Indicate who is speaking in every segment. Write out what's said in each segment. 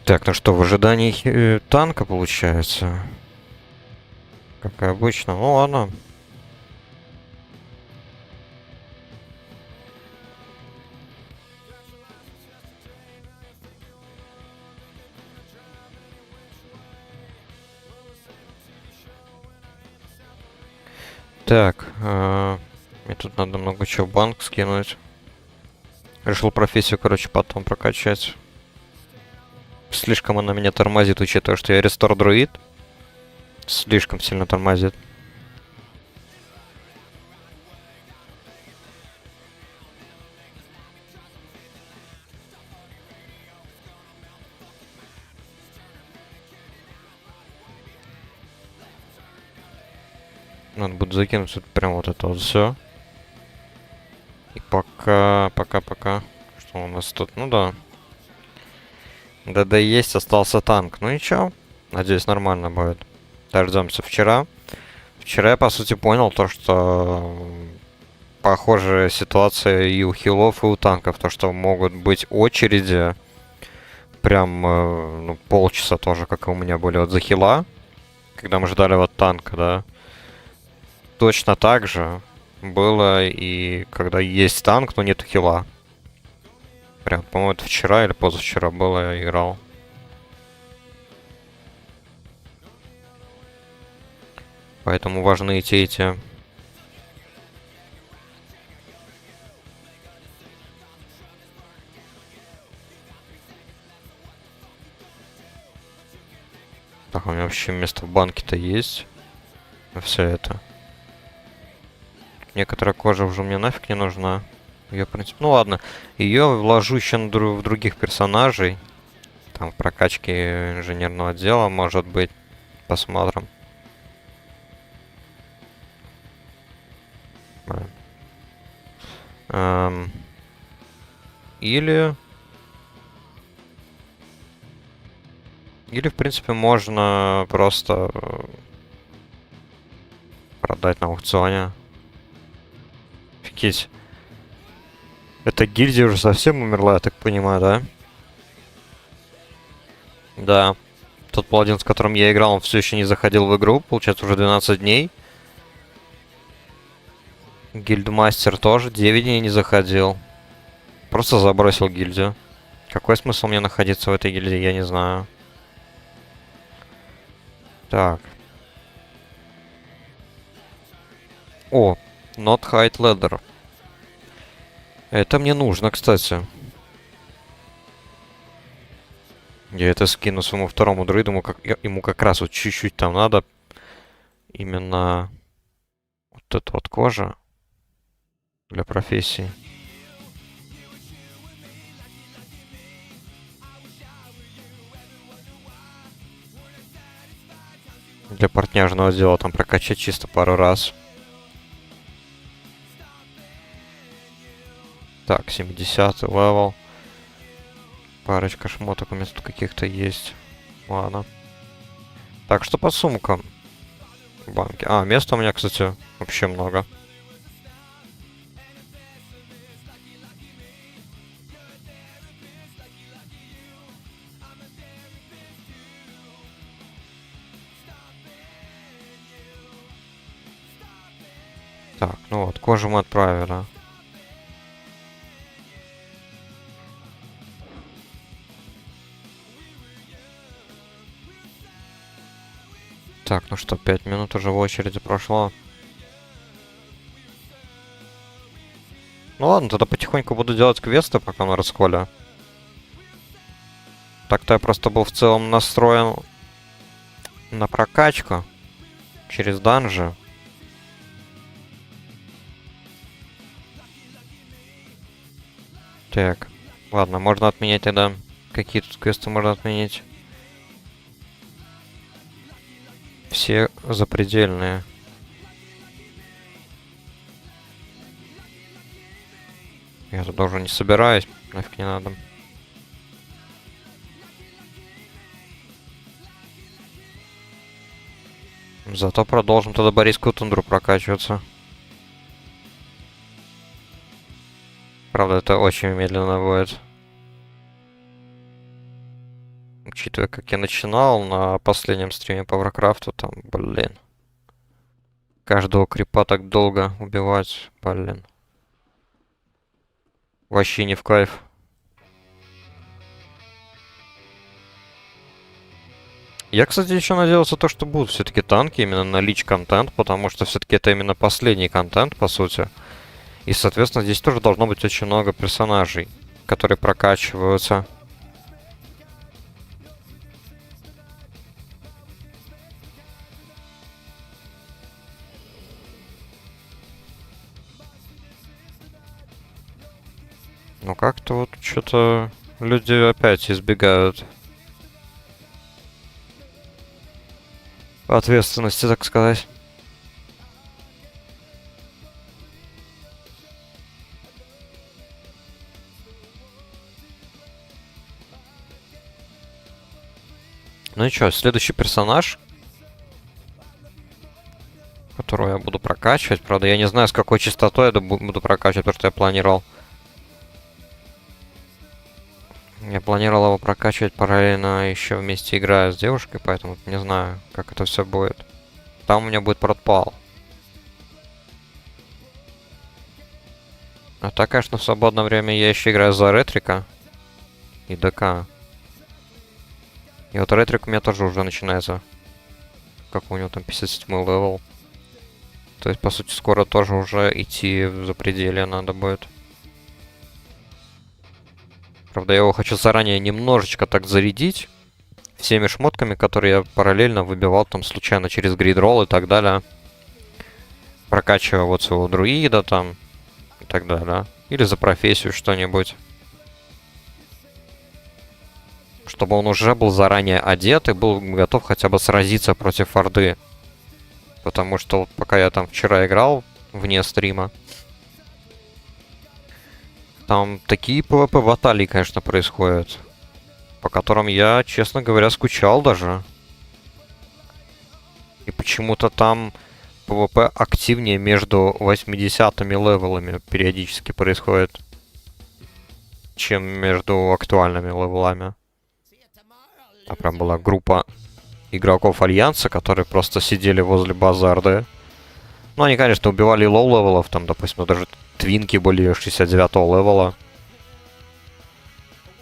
Speaker 1: Так, ну что, в ожидании танка получается? Как и обычно. Ну ладно. Так, мне тут надо много чего в банк скинуть. Решил профессию, короче, потом прокачать. Слишком она меня тормозит, учитывая, что я рестор друид. Слишком сильно тормозит. Надо будет закинуть тут прям вот это вот все. И пока. Что у нас тут? Ну да. ДД есть, остался танк. Ну и чё? Надеюсь, нормально будет. Дождемся вчера. Вчера я, по сути, понял то, что похожая ситуация и у хилов, и у танков. То, что могут быть очереди. Прям, ну, полчаса тоже, как и у меня были вот за хила. Когда мы ждали вот танка, да. Точно так же было и когда есть танк, но нет хила. Прям, по-моему, это вчера или позавчера было, я играл. Поэтому важны и те, и те. Так, у меня вообще место в банке-то есть. На все это. Некоторая кожа уже мне нафиг не нужна. Ее, в принципе, ну ладно. Ее вложу еще в других персонажей. Там в прокачке инженерного отдела, может быть. Посмотрим. Или... Или, в принципе, можно просто продать на аукционе. Офигеть. Эта гильдия уже совсем умерла, я так понимаю, да? Да. Тот паладин, с которым я играл, он все еще не заходил в игру. Получается, уже 12 дней. Гильдмастер тоже 9 дней не заходил. Просто забросил гильдию. Какой смысл мне находиться в этой гильдии, я не знаю. Так. О, Not Hide Ladder. Это мне нужно, кстати. Я это скину своему второму друиду, ему как раз вот чуть-чуть там надо. Именно вот эта вот кожа для профессии. Для портняжного дела там прокачать чисто пару раз. Так, 70-й левел. Парочка шмоток у меня тут каких-то есть. Ладно. Так, что по сумкам? В банке. А, места у меня, кстати, вообще много. Так, ну вот, кожу мы отправили. Так, ну что, 5 минут уже в очереди прошло. Ну ладно, тогда потихоньку буду делать квесты, пока на расколе. Так-то я просто был в целом настроен на прокачку через данжи. Так, ладно, можно отменять тогда. Какие тут квесты можно отменить? Все запредельные. Я тут даже не собираюсь, нафиг не надо. Зато продолжим тогда Борисскую тундру прокачиваться. Правда, это очень медленно будет. учитывая, как я начинал на последнем стриме по Warcraft, там, блин. Каждого крипа так долго убивать, блин. Вообще не в кайф. Я, кстати, еще надеялся то, что будут все-таки танки именно на лич-контент, потому что все-таки это именно последний контент, по сути. И, соответственно, здесь тоже должно быть очень много персонажей, которые прокачиваются. Ну как-то вот что-то люди опять избегают ответственности, так сказать. Ну и что, следующий персонаж, которого я буду прокачивать. Правда, я не знаю, с какой частотой я буду прокачивать, потому что я планировал. Я планировал его прокачивать параллельно еще вместе играя с девушкой, поэтому не знаю, как это все будет. Там у меня будет протпал. А так, конечно, в свободное время я еще играю за Ретрика и ДК. И вот Ретрик у меня тоже уже начинается. Как у него там 57 левел. То есть, по сути, скоро тоже уже идти в запределье надо будет. Правда, я его хочу заранее немножечко так зарядить. Всеми шмотками, которые я параллельно выбивал там случайно через гридролл и так далее. Прокачивая вот своего друида там и так далее. Или за профессию что-нибудь. Чтобы он уже был заранее одет и был готов хотя бы сразиться против Орды. Потому что пока я там вчера играл вне стрима, там такие PvP баталии, конечно, происходят, по которым я, честно говоря, скучал даже. И почему-то там PvP активнее между 80-ми левелами периодически происходит, чем между актуальными левелами. Там прям была группа игроков Альянса, которые просто сидели возле базы РД. Ну, они, конечно, убивали лоу-левелов, там, допустим, даже твинки были 69-го левела.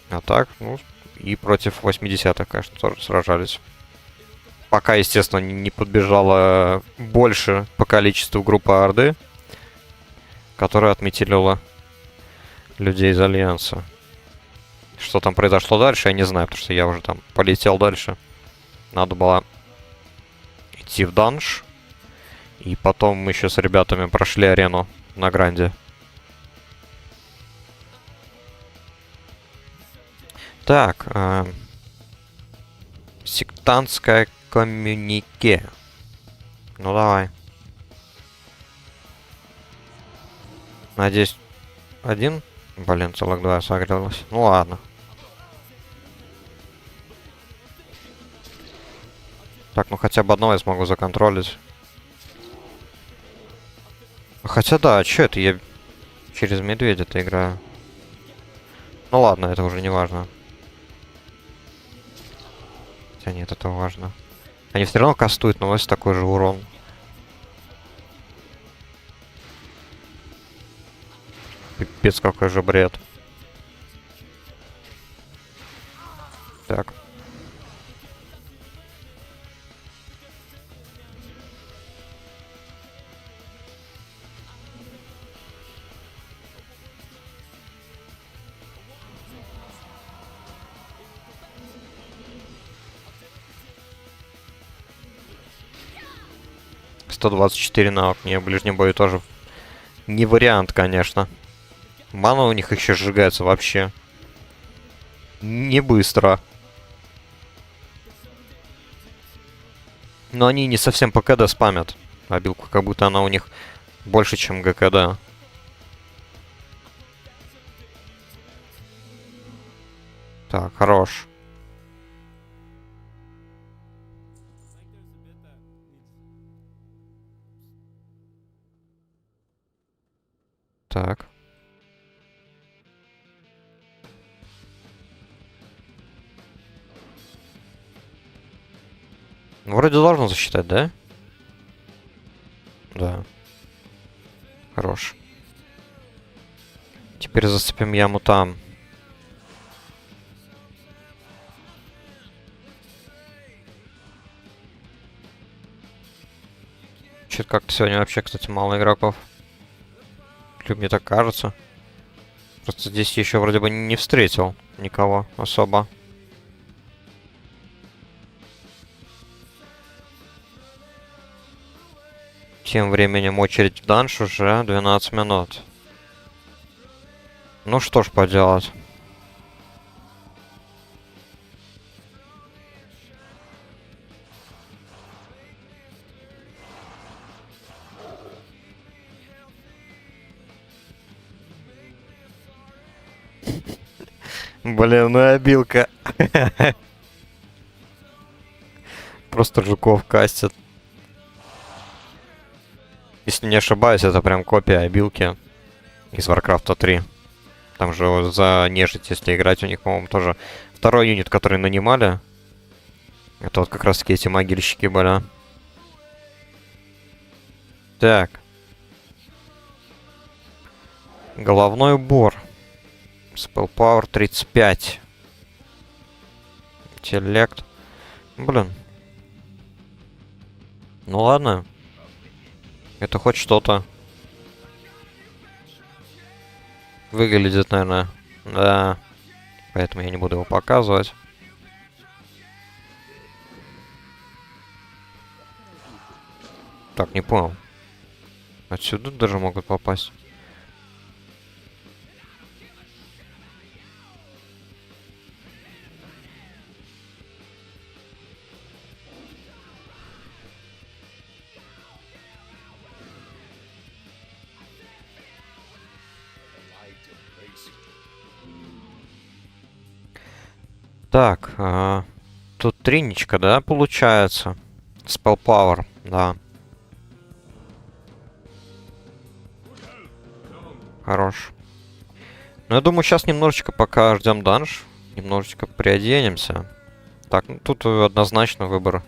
Speaker 1: А так, ну, и против 80-х, конечно, тоже сражались. Пока, естественно, не подбежала больше по количеству группа Орды, которая отметилила людей из Альянса. Что там произошло дальше, я не знаю, потому что я уже там полетел дальше. Надо было идти в данж. И потом мы еще с ребятами прошли арену на Гранде. Так. Сектантское коммюнике. Ну давай. Надеюсь, один? Блин, целых два согрелось. Ну ладно. Так, ну хотя бы одного я смогу законтролить. Хотя да, а чё это? Я через медведя-то играю. Ну ладно, это уже не важно. Хотя нет, это важно. Они все равно кастуют, наносят такой же урон. Пипец, какой же бред. Так. «124 навык». Не, в ближнем бою тоже не вариант, конечно. Мана у них еще сжигается вообще. Не быстро. Но они не совсем по КД спамят. Обилку, как будто она у них больше, чем ГКД. Так, хорош. Так. Вроде должен засчитать, да? Да. Хорош. Теперь зацепим яму там. Чё-то как-то сегодня вообще, кстати, мало игроков. Или мне так кажется. Просто здесь еще вроде бы не встретил никого особо. Тем временем очередь в данж уже 12 минут. Ну что ж поделать. Блин, ну и обилка. Просто жуков кастят. Если не ошибаюсь, это прям копия обилки из Warcraft 3. Там же за нежить, если играть, у них, по-моему, тоже второй юнит, который нанимали. Это вот как раз таки эти могильщики были. Так. Головной убор. Spell Power 35. Интеллект. Блин. Ну ладно. Это хоть что-то. Выглядит, наверное. Да. Поэтому я не буду его показывать. Так, не понял. Отсюда даже могут попасть. Так, тут триничка, да, получается? Spell Power, да. Хорош. Ну, я думаю, сейчас немножечко, пока ждем данж, немножечко приоденемся. Так, ну, тут однозначно выбор.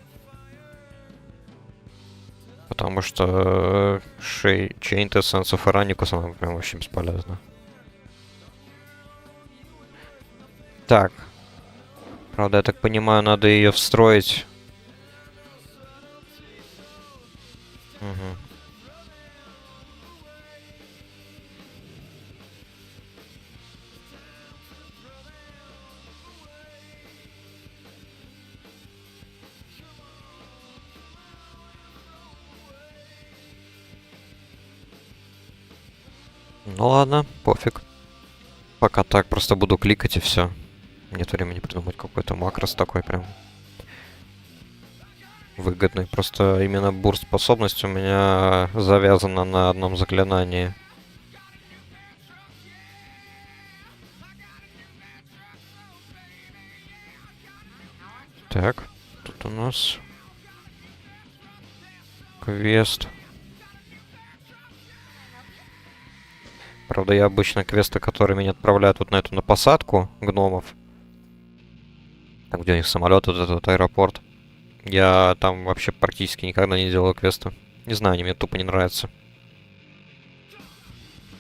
Speaker 1: Потому что Chained Essence of Iranicus, она прям вообще бесполезна. Так. Правда, я так понимаю, надо ее встроить. Угу. Ну ладно, пофиг. Пока так, просто буду кликать и все. Нет времени придумать какой-то макрос такой прям выгодный. Просто именно бурст способность у меня завязана на одном заклинании. Так, тут у нас квест. Правда, я обычно квесты, которые меня отправляют вот на эту на посадку гномов. Там, где у них самолет, вот этот вот аэропорт. Я там вообще практически никогда не делаю квесты. Не знаю, они мне тупо не нравятся.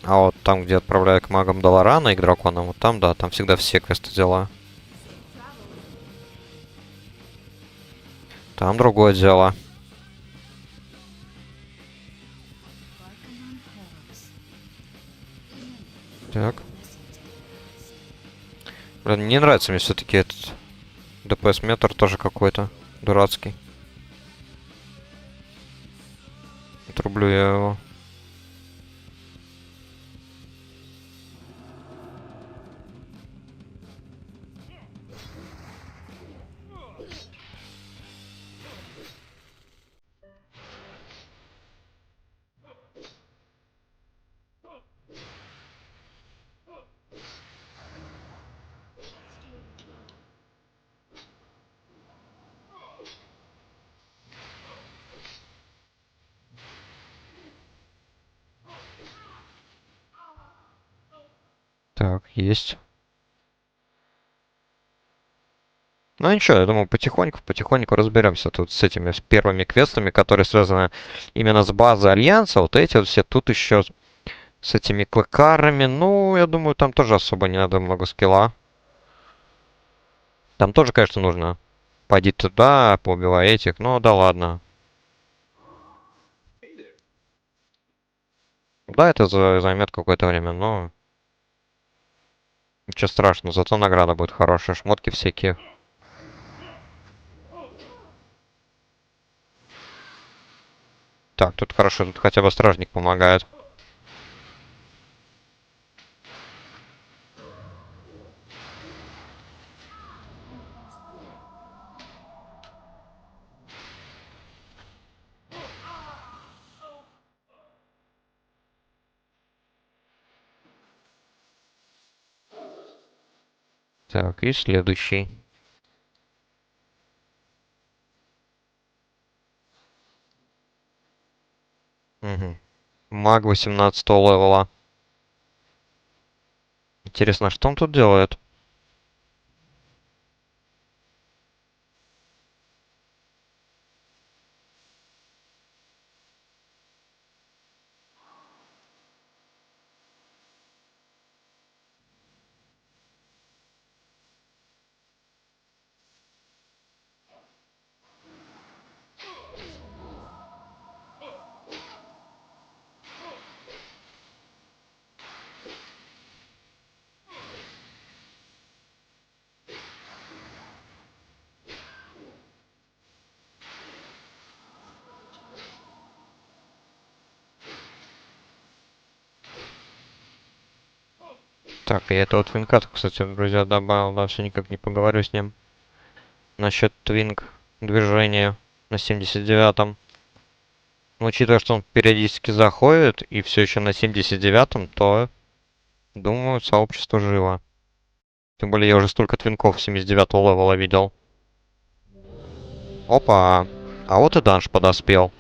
Speaker 1: А вот там, где отправляю к магам Долорана и к драконам, вот там, да, там всегда все квесты делаю. Там другое дело. Так. Блин, не нравится мне все-таки этот ДПС-метр тоже какой-то дурацкий. Отрублю я его. Так, есть. Ну ничего, я думаю, потихоньку разберемся тут с этими с первыми квестами, которые связаны именно с базой Альянса. Вот эти вот все тут еще с этими клыкарами. Ну, я думаю, там тоже особо не надо много скилла. Там тоже, конечно, нужно. Пойди туда, поубивай этих. Ну, да ладно. Да, это займет какое-то время, но ничего страшного. Зато награда будет хорошая. Шмотки всякие. Так, тут хорошо, тут хотя бы стражник помогает. Так, и следующий. Угу. Маг 18 левела. Интересно, а что он тут делает? Так, я этого твинка, кстати, в друзья добавил, да, все никак не поговорю с ним. Насчет твинк движения на 79-м. Но учитывая, что он периодически заходит и все еще на 79-м, то, думаю, сообщество живо. Тем более я уже столько твинков 79-го левела видел. Опа, а вот и данж подоспел.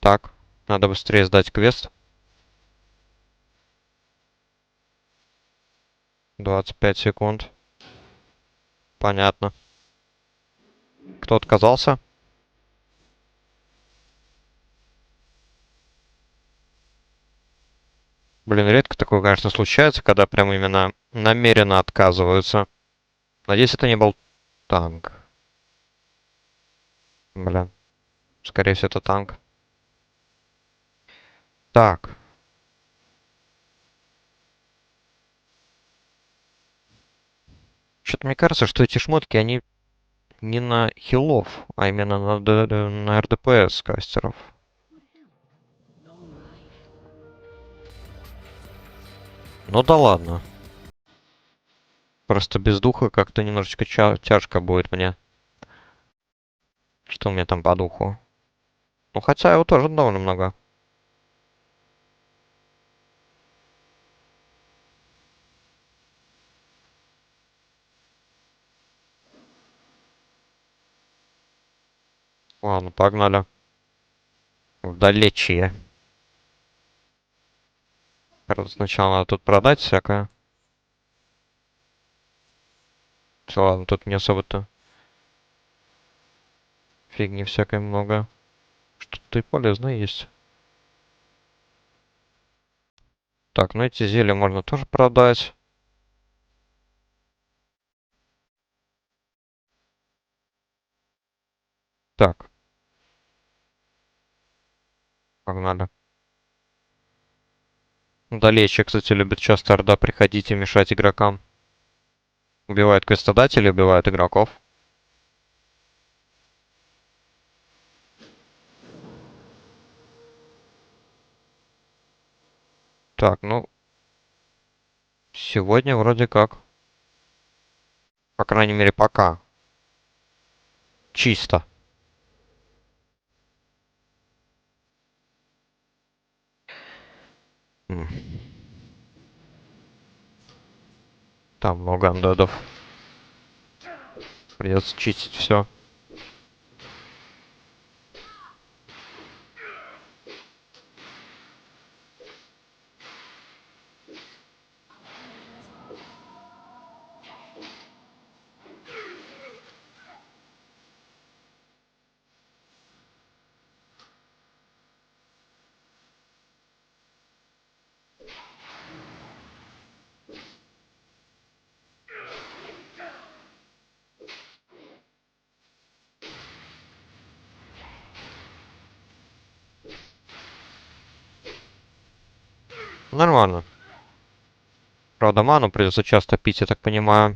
Speaker 1: Так, надо быстрее сдать квест. 25 секунд. Понятно. Кто отказался? Блин, редко такое, конечно, случается, когда прям именно намеренно отказываются. Надеюсь, это не был танк. Блин, скорее всего, это танк. Так, что-то мне кажется, что эти шмотки, они не на хилов, а именно на РДПС кастеров. Ну да ладно. Просто без духа как-то немножечко тяжко будет мне. Что у меня там по духу? Ну хотя его тоже довольно много. Ладно, погнали. Вдалечие. Правда, сначала надо тут продать всякое. Всё, ладно, тут не особо-то фигни всякой много. Что-то и полезное есть. Так, ну эти зелья можно тоже продать. Так, погнали. Далече, кстати, любит часто Орда приходить и мешать игрокам. Убивает квестодателей, убивает игроков. Так, ну, сегодня вроде как. По крайней мере, пока. Чисто. М. Там много андедов. Придется чистить все. Нормально. Правда, ману придется часто пить, я так понимаю.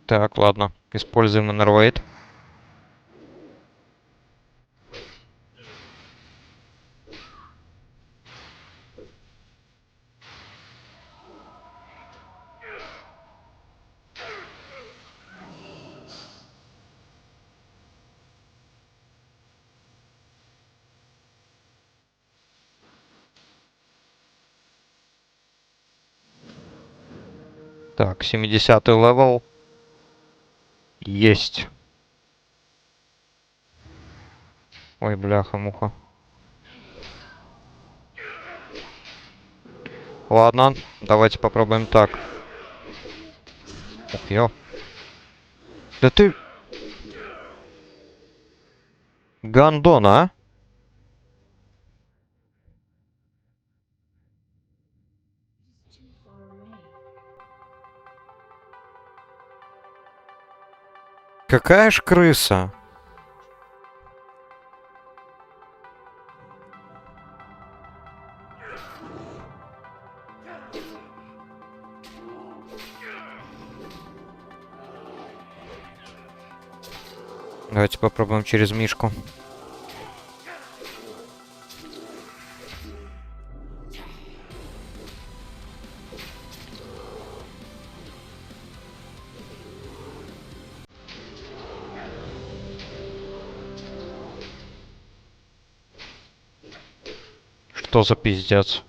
Speaker 1: Так, ладно. Используем Иннервейт. Так, 70-й левел. Есть. Ой, бляха-муха. Ладно, давайте попробуем так. Ух, ё. Да ты... Гандон, а? Какая ж крыса? Давайте попробуем через Мишку. Что за пиздец?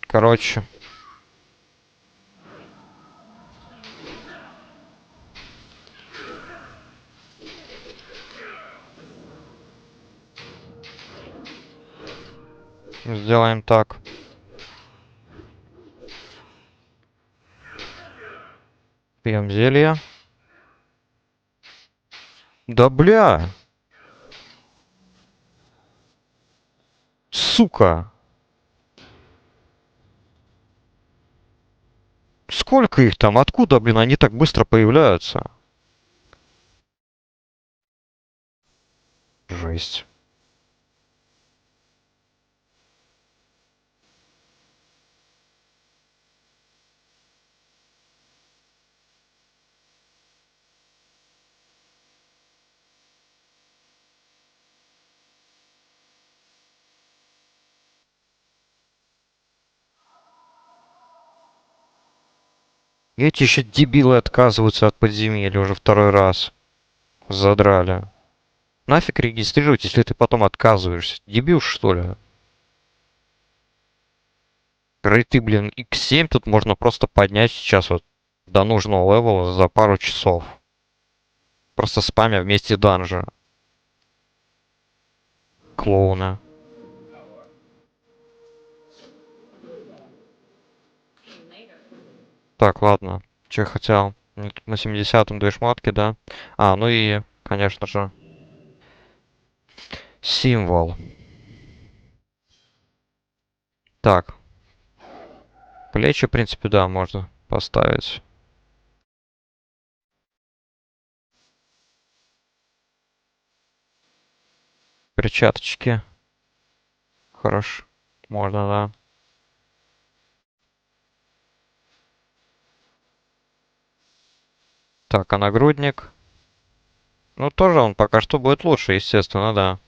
Speaker 1: Короче. Сделаем так. Пьем зелье. Да бля! Сука! Сколько их там? Откуда, блин, они так быстро появляются? Жесть. Эти еще дебилы отказываются от подземелья уже второй раз. Задрали. Нафиг регистрировать, если ты потом отказываешься? Дебил, что ли? Рейты, блин, X7 тут можно просто поднять сейчас вот до нужного левела за пару часов. Просто спамя вместе данжа. Клоуна. Так, ладно. Че я хотел? На 70-м две шмотки, да? А, ну и, конечно же, символ. Так, плечи, в принципе, да, можно поставить. Перчаточки. Хорошо. Можно, да. Так, а нагрудник? Ну, тоже он пока что будет лучше, естественно, да.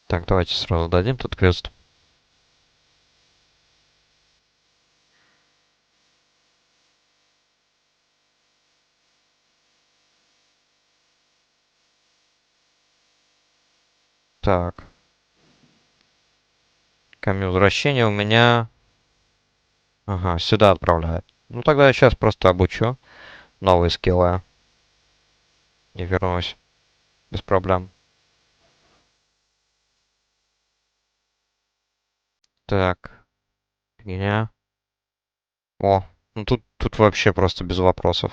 Speaker 1: Так, давайте сразу дадим тут квест. Так. Камень возвращения у меня... Ага, сюда отправляет. Ну тогда я сейчас просто обучу новые скиллы и вернусь. Без проблем. Так, фигня. О, ну тут вообще просто без вопросов.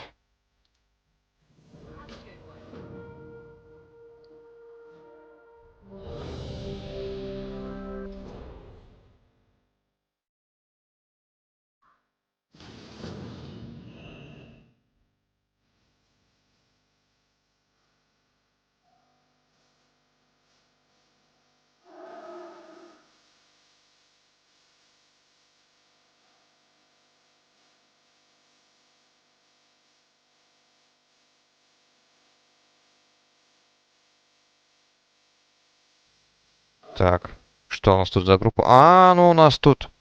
Speaker 1: Так, что у нас тут за группа? А, ну у нас тут...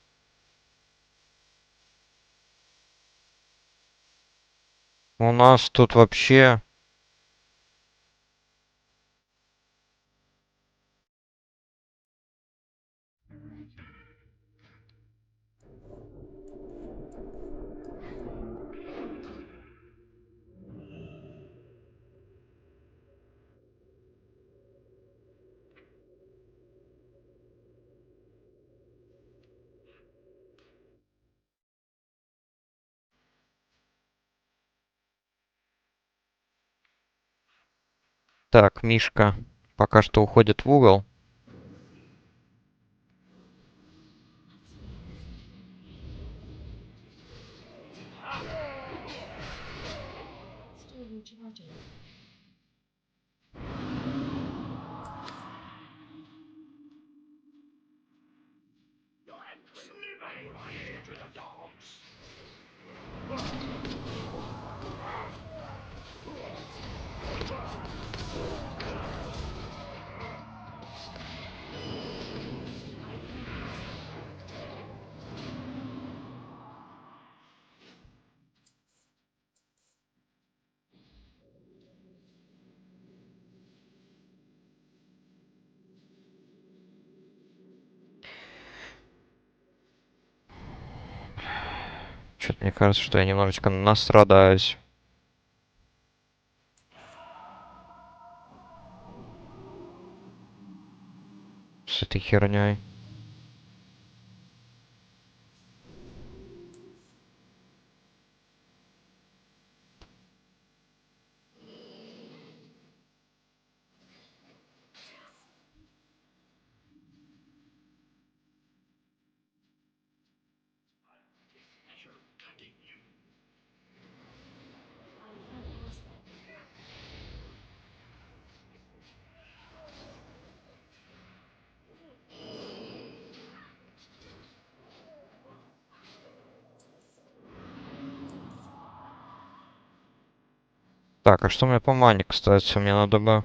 Speaker 1: У нас тут вообще... Так, Мишка пока что уходит в угол. Что-то мне кажется, что я немножечко настрадаюсь с этой херней. Так, а что мне по мане, кстати? Мне надо бы...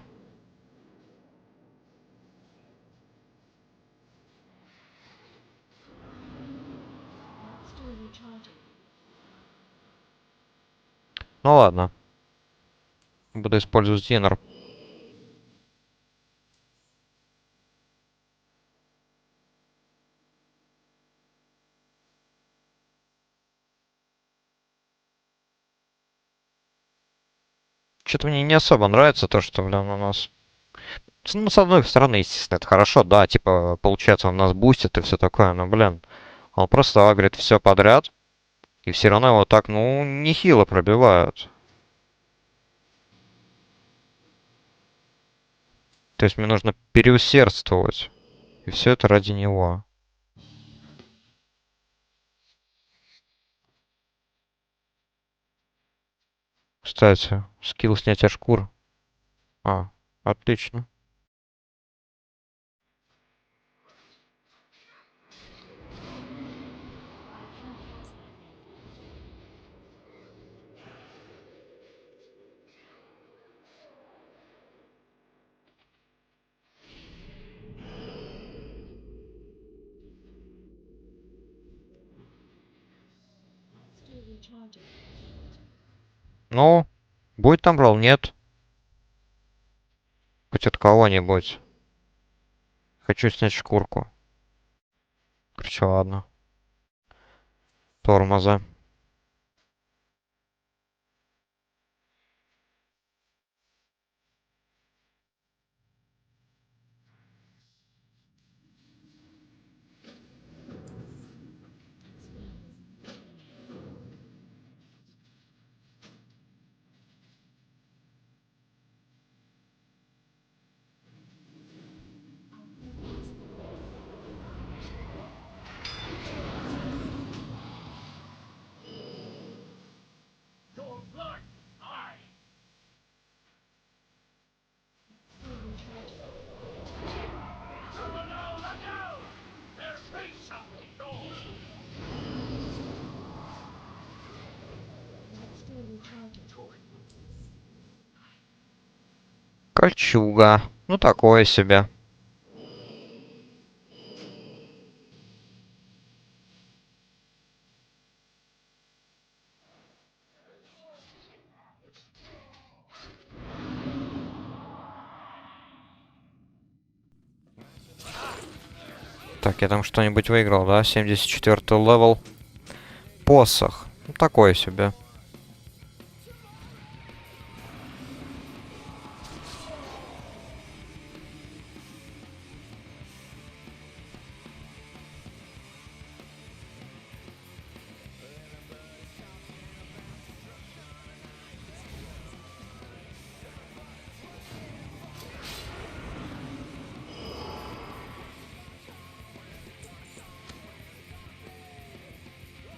Speaker 1: Ну ладно. Буду использовать Динер. Что-то мне не особо нравится то, что, блин, у нас... Ну, с одной стороны, естественно, это хорошо, да, типа, получается, он нас бустит и все такое, но, блин, он просто агрит все подряд, и все равно его так, ну, нехило пробивают. То есть мне нужно переусердствовать. И все это ради него. Кстати, скилл снятия шкур. А, отлично. Ну, будет там ролл? Нет. Хоть от кого-нибудь. Хочу снять шкурку. Короче, ладно. Тормоза. Кольчуга. Ну, такое себе. Так, я там что-нибудь выиграл, да? 74 левел. Посох. Ну, такое себе.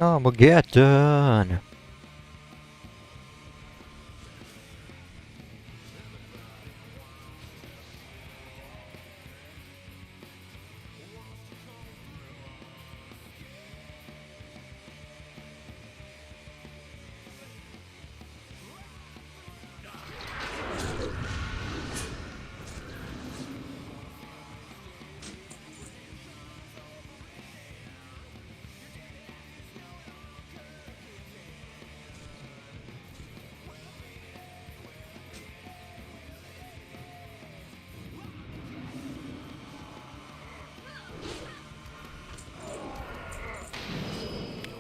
Speaker 1: Armageddon.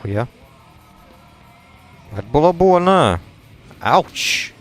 Speaker 1: Хуя. Это было больно. Ауч.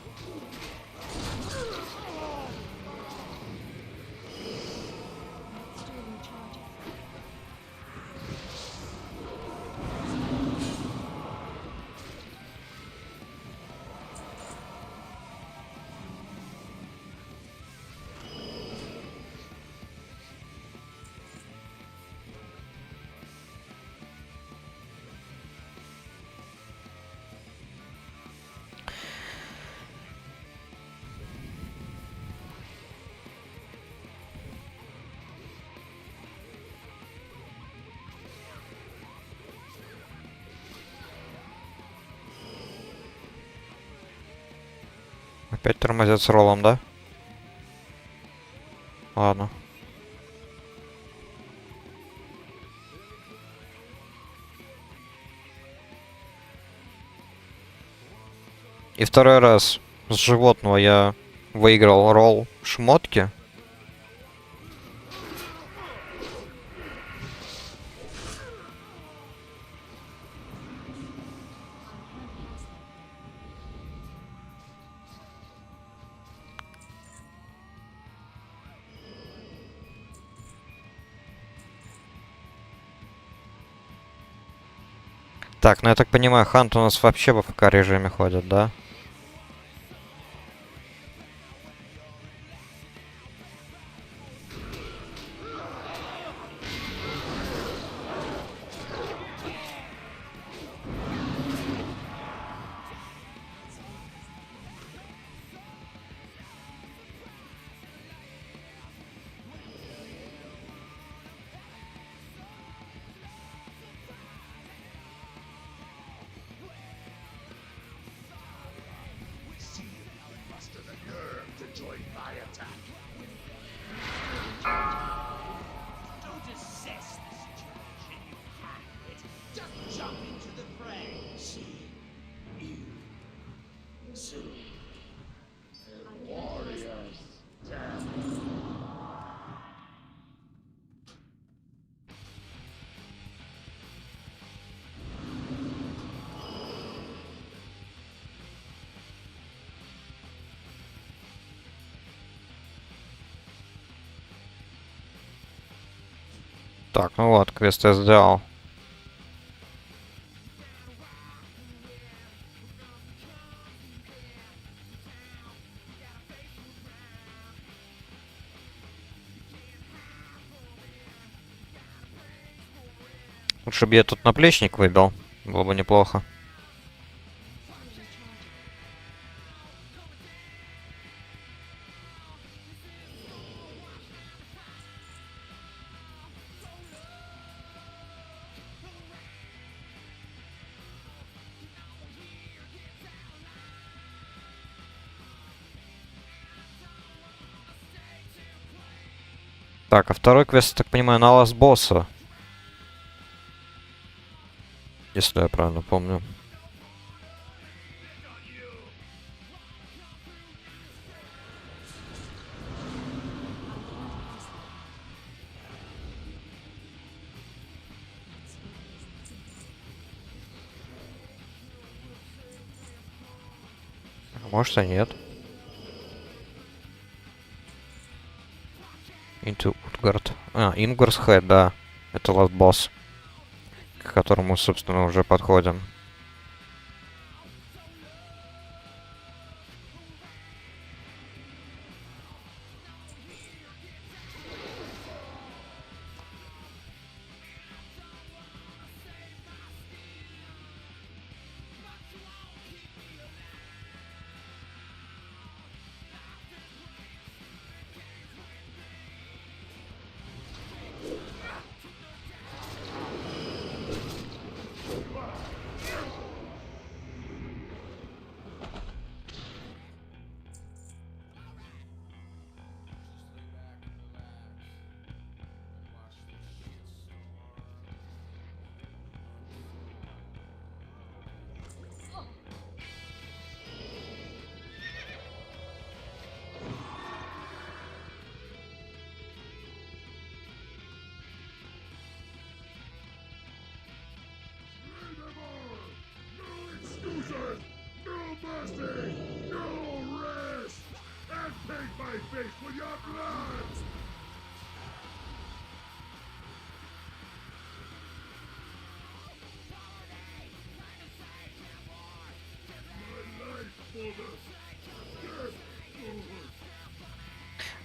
Speaker 1: Опять тормозят с роллом, да? Ладно. И второй раз с животного я выиграл ролл шмотки. Так, ну я так понимаю, Хант у нас вообще в АФК режиме ходит, да? Так, ну вот, квест я сделал. Лучше бы я тут наплечник выбил. Было бы неплохо. Так, а второй квест, я так понимаю, на ласт босса. Если я правильно помню. А может и нет. Into Utgard. А, Ingvar's Head, да. Это ласт босс. К которому, собственно, уже подходим.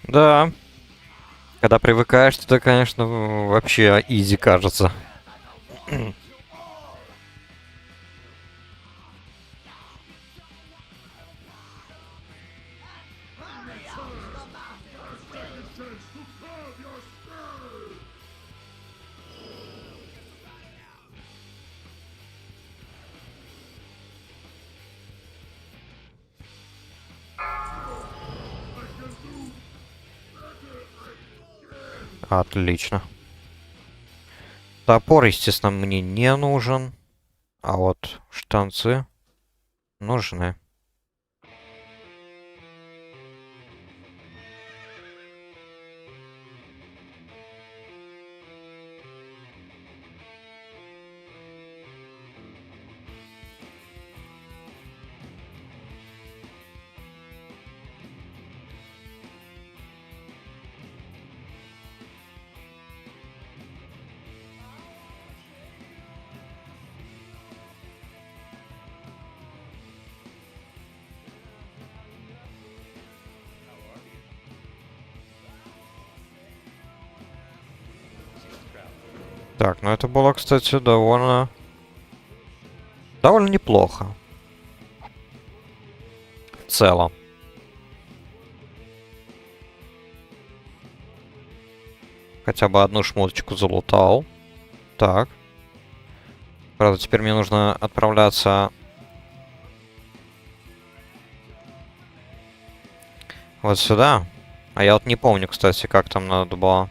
Speaker 1: Да. Когда привыкаешь, то, конечно, вообще изи кажется. Отлично. Топор, естественно, мне не нужен. А вот штанцы нужны. Так, ну это было, кстати, довольно неплохо. В целом. Хотя бы одну шмоточку залутал. Так. Правда, теперь мне нужно отправляться вот сюда. А я вот не помню, кстати, как там надо было.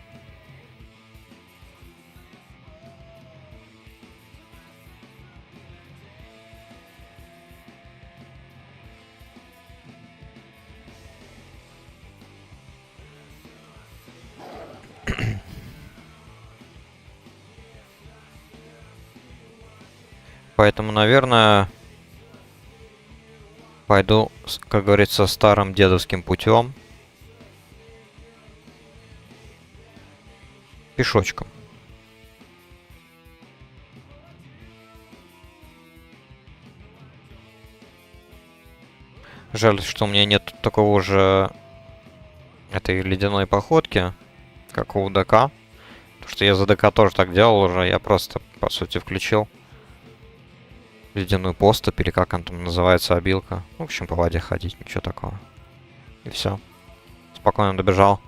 Speaker 1: Поэтому, наверное, пойду, как говорится, старым дедовским путем. Пешочком. Жаль, что у меня нет такого же этой ледяной походки, как у ДК. Потому что я за ДК тоже так делал уже. Я просто, по сути, включил ледяную поступь, или как она там называется, обилка. Ну, в общем, по воде ходить, ничего такого. И все. Спокойно добежал.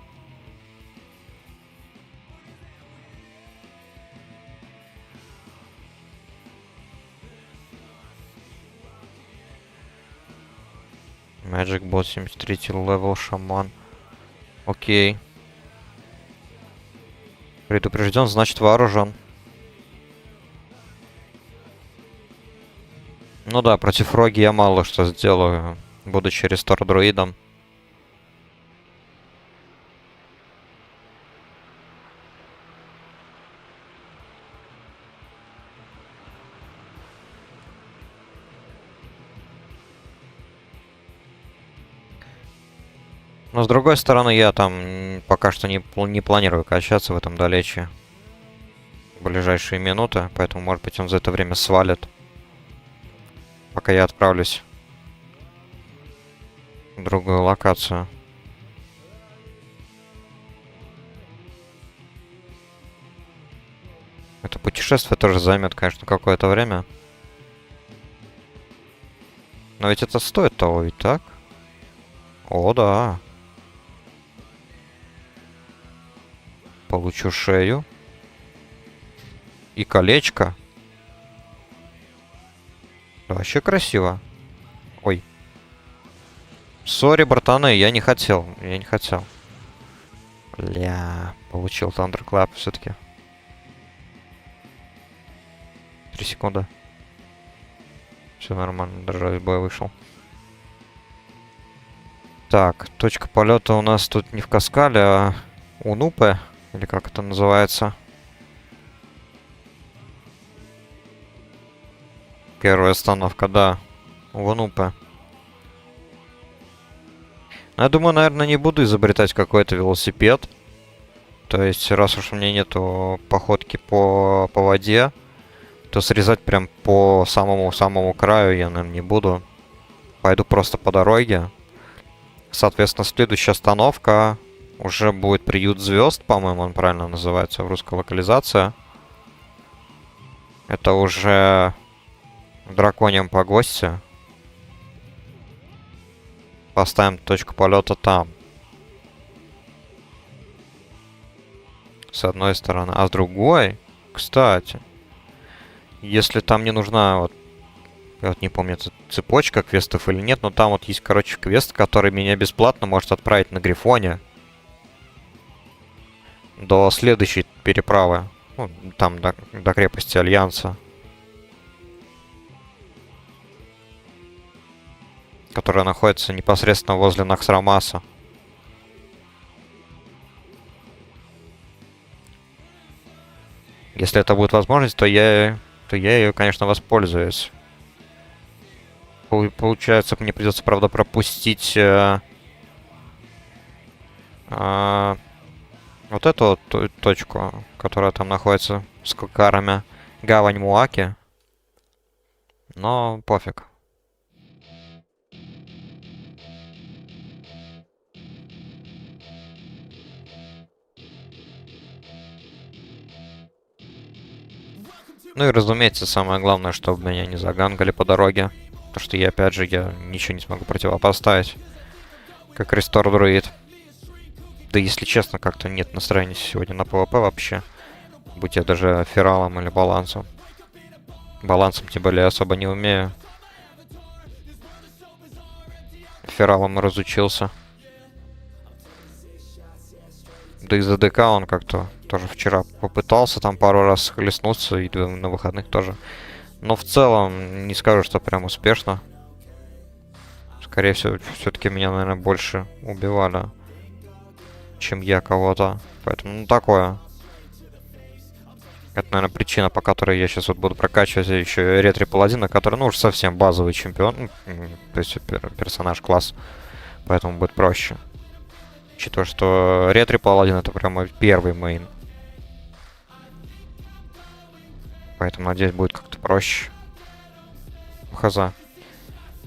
Speaker 1: Magic Bot 73 левел шаман. Окей. Предупрежден, значит вооружен. Ну да, против Роги я мало что сделаю, будучи рестор друидом. Но с другой стороны, я там пока что не планирую качаться в этом далече в ближайшие минуты, поэтому, может быть, он за это время свалит, пока я отправлюсь в другую локацию. Это путешествие тоже займет, конечно, какое-то время. Но ведь это стоит того, ведь так? О, да. Получу шею. И колечко. Да, вообще красиво. Ой. Сори, братаны, я не хотел. Я не хотел. Бля, получил Thunderclap все-таки. 3 секунды. Все нормально, даже из боя вышел. Так, точка полета у нас тут не в Каскале, а у Нупе. Или как это называется. Первая остановка, да. У Нупе. Но я думаю, наверное, не буду изобретать какой-то велосипед. То есть, раз уж у меня нету походки по воде, то срезать прям по самому-самому краю я, наверное, не буду. Пойду просто по дороге. Соответственно, следующая остановка уже будет приют звезд, по-моему, он правильно называется в русской локализации. Это уже в драконьем погосте. Поставим точку полета там. С одной стороны. А с другой, кстати, если там не нужна, вот, я вот не помню, цепочка квестов или нет, но там вот есть, короче, квест, который меня бесплатно может отправить на Грифоне до следующей переправы. Ну, там до крепости Альянса. Которая находится непосредственно возле Наксрамаса. Если это будет возможность, то я ее, конечно, воспользуюсь. Получается, мне придется, правда, пропустить вот эту вот точку, которая там находится с кукарами. Гавань Муаки. Но пофиг. Ну и, разумеется, самое главное, чтобы меня не загангали по дороге. Потому что я, опять же, я ничего не смогу противопоставить. Как рестор друид. Да, если честно, как-то нет настроения сегодня на PvP вообще. Будь я даже фералом или балансом. Балансом, тем более, особо не умею. Фералом разучился. Да и за ДК он как-то тоже вчера попытался там пару раз хлестнуться, и на выходных тоже. Но в целом не скажу, что прям успешно. Скорее всего, все-таки меня, наверное, больше убивали, чем я кого-то. Поэтому, ну, такое. Это, наверное, причина, по которой я сейчас вот буду прокачивать еще ретри паладина, который, ну, уж совсем базовый чемпион. То есть персонаж класс. Поэтому будет проще. Учитывая, что ретри паладин это прямо первый мейн. Поэтому, надеюсь, будет как-то проще. Хаза.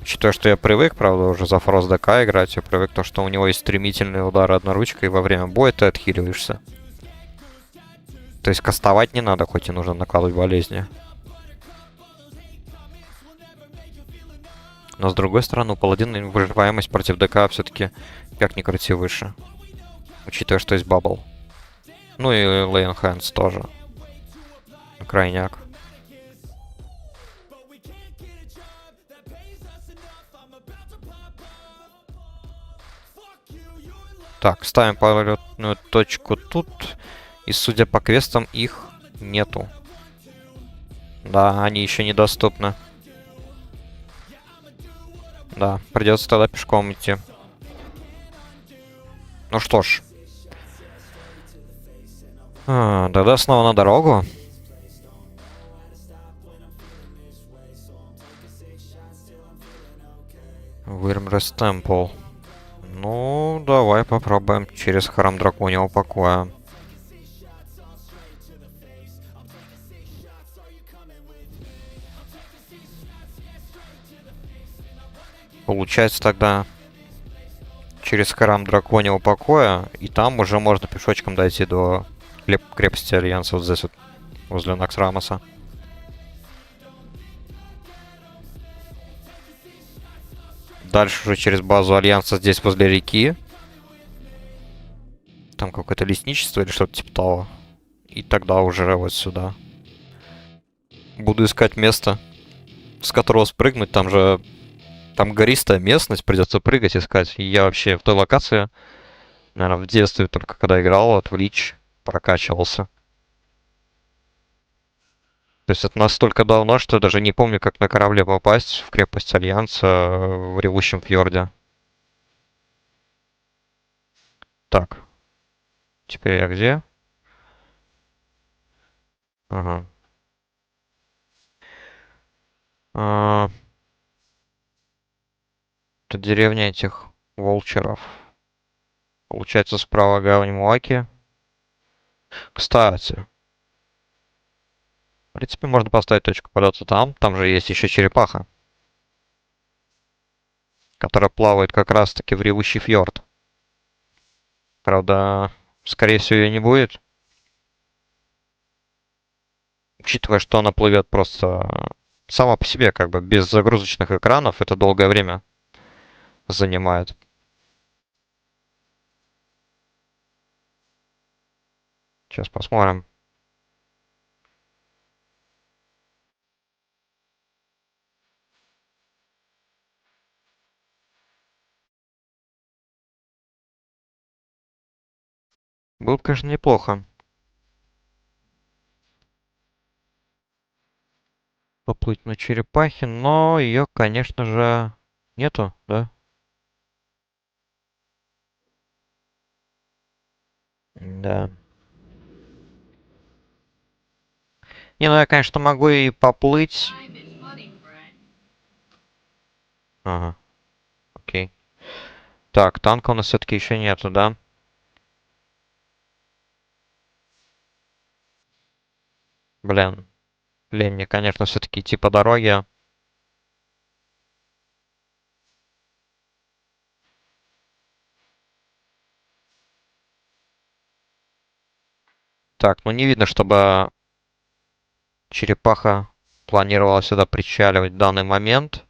Speaker 1: Учитывая, что я привык, правда, уже за Фрост ДК играть, я привык то, что у него есть стремительные удары одноручкой, и во время боя ты отхиливаешься. То есть кастовать не надо, хоть и нужно накладывать болезни. Но с другой стороны, у паладина выживаемость против ДК все-таки как ни крути выше. Учитывая, что есть бабл. Ну и Лейн Хэндс тоже. Крайняк. Так, ставим полетную точку тут. И судя по квестам, их нету. Да, они еще недоступны. Да, придется тогда пешком идти. Ну что ж. Тогда снова на дорогу. Вырмрес Темпл. Ну, давай попробуем через храм Драконьего Покоя. Получается тогда через храм Драконьего Покоя, и там уже можно пешочком дойти до крепости Альянса, вот здесь вот, возле Наксрамоса. Дальше уже через базу Альянса здесь возле реки. Там какое-то лесничество или что-то типа того. И тогда уже вот сюда. Буду искать место, с которого спрыгнуть. Там же... Там гористая местность, придется прыгать, искать. И я вообще в той локации, наверное, в детстве только когда играл, вот в Лич прокачивался. То есть это настолько давно, что я даже не помню, как на корабле попасть в крепость Альянса в Ревущем Фьорде. Так, теперь я где? Ага. А, это деревня этих волчеров. Получается, справа гавань Муаки. Кстати, в принципе, можно поставить точку податься там. Там же есть еще черепаха, которая плавает как раз-таки в Ревущий Фьорд. Правда, скорее всего, ее не будет. Учитывая, что она плывет просто сама по себе, как бы без загрузочных экранов, это долгое время занимает. Сейчас посмотрим. Было бы, конечно, неплохо поплыть на черепахе, но ее, конечно же, нету, да? Да. Не, ну я, конечно, могу и поплыть. Ага, окей. Так, танка у нас все-таки еще нету, да? Блин. Лень мне, конечно, все-таки идти по дороге. Так, ну не видно, чтобы черепаха планировала сюда причаливать в данный момент.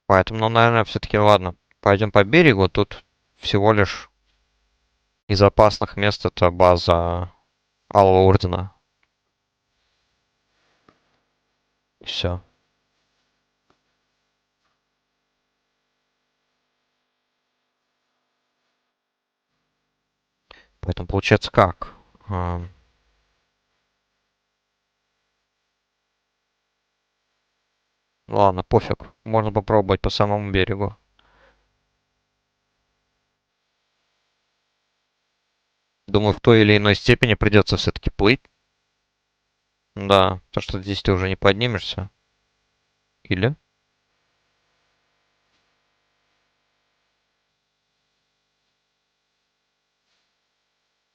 Speaker 1: Поэтому, ну, наверное, все-таки, ладно, пойдем по берегу. Тут всего лишь из опасных мест это база Алого Ордена. И все. Поэтому получается как? Ладно, пофиг. Можно попробовать по самому берегу. Думаю, в той или иной степени придется все-таки плыть. Да, потому что здесь ты уже не поднимешься. Или?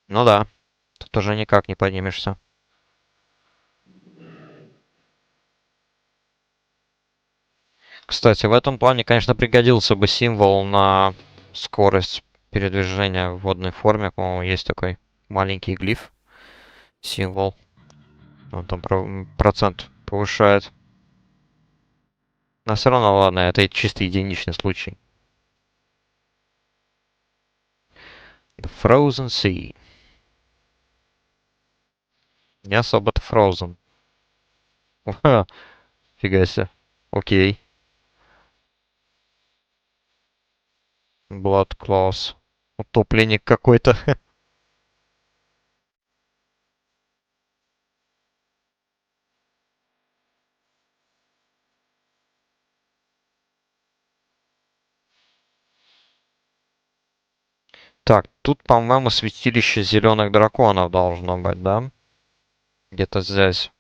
Speaker 1: Ну да, тут уже никак не поднимешься. Кстати, в этом плане, конечно, пригодился бы символ на скорость передвижения в водной форме. По-моему, есть такой маленький глиф, символ. Он там процент повышает. Но все равно, ладно, это чисто единичный случай. The Frozen Sea. Не особо-то Frozen. Фига себе. Окей. Blood Claws. Утопленник какой-то. Так, тут, по-моему, святилище зеленых драконов должно быть, да? Где-то здесь.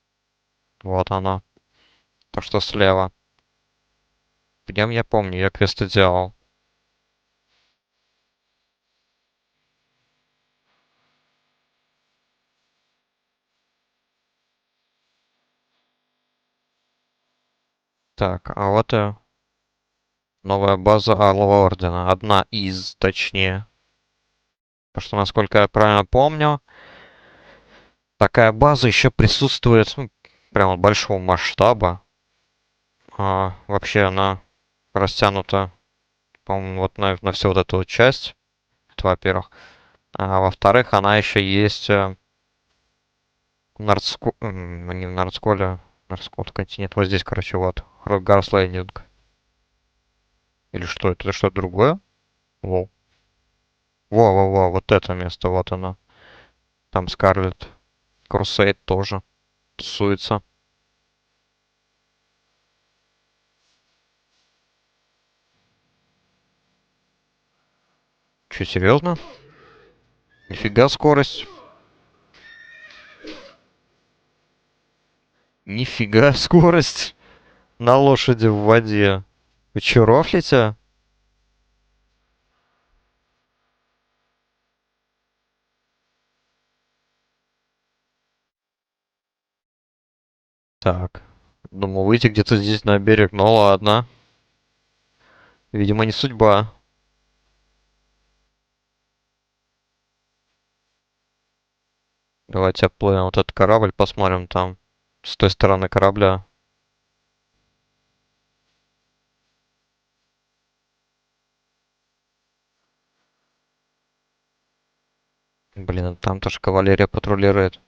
Speaker 1: Вот оно. То, что слева. Прям я помню, я квесты делал. Так, а вот и новая база Алого Ордена. Одна из, точнее. Потому что, насколько я правильно помню, такая база еще присутствует, ну, прямо большого масштаба. Вообще она растянута, по-моему, вот на всю вот эту вот часть. Это во-первых. А во-вторых, она еще есть не в Нордсколе. Нордскол континент. Вот здесь, короче, вот. Хротгарс Лендинг. Или что это? Это что-то другое? Воу. Во-во-во, вот это место, вот оно. Там Скарлетт Крусейд тоже тусуется. Че, серьезно? Нифига скорость. Нифига скорость на лошади в воде. Вы че, рофлите? Так. Думал выйти где-то здесь на берег, но ладно. Видимо, не судьба. Давайте отплывем вот этот корабль, посмотрим там. С той стороны корабля. Блин, там тоже кавалерия патрулирует.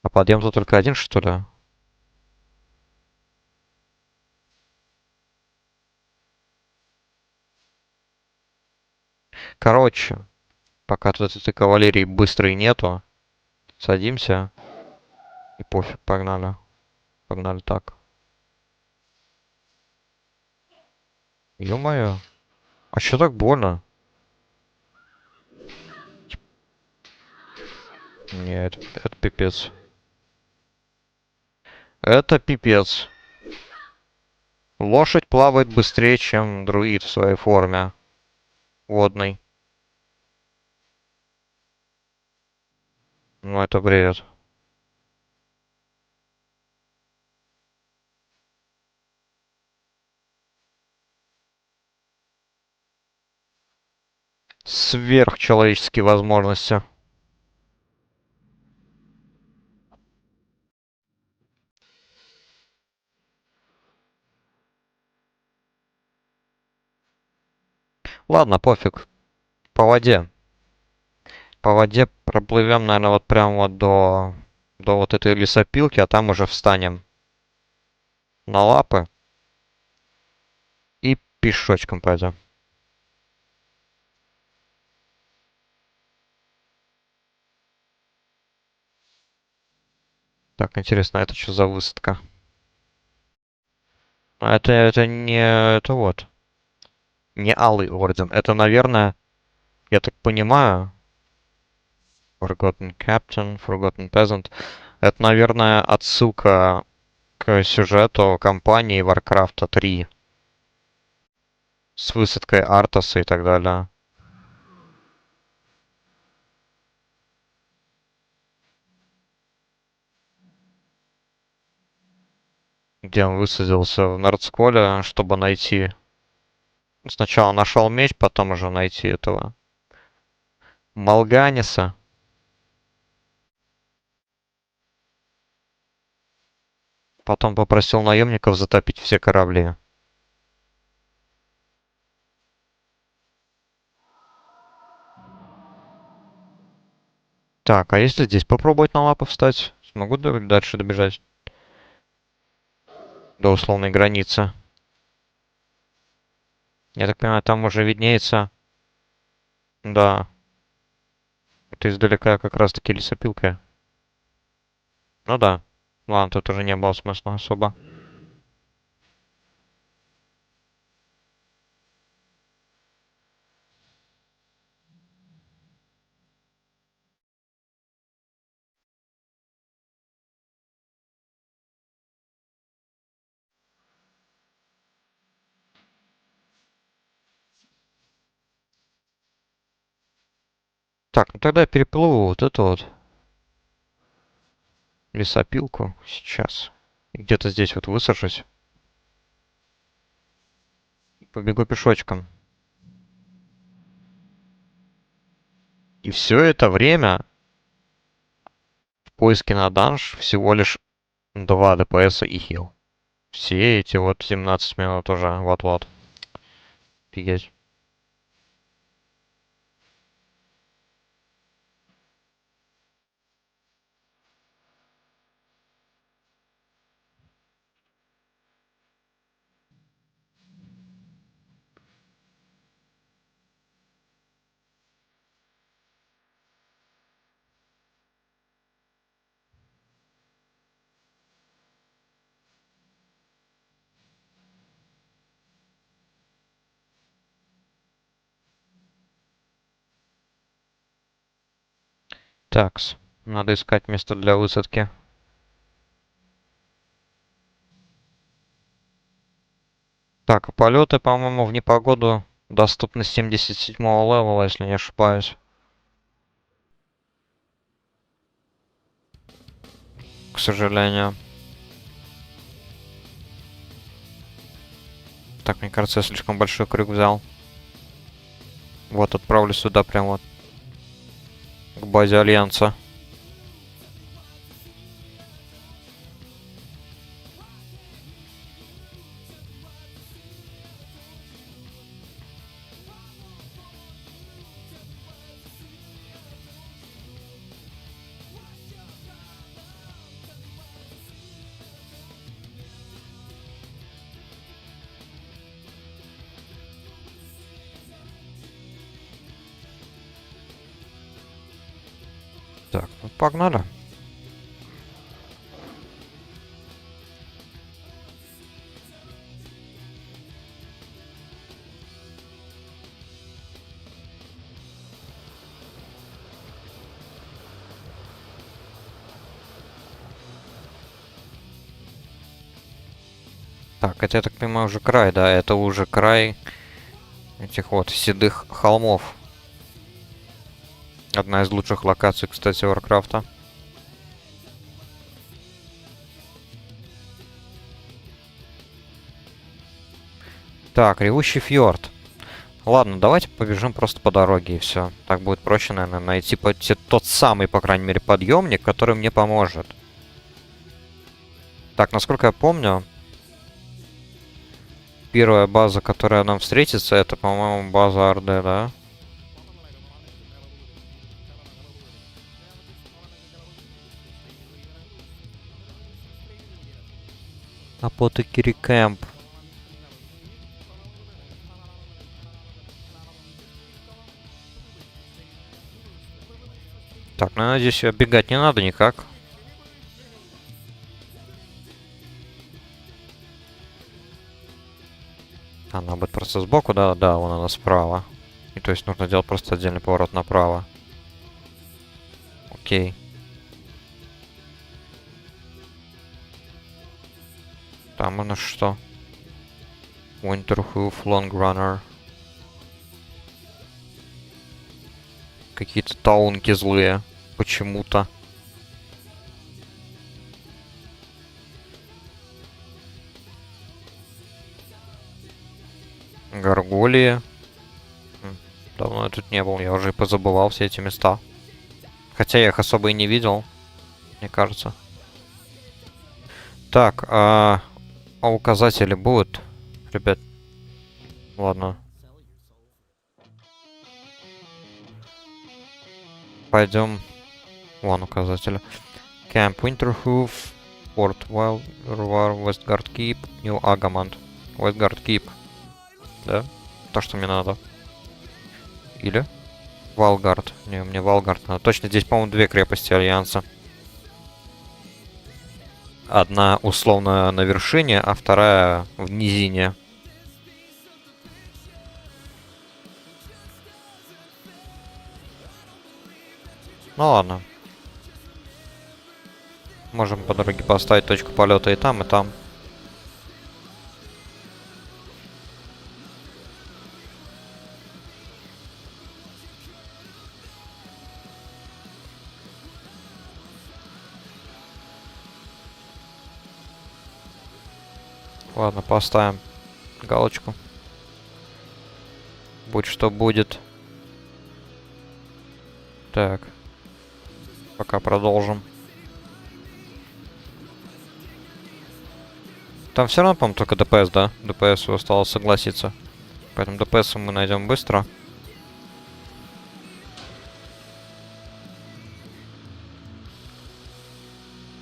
Speaker 1: А подъем тут только один, что ли? Короче, пока тут этой кавалерии быстрой нету, садимся и пофиг, погнали. Погнали так. Ё-моё. А чё так больно? Нет, это пипец. Это пипец. Лошадь плавает быстрее, чем друид в своей форме водной. Ну это бред. Сверхчеловеческие возможности. Ладно, пофиг. По воде. По воде проплывем, наверное, вот прям вот до вот этой лесопилки, а там уже встанем на лапы и пешочком пойдем. Так, интересно, это что за высадка? А это не... Это вот. Не Алый Орден. Это, наверное, я так понимаю... Forgotten Captain, Forgotten Peasant. Это, наверное, отсылка к сюжету кампании Warcraft 3. С высадкой Артаса и так далее. где он высадился в Нордсколе, чтобы найти... Сначала нашел меч, потом уже найти этого Малганиса. Потом попросил наемников затопить все корабли. Так, а если здесь попробовать на лапы встать? Смогу дальше добежать? До условной границы. Я так понимаю, там уже виднеется... Да. Это издалека как раз-таки лесопилка. Ну да. Ладно, тут уже не было смысла особо. Так, ну тогда я переплыву вот эту вот лесопилку сейчас. И где-то здесь вот высажусь. И побегу пешочком. И все это время в поиске на данж всего лишь 2 ДПС и хил. Все эти вот 17 минут уже. Вот-вот. Офигеть. Такс. Надо искать место для высадки. Так, а полеты, по-моему, в непогоду доступны с 77-го левела, если не ошибаюсь. К сожалению. Так, мне кажется, я слишком большой крюк взял. Вот, отправлю сюда прям вот. К базе Альянса. Так, ну погнали. Так, это, я так понимаю, уже край, да? Это уже край этих вот седых холмов. Одна из лучших локаций, кстати, Варкрафта. Так, ревущий фьорд. Ладно, давайте побежим просто по дороге и все. Так будет проще, наверное, найти тот самый, по крайней мере, подъемник, который мне поможет. Так, насколько я помню, первая база, которая нам встретится, это, по-моему, база Орды, да? Апотекери Кэмп. Так, ну, надеюсь, оббегать не надо никак. Она будет просто сбоку, да? Да, вон она справа. И то есть нужно делать просто отдельный поворот направо. Окей. Там у нас что? Winterhoof, Long Runner. Какие-то таунки злые. Почему-то. Гаргулии. Давно я тут не был, я уже и позабывал все эти места. Хотя я их особо и не видел, мне кажется. Так, а указатели будут? Ребят, ладно. Пойдем. Вон указатели. Camp Winterhoof, Fort Wildwar, Westgard Keep, New Agamand. Westgard Keep. Да? То, что мне надо. Или? Валгард. Не, мне Валгард надо. Точно, здесь, по-моему, две крепости Альянса. Одна условно на вершине, а вторая в низине. Ну ладно. Можем по дороге поставить точку полета и там, и там. Ладно, поставим галочку. Будь что будет. Так. Пока продолжим. Там все равно, по-моему, только ДПС, да? ДПС осталось согласиться. Поэтому ДПС мы найдем быстро.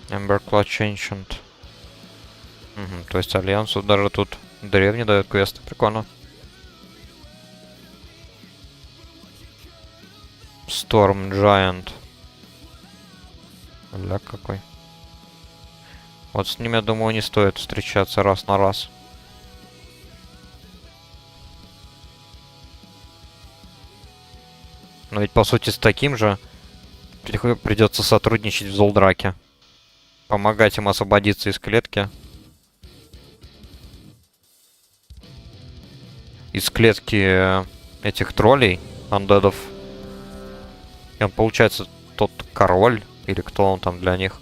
Speaker 1: Ember Clutch Ancient. Угу, то есть Альянсу даже тут древний дает квесты. Прикольно. Storm Giant. Ля какой. Вот с ним, я думаю, не стоит встречаться раз на раз. Но ведь, по сути, с таким же придется сотрудничать в Золдраке. Помогать им освободиться из клетки. Из клетки этих троллей, андедов. И он, получается, тот король, или кто он там для них.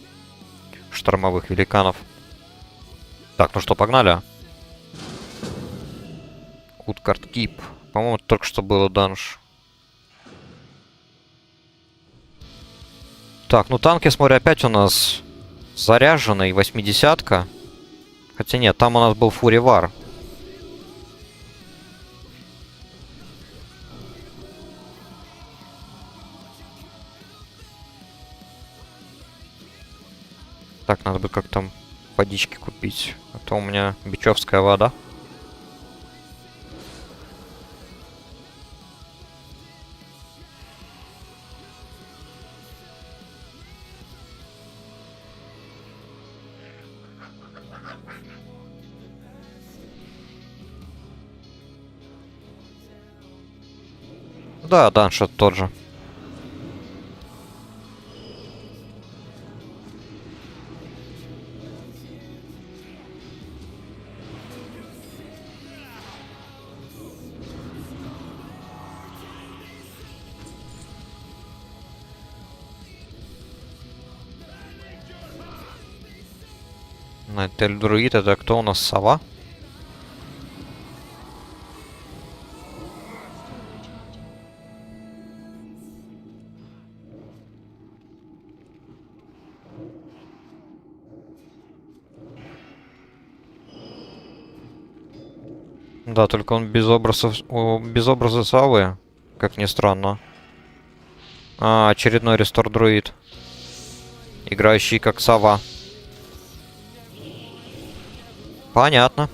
Speaker 1: Штормовых великанов. Так, ну что, погнали. Уткарт Кип. По-моему, только что было данж. Так, ну танк, я смотрю, опять у нас заряженный, 80-ка. Хотя нет, там у нас был Фуривар. Так, надо бы как-то водички купить. А то у меня бичевская вода. Да, даншот тот же. Найтель Друид, это кто у нас? Сова? Да, только он без образов, без образа совы, как ни странно. А, очередной рестор друид. Играющий как сова. Понятно.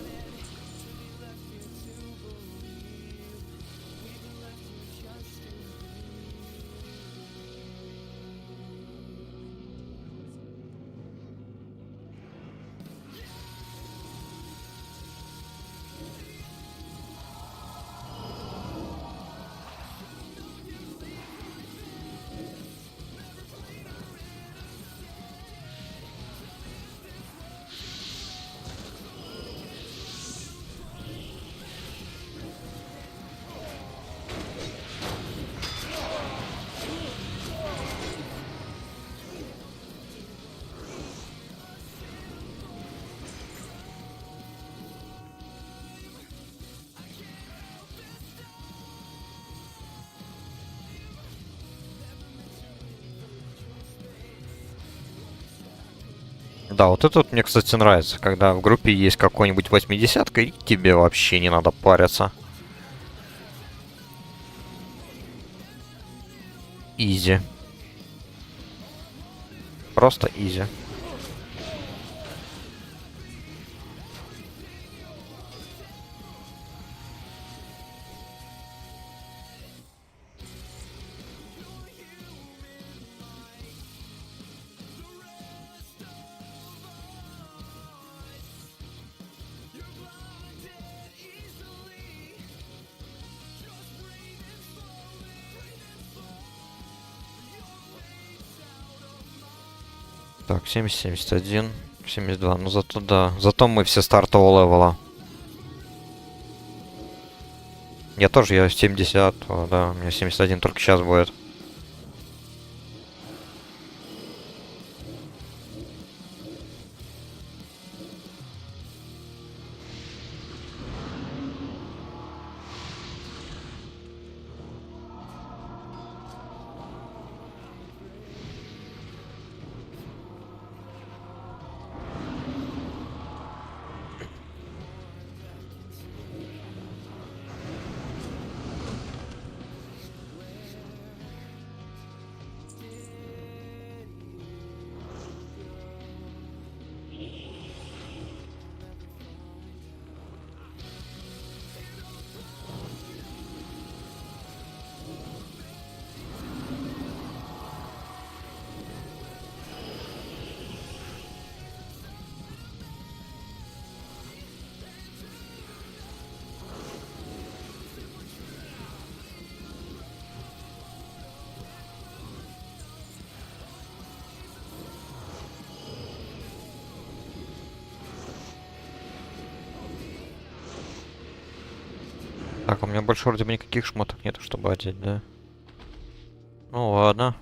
Speaker 1: Да, вот это вот мне, кстати, нравится, когда в группе есть какой-нибудь 80-ка, и тебе вообще не надо париться. Изи. Просто изи. Так, 70, 71, 72. Ну зато да. Зато мы все стартового левела. Я тоже, я 70, да, у меня 71 только сейчас будет. Так, у меня больше вроде бы никаких шмоток нету, чтобы одеть, да? Ну ладно.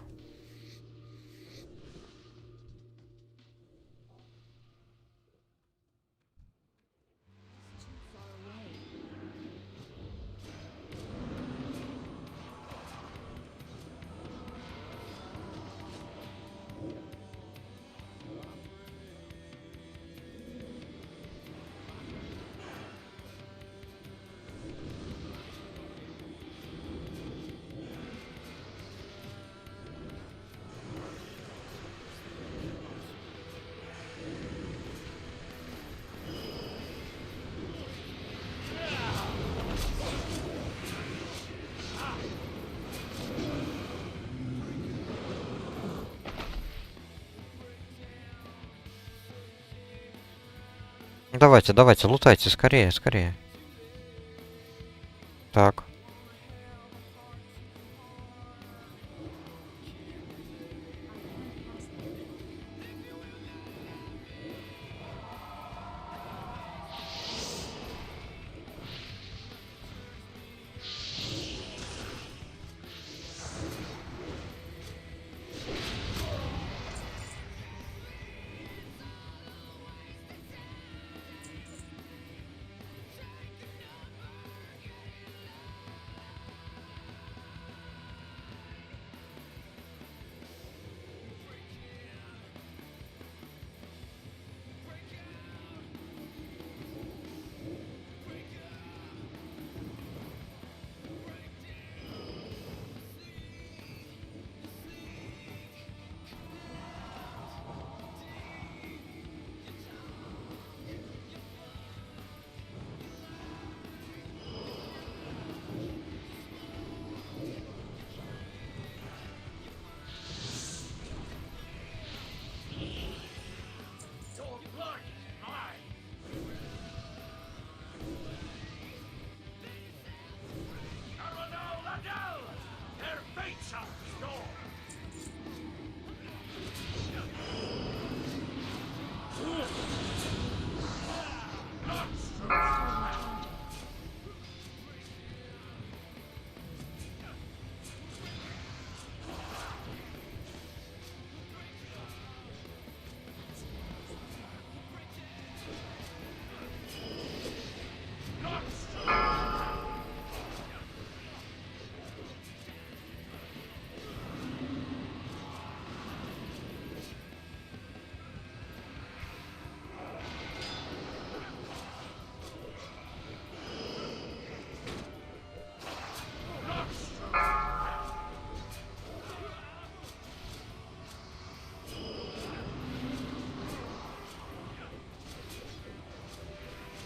Speaker 1: Давайте, давайте, лутайте, скорее, скорее. Так.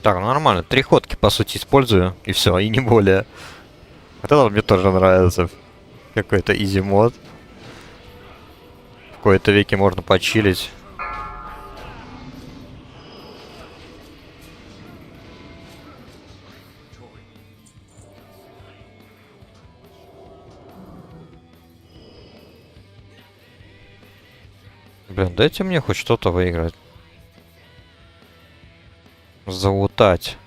Speaker 1: Так, ну нормально. 3 ходки, по сути, использую. И все, и не более. Вот это мне тоже нравится. Какой-то изи мод. В кои-то веки можно почилить. Блин, дайте мне хоть что-то выиграть. Залутать.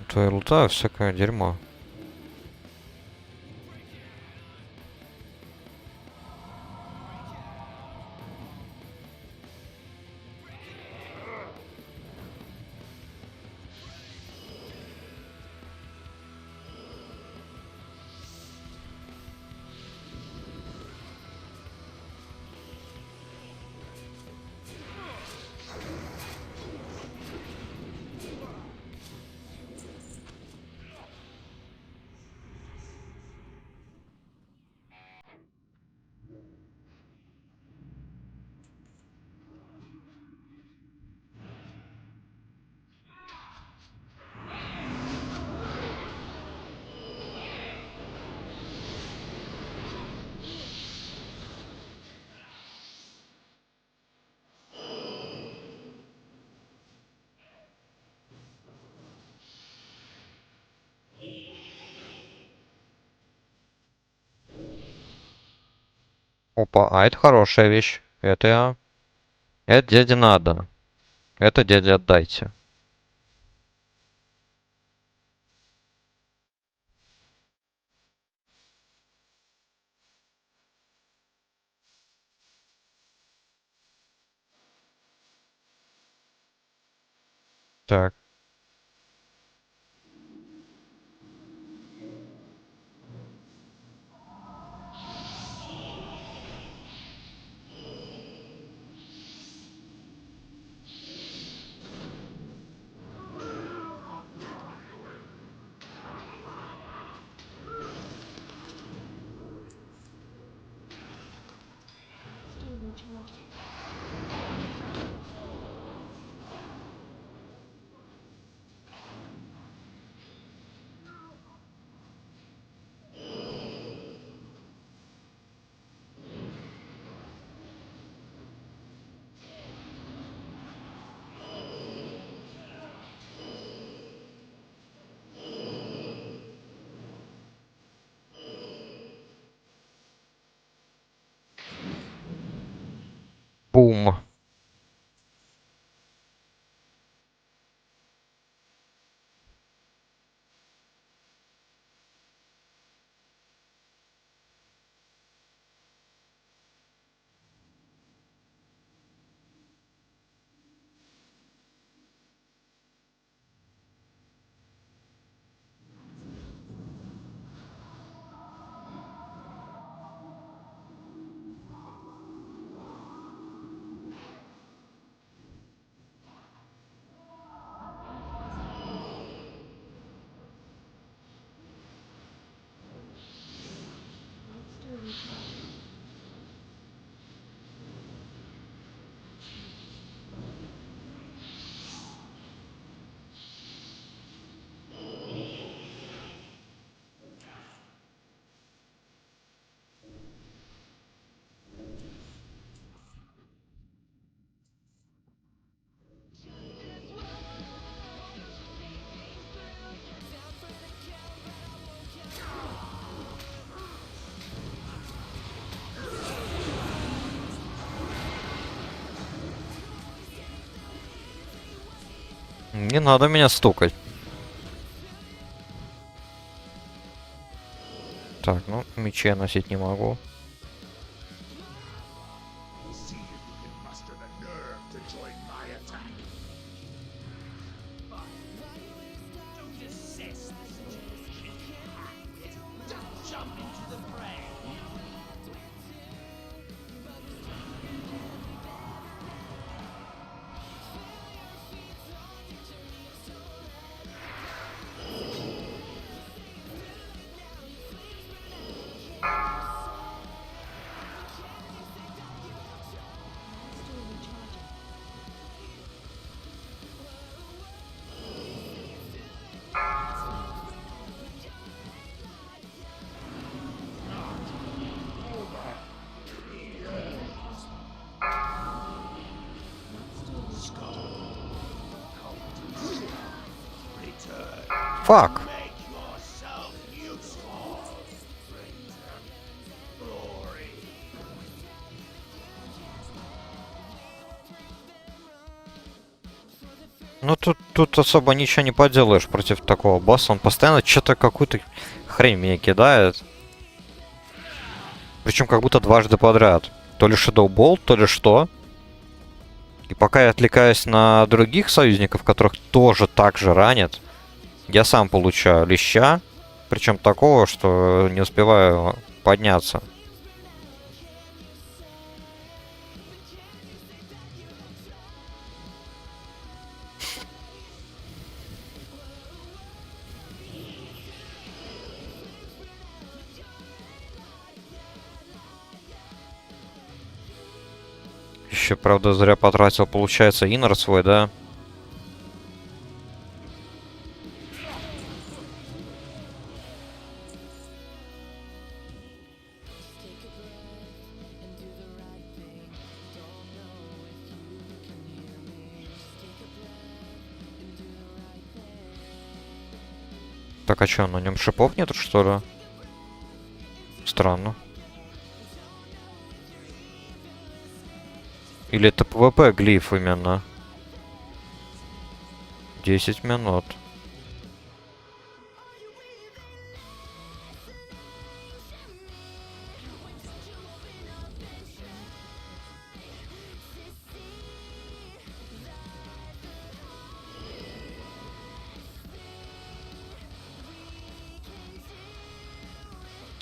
Speaker 1: То я лутаю всякое дерьмо. Опа, а это хорошая вещь. Это я... Это дяде надо. Это дяде отдайте. Так. Бум. Не надо меня стукать. Так, ну, мечи я носить не могу. Фак. Ну тут особо ничего не поделаешь против такого босса. Он постоянно что-то какую-то хрень мне кидает. Причем как будто дважды подряд. То ли Shadow Ball, то ли что. И пока я отвлекаюсь на других союзников, которых тоже так же ранят, я сам получаю леща. Причем такого, что не успеваю подняться. Еще, правда, зря потратил, получается, иннер свой, да? Так, а что, на нем шипов нету, что ли? Странно. Или это ПВП глиф именно? 10 минут.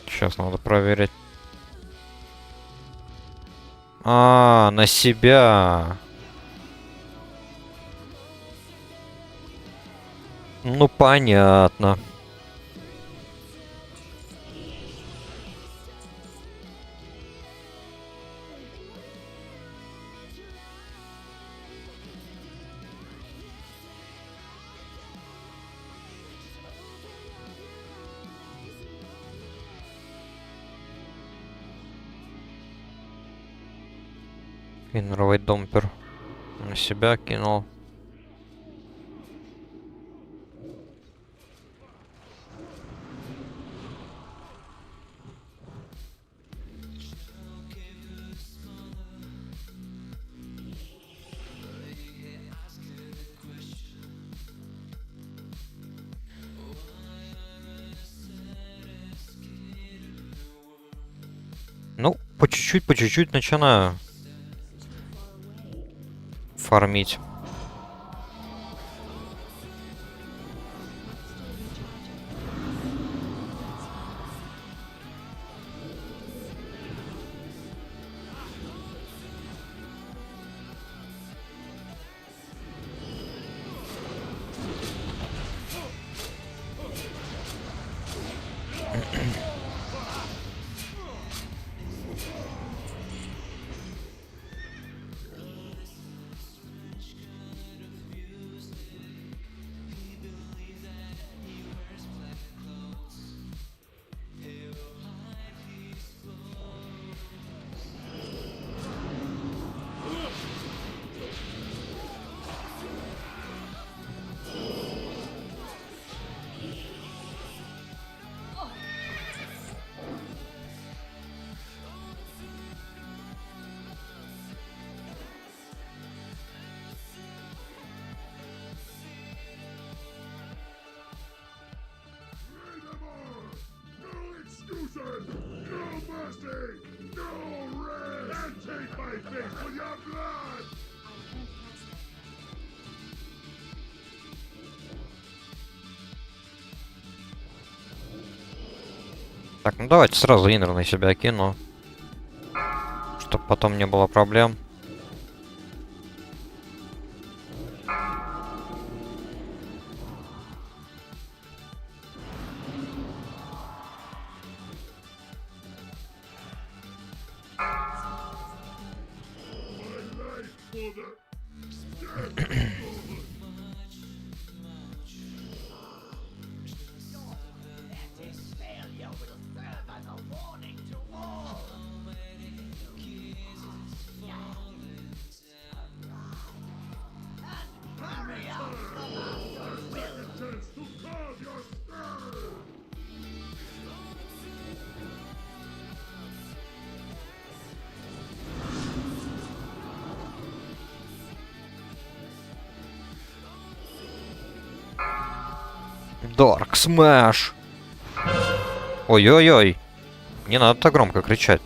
Speaker 1: Сейчас надо проверить. А, на себя. Ну, понятно. Инровый домпер на себя кинул. Ну, по чуть-чуть начинаю фармить. Так, ну давайте сразу иннер на себя кину. Чтоб потом не было проблем. Dark Smash! Ой-ой-ой! Не надо так громко кричать.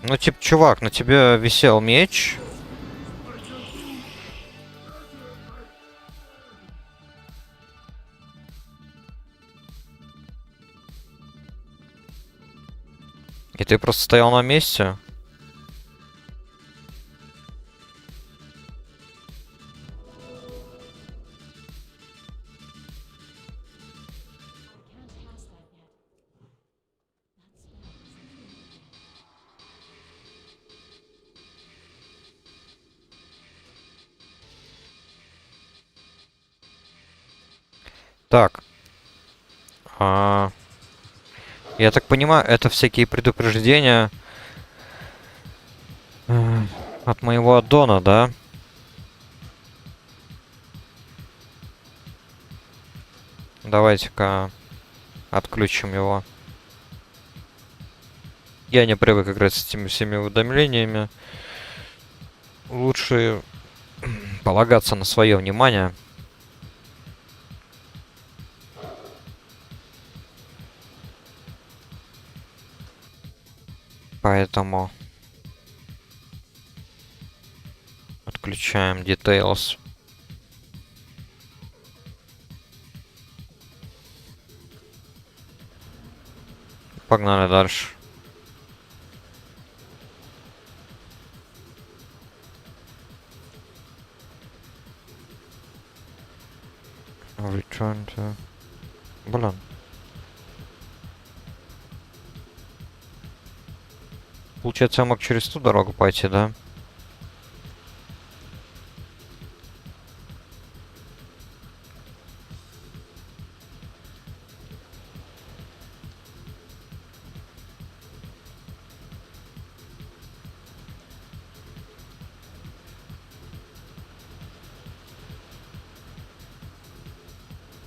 Speaker 1: Ну, типа, чувак, на тебе висел меч. И ты просто стоял на месте. Так. Я так понимаю, это всякие предупреждения от моего аддона, да? Давайте-ка отключим его. Я не привык играть с этими всеми уведомлениями. Лучше полагаться на свое внимание. Поэтому отключаем Details. Погнали дальше. Return to... Блин. Получается, я мог через ту дорогу пойти, да?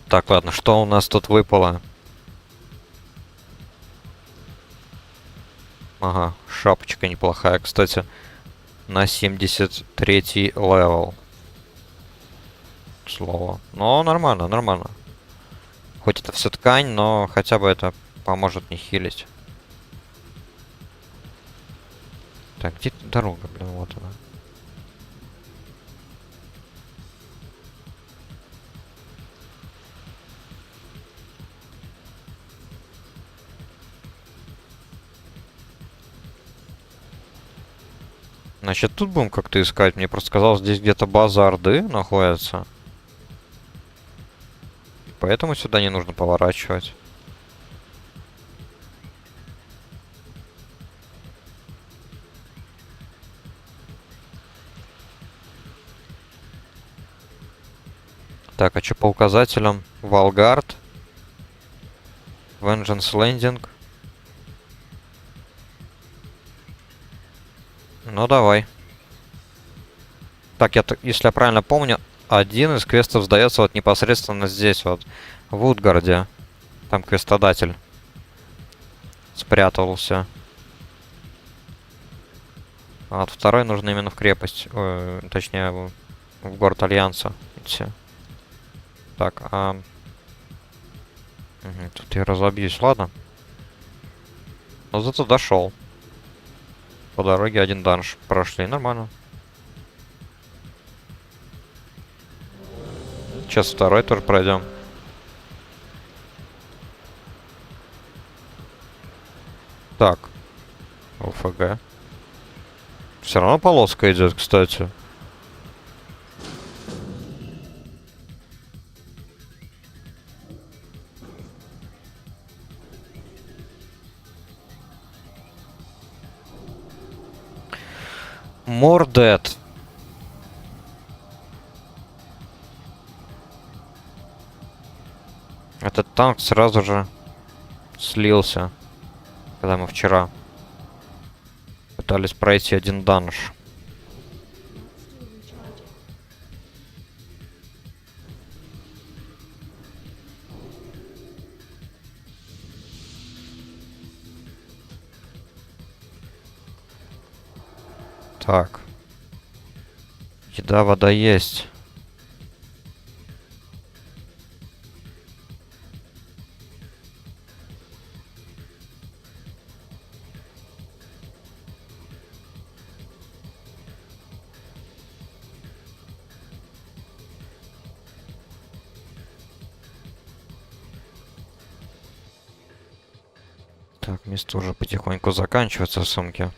Speaker 1: Так, ладно, что у нас тут выпало? Ага, шапочка неплохая, кстати. На 73-й левел. Слово. Но нормально, нормально. Хоть это все ткань, но хотя бы это поможет не хилить. Так, где дорога, блин, вот она. Значит, тут будем как-то искать. Мне просто казалось, здесь где-то база Орды находится. Поэтому сюда не нужно поворачивать. Так, а что по указателям? Валгард. Vengeance Landing. Ну, давай. Так, если я правильно помню, один из квестов сдается вот непосредственно здесь, вот, в Утгарде. Там квестодатель спрятался. А вот второй нужно именно в крепость. Точнее, в город Альянса идти. Так, Угу, тут я разобьюсь, ладно. Но зато дошел. По дороге один данж прошли, нормально. Сейчас второй тоже пройдем. Так. ОФГ. Все равно полоска идет, кстати. More dead. Этот танк сразу же слился, когда мы вчера пытались пройти один данж. Так. Еда, вода есть. Так, место уже потихоньку заканчивается в сумке.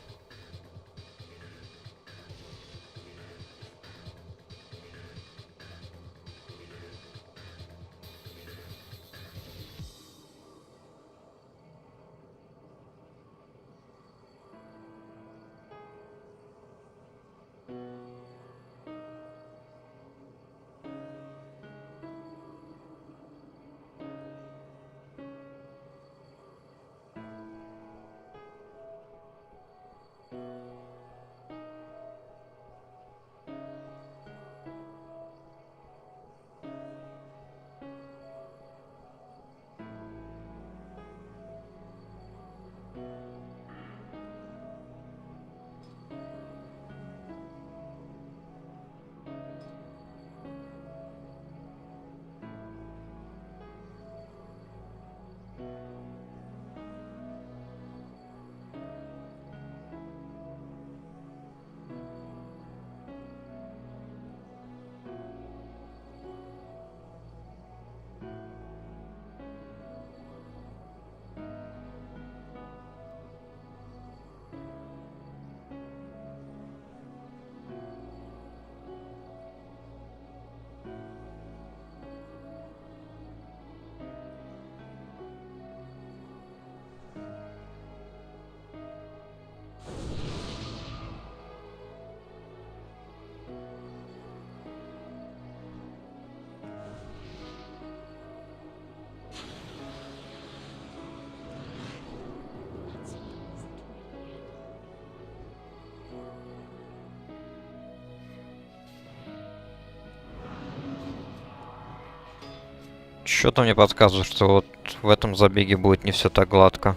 Speaker 1: Что-то мне подсказывает, что вот в этом забеге будет не все так гладко.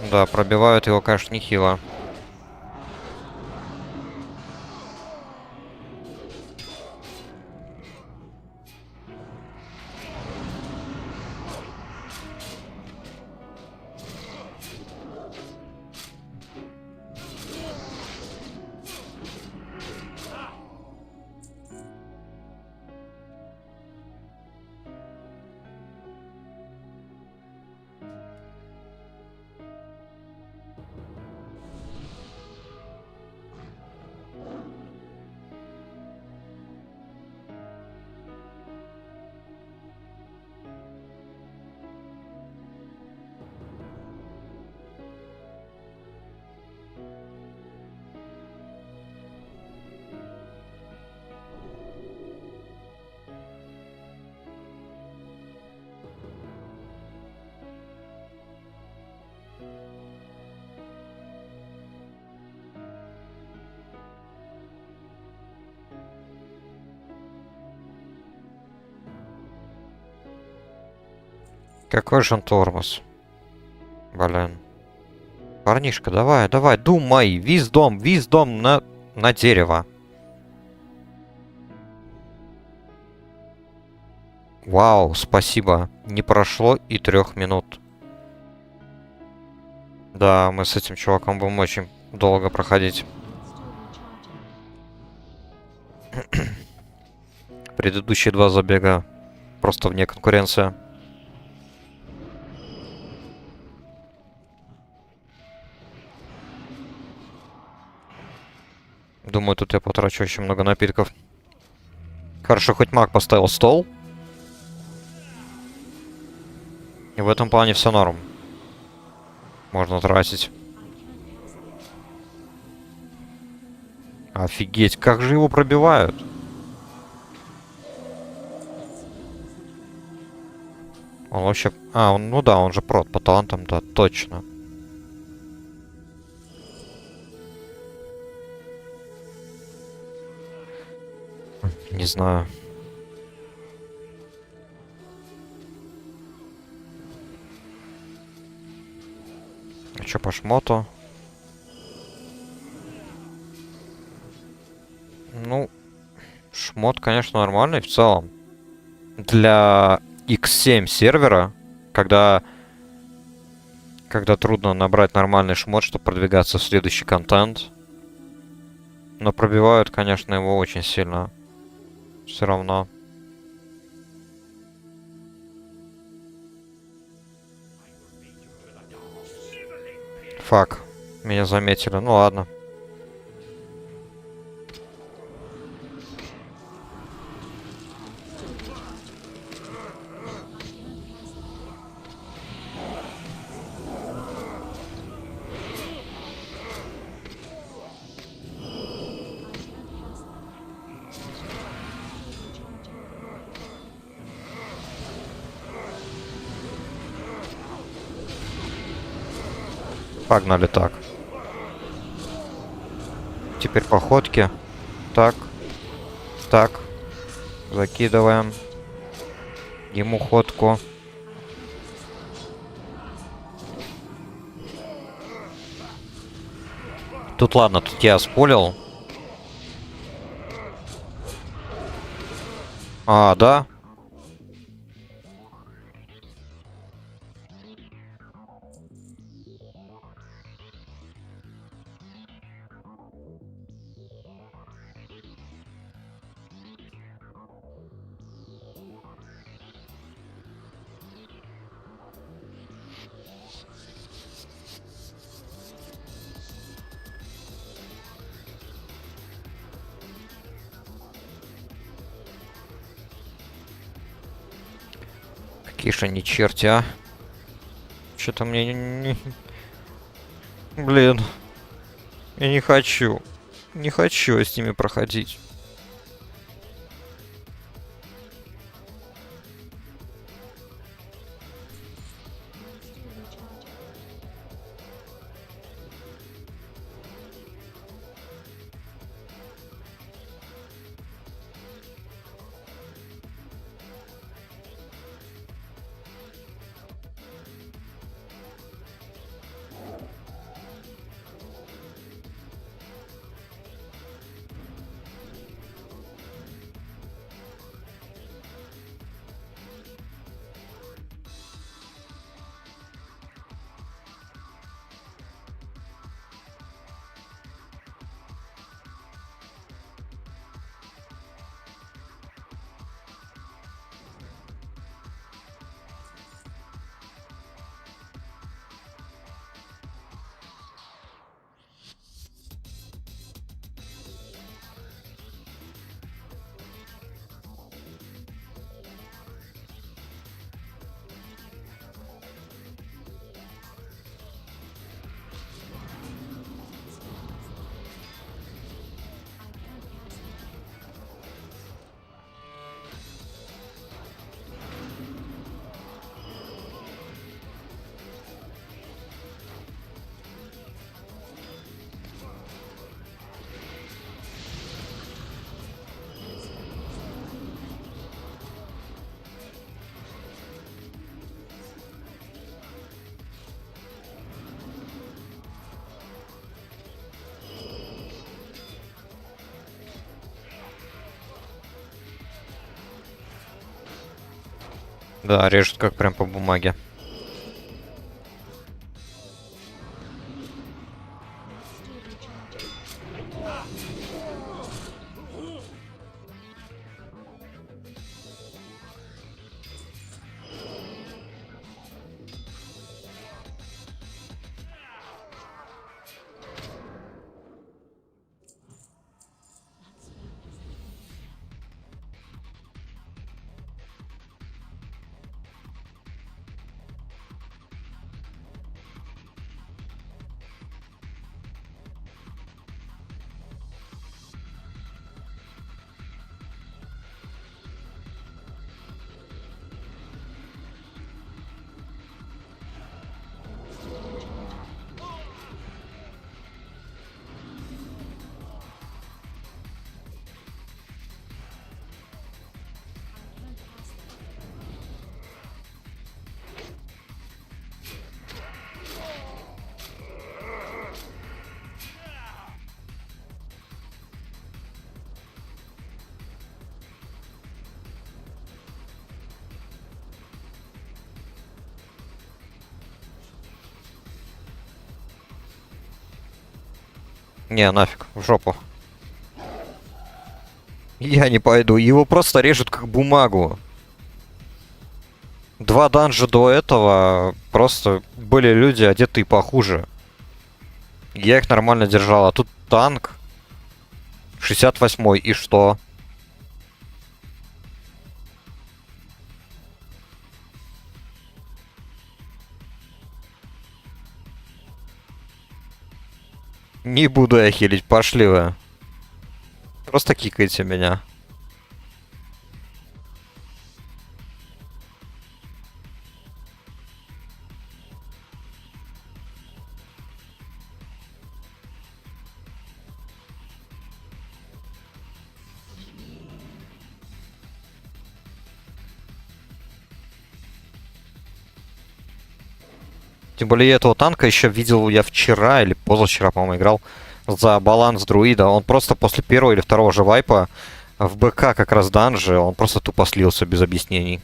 Speaker 1: Да, пробивают его, конечно, нехило. Какой же он тормоз. Блин. Парнишка, давай, давай, думай. Виздом на дерево. Вау, спасибо. Не прошло и 3 минут. Да, мы с этим чуваком будем очень долго проходить. Предыдущие 2 забега просто вне конкуренции. Думаю, тут я потрачу очень много напитков. Хорошо, хоть маг поставил стол. И в этом плане все норм. Можно тратить. Офигеть, как же его пробивают? Он вообще... А, он, ну да, он же прот по талантам, да, точно. Не знаю. Чё по шмоту? Ну, шмот, конечно, нормальный в целом. Для X7 сервера, когда трудно набрать нормальный шмот, чтобы продвигаться в следующий контент. Но пробивают, конечно, его очень сильно. Все равно. Фак. Меня заметили. Ну ладно. Погнали так. Теперь по ходке. Так. Так. Закидываем. Ему ходку. Тут ладно, тут я спулил. А, да? Какие же они черти, а? Что-то мне Блин. Я не хочу. Не хочу с ними проходить. Да, режет как прям по бумаге. Не, нафиг, в жопу. Я не пойду. Его просто режут как бумагу. 2 данжа до этого просто были люди, одетые похуже. Я их нормально держал, а тут танк 68-й, и что? Не буду я хилить, пошли вы. Просто кикайте меня. Тем более я этого танка еще видел я вчера или позавчера, по-моему, играл за баланс друида. Он просто после первого или второго же вайпа в БК как раз данжи, он просто тупо слился без объяснений.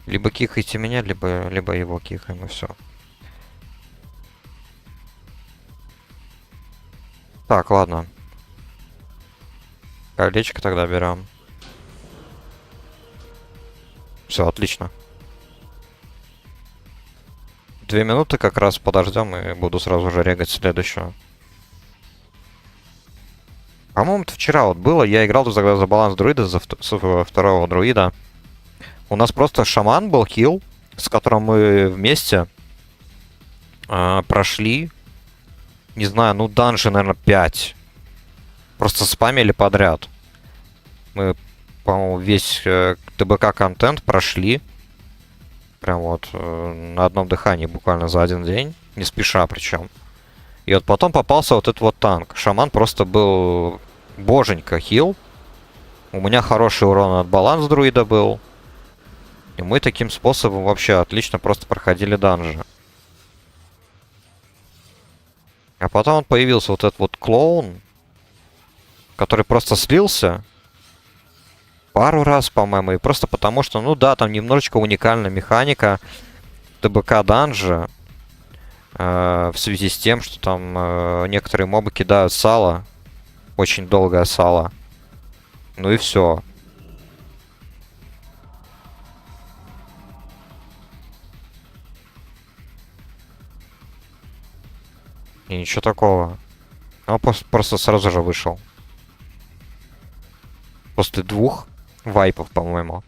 Speaker 1: Либо кикайте меня, либо его кикаем, и все. Так, ладно. Колечко тогда берем. Все, отлично. 2 минуты как раз подождем и буду сразу же регать следующего. По-моему, это вчера вот было. Я играл тогда за баланс друида, за второго друида. У нас просто шаман был хил, с которым мы вместе прошли. Не знаю, ну данжи, наверное, 5. Просто спамили подряд. Мы, по-моему, весь ТБК-контент прошли. Прям вот на одном дыхании буквально за один день. Не спеша причем. И вот потом попался вот этот вот танк. Шаман просто был боженька хил. У меня хороший урон от баланс друида был. И мы таким способом вообще отлично просто проходили данжи. А потом появился вот этот вот клоун, который просто слился пару раз, по-моему, и просто потому что, ну да, там немножечко уникальная механика ТБК данжа, в связи с тем, что там некоторые мобы кидают сало, очень долгое сало. Ну и все. И ничего такого. Он просто сразу же вышел. После 2 вайпов, по-моему.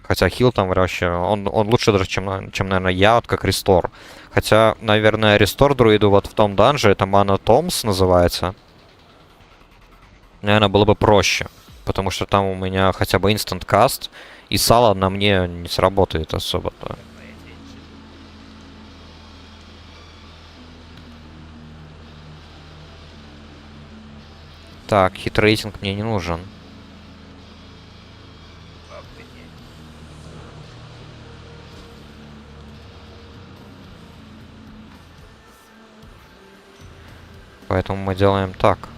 Speaker 1: Хотя хил там вообще... Он лучше даже, чем, наверное, я, вот как рестор. Хотя, наверное, рестор друиду вот в том данже, это Mana Toms называется. Наверное, было бы проще. Потому что там у меня хотя бы инстант каст, и сало на мне не сработает особо-то. Так, хит-рейтинг мне не нужен. Поэтому мы делаем так.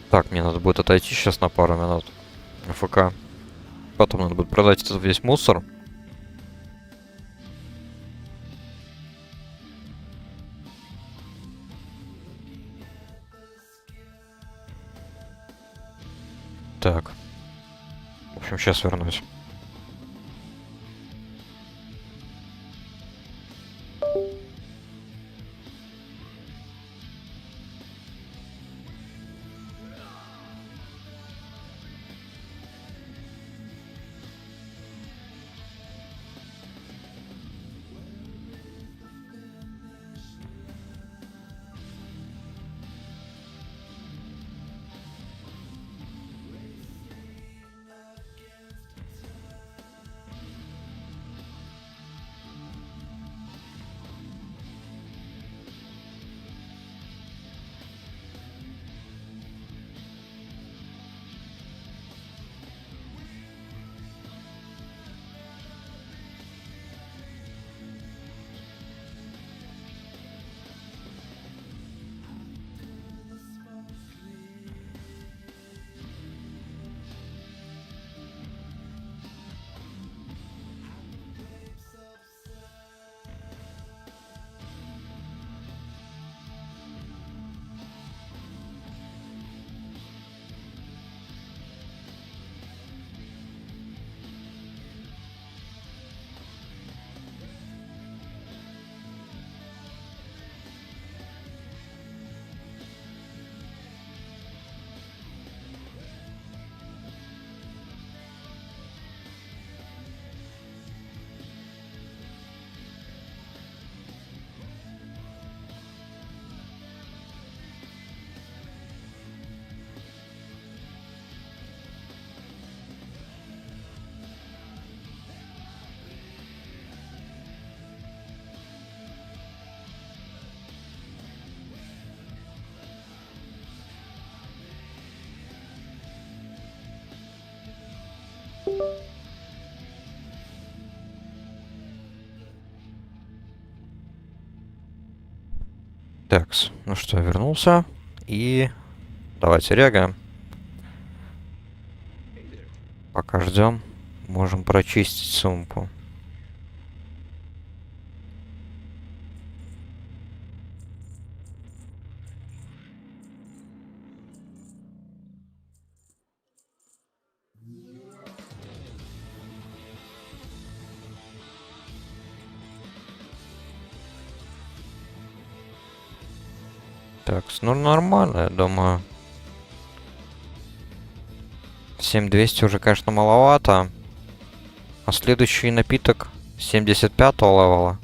Speaker 1: Так, мне надо будет отойти сейчас на пару минут. АФК. Потом надо будет продать этот весь мусор. Так. В общем, сейчас вернусь. Такс, ну что, вернулся. И давайте регаем. Пока ждем, можем прочистить сумку. Так, ну нормально, я думаю. 7200 уже, конечно, маловато. А следующий напиток 75-го левела.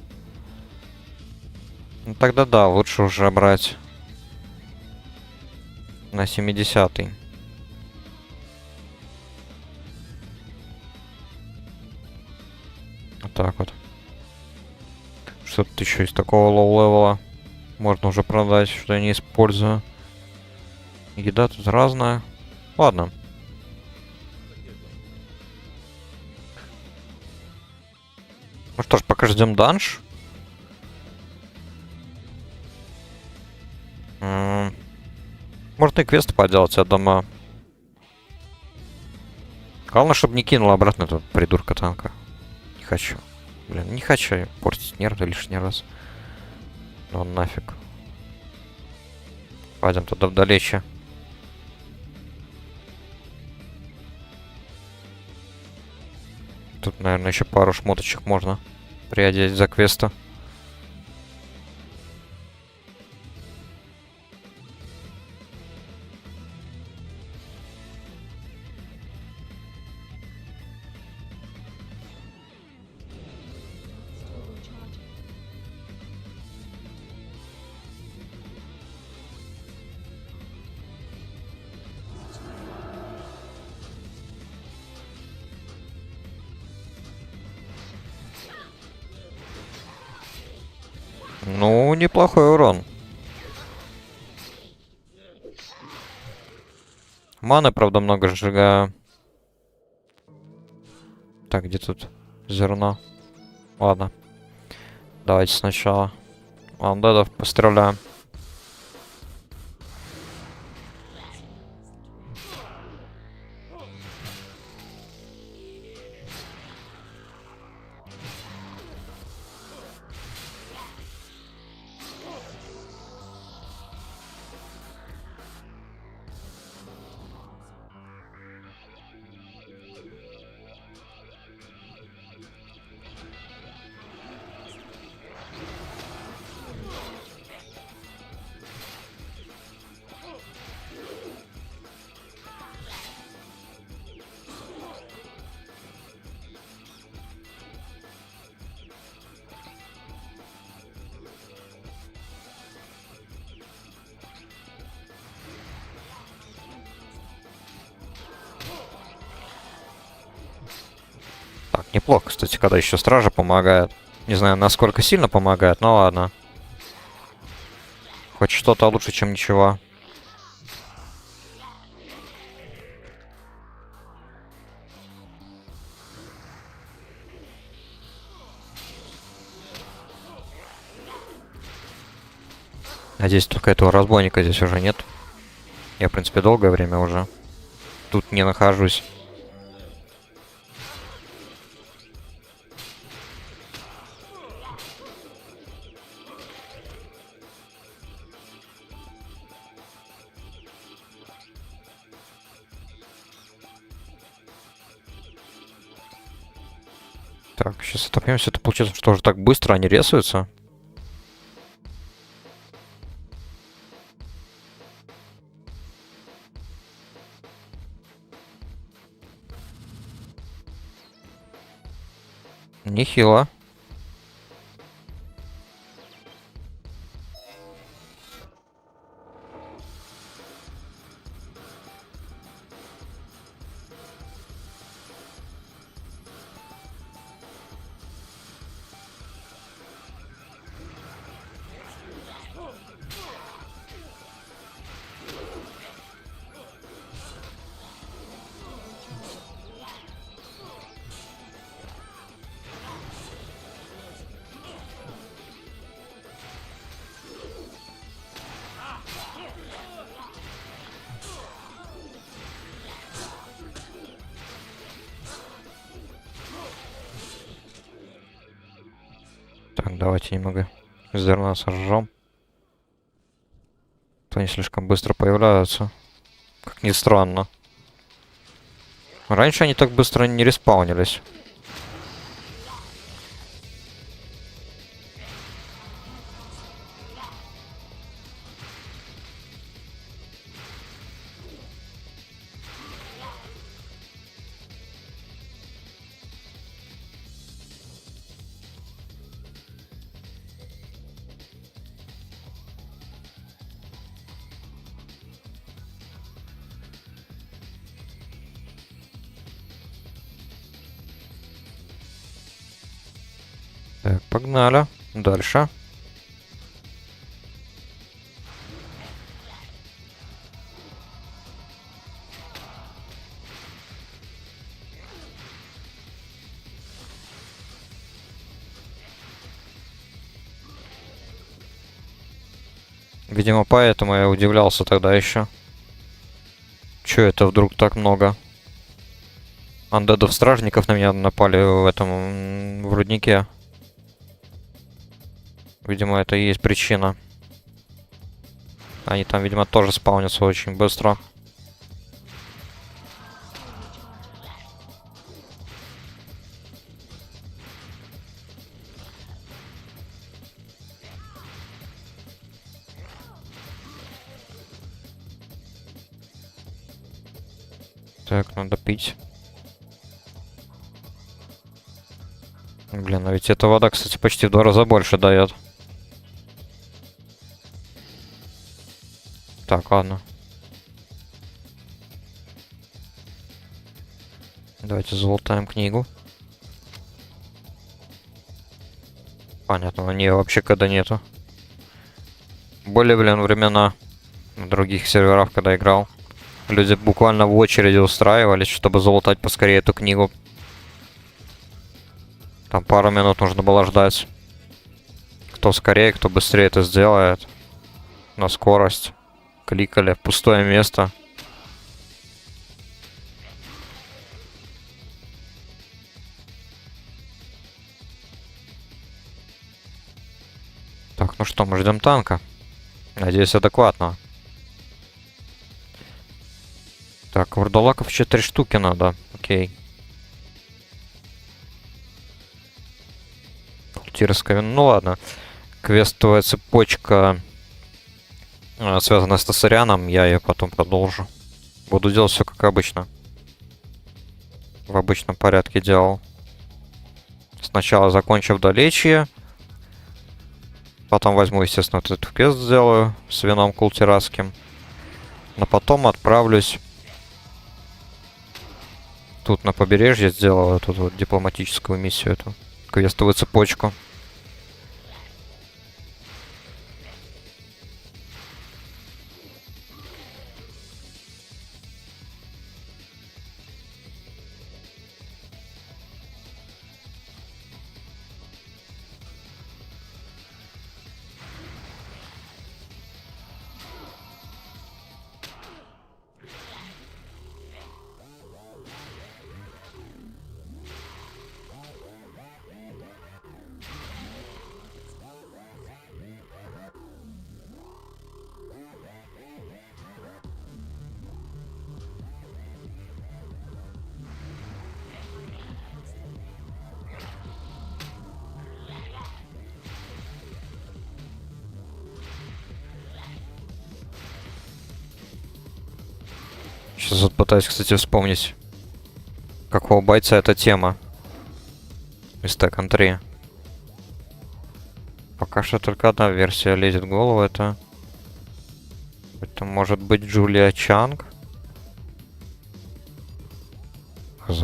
Speaker 1: Ну тогда да, лучше уже брать на 70-й. Вот так вот. Что-то еще из такого лоу-левела можно уже продать, что я не использую. Еда тут разная. Ладно. Ну что ж, пока ждем данж. Можно и квест поделать, я думаю. Главное, чтобы не кинул обратно этот придурка танка. Не хочу. Блин, не хочу портить нервы лишний раз. Ну нафиг. Пойдем туда вдалече. Тут, наверное, еще пару шмоточек можно приодеть за квеста. Ну, неплохой урон. Маны, правда, много сжигаю. Так, где тут зерно? Ладно. Давайте сначала андедов постреляем. Так, неплохо, кстати, когда еще стража помогает. Не знаю, насколько сильно помогает, но ладно. Хоть что-то лучше, чем ничего. Надеюсь, только этого разбойника здесь уже нет. Я, в принципе, долгое время уже тут не нахожусь. Так, сейчас отопьемся. Это получается, что уже так быстро они рисуются. Нехило. Так, давайте немного зерна сожжем. То они слишком быстро появляются. Как ни странно. Раньше они так быстро не респаунились. Так, погнали. Дальше. Видимо, поэтому я удивлялся тогда еще. Чё это вдруг так много? Андедов-стражников на меня напали в этом в руднике. Видимо, это и есть причина. Они там, видимо, тоже спаунятся очень быстро. Так, надо пить. Блин, а ведь эта вода, кстати, почти в 2 раза больше дает. Так, ладно. Давайте залутаем книгу. Понятно, у нее вообще когда нету. Были, блин, времена на других серверах, когда играл. Люди буквально в очереди устраивались, чтобы залутать поскорее эту книгу. Там пару минут нужно было ждать. Кто скорее, кто быстрее это сделает. На скорость. Кликали в пустое место. Так, ну что, мы ждем танка. Надеюсь, адекватно. Так, вурдалаков 4 штуки надо. Окей. Тирская. Ну ладно. Квестовая цепочка, связанная с Тессарианом, я ее потом продолжу. Буду делать все как обычно. В обычном порядке делал. Сначала закончу Вдалечье. Потом возьму, естественно, вот этот квест сделаю с вином култиратским. Но потом отправлюсь тут на побережье, сделаю эту вот дипломатическую миссию, эту квестовую цепочку. Сейчас вот пытаюсь, кстати, вспомнить, какого бойца эта тема из Tekken 3. Пока что только одна версия лезет в голову. Это может быть Джулия Чанг. Хз.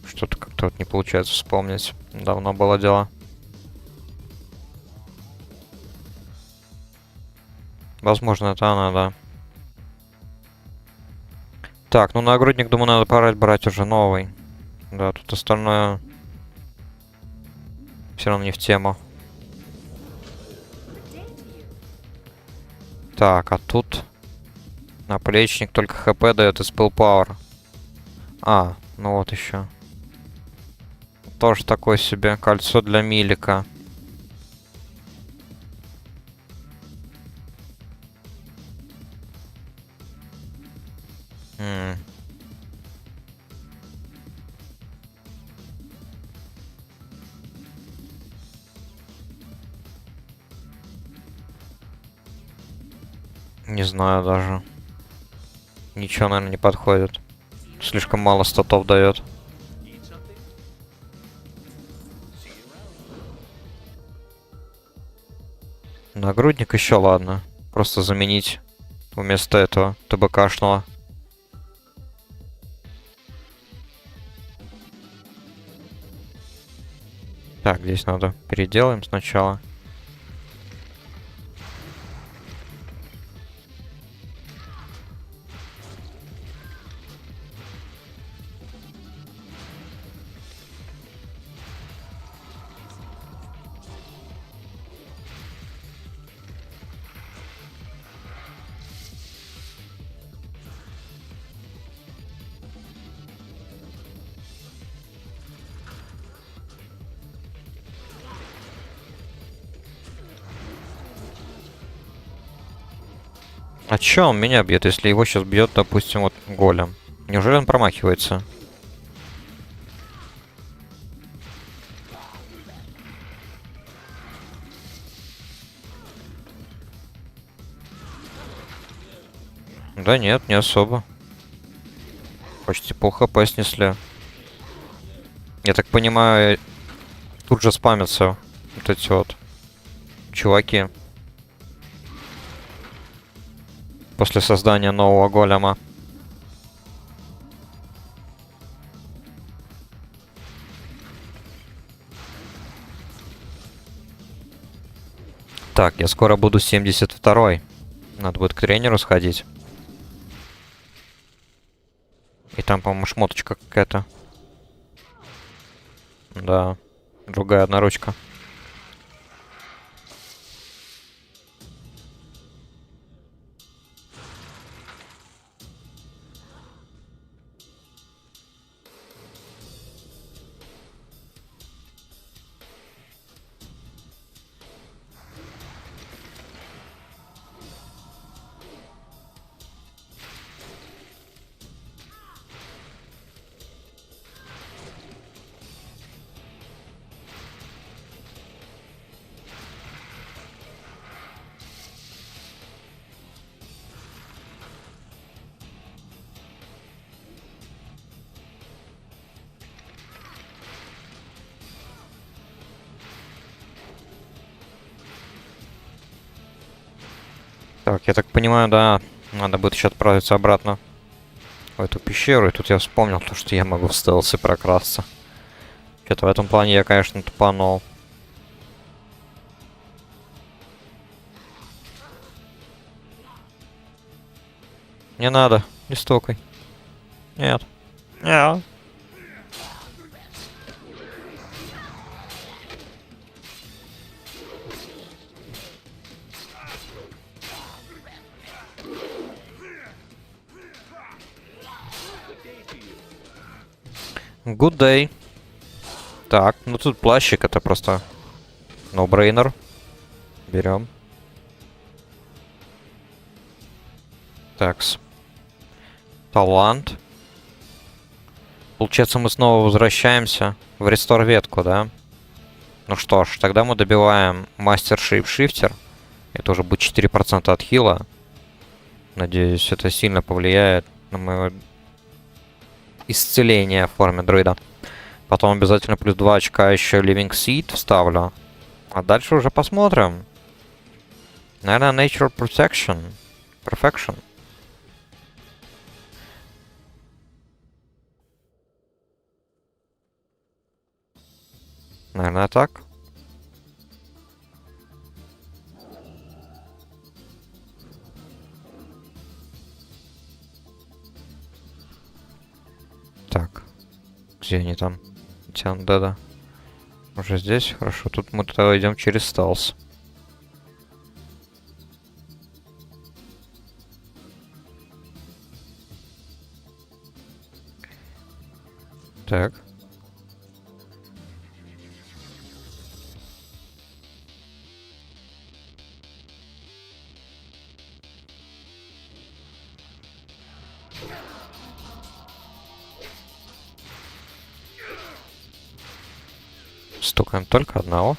Speaker 1: Что-то как-то вот не получается вспомнить. Давно было дело. Возможно, это она, да. Так, ну нагрудник, думаю, надо пора брать уже новый. Да, тут остальное все равно не в тему. Так, а тут наплечник только хп дает и спелл пауэр. А, ну вот еще. тоже такое себе кольцо для Милика. Не знаю даже. Ничего, наверное, не подходит. Слишком мало статов дает. Нагрудник еще ладно. Просто заменить вместо этого ТБКшного. Так, здесь надо переделаем сначала. А чё он меня бьет, если его сейчас бьет, допустим, вот голем? Неужели он промахивается? Да нет, не особо. Почти пол хп снесли. Я так понимаю, тут же спамятся вот эти вот чуваки. После создания нового голема. Так, я скоро буду 72-й. Надо будет к тренеру сходить. И там, по-моему, шмоточка какая-то. Да, другая одноручка. Так, я так понимаю, да, надо будет еще отправиться обратно в эту пещеру. И тут я вспомнил то, что я могу в стелсе прокрасться. Что-то в этом плане я, конечно, тупанул. Не надо, не стукай. Нет. Нет. Good day. Так, ну тут плащик, это просто no-brainer. Берем. Такс. Талант. Получается, мы снова возвращаемся в рестор ветку, да? Ну что ж, тогда мы добиваем мастер шейпшифтер. Это уже будет 4% от хила. Надеюсь, это сильно повлияет на мое исцеление в форме друида. Потом обязательно плюс 2 очка еще Living Seed вставлю. А дальше уже посмотрим. Наверное, Nature Protection. Perfection. Наверное, так. Так. Где они там? Да-да. Уже здесь? Хорошо. Тут мы тогда идем через стелс. Так. Стукаем только одного.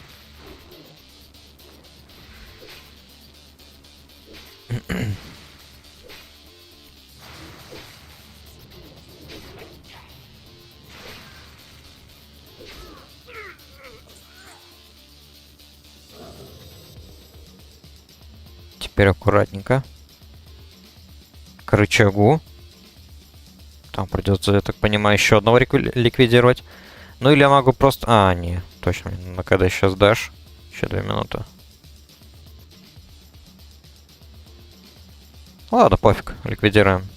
Speaker 1: Теперь аккуратненько. К рычагу. Там придется, я так понимаю, еще одного ликвидировать. Ну или я могу просто... А, не, точно. На когда сейчас дашь? Еще 2 минуты. Ладно, пофиг. Ликвидируем.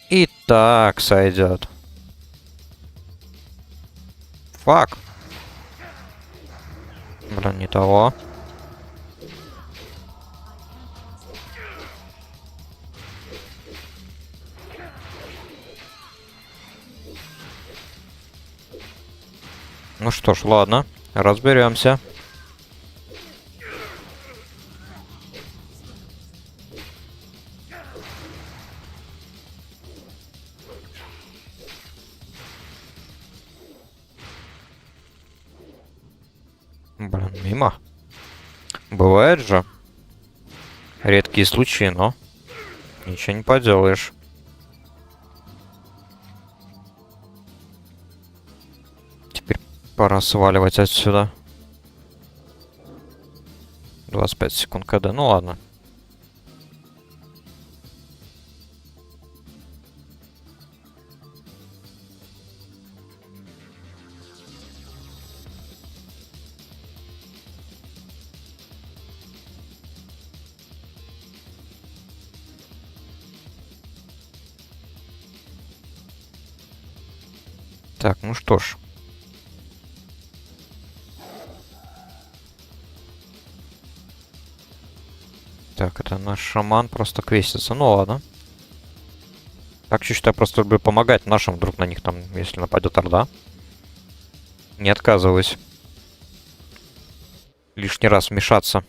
Speaker 1: И так сойдет. Фак. Блин, не того. Ну что ж, ладно. Разберемся. Блин, мимо. Бывает же. Редкие случаи, но ничего не поделаешь. Теперь пора сваливать отсюда. 25 секунд КД. Ну ладно. Так, ну что ж. Так, это наш шаман просто квестится. Ну ладно. Так, считаю, просто люблю помогать нашим, вдруг на них там, если нападет орда. Не отказываюсь. Лишний раз вмешаться.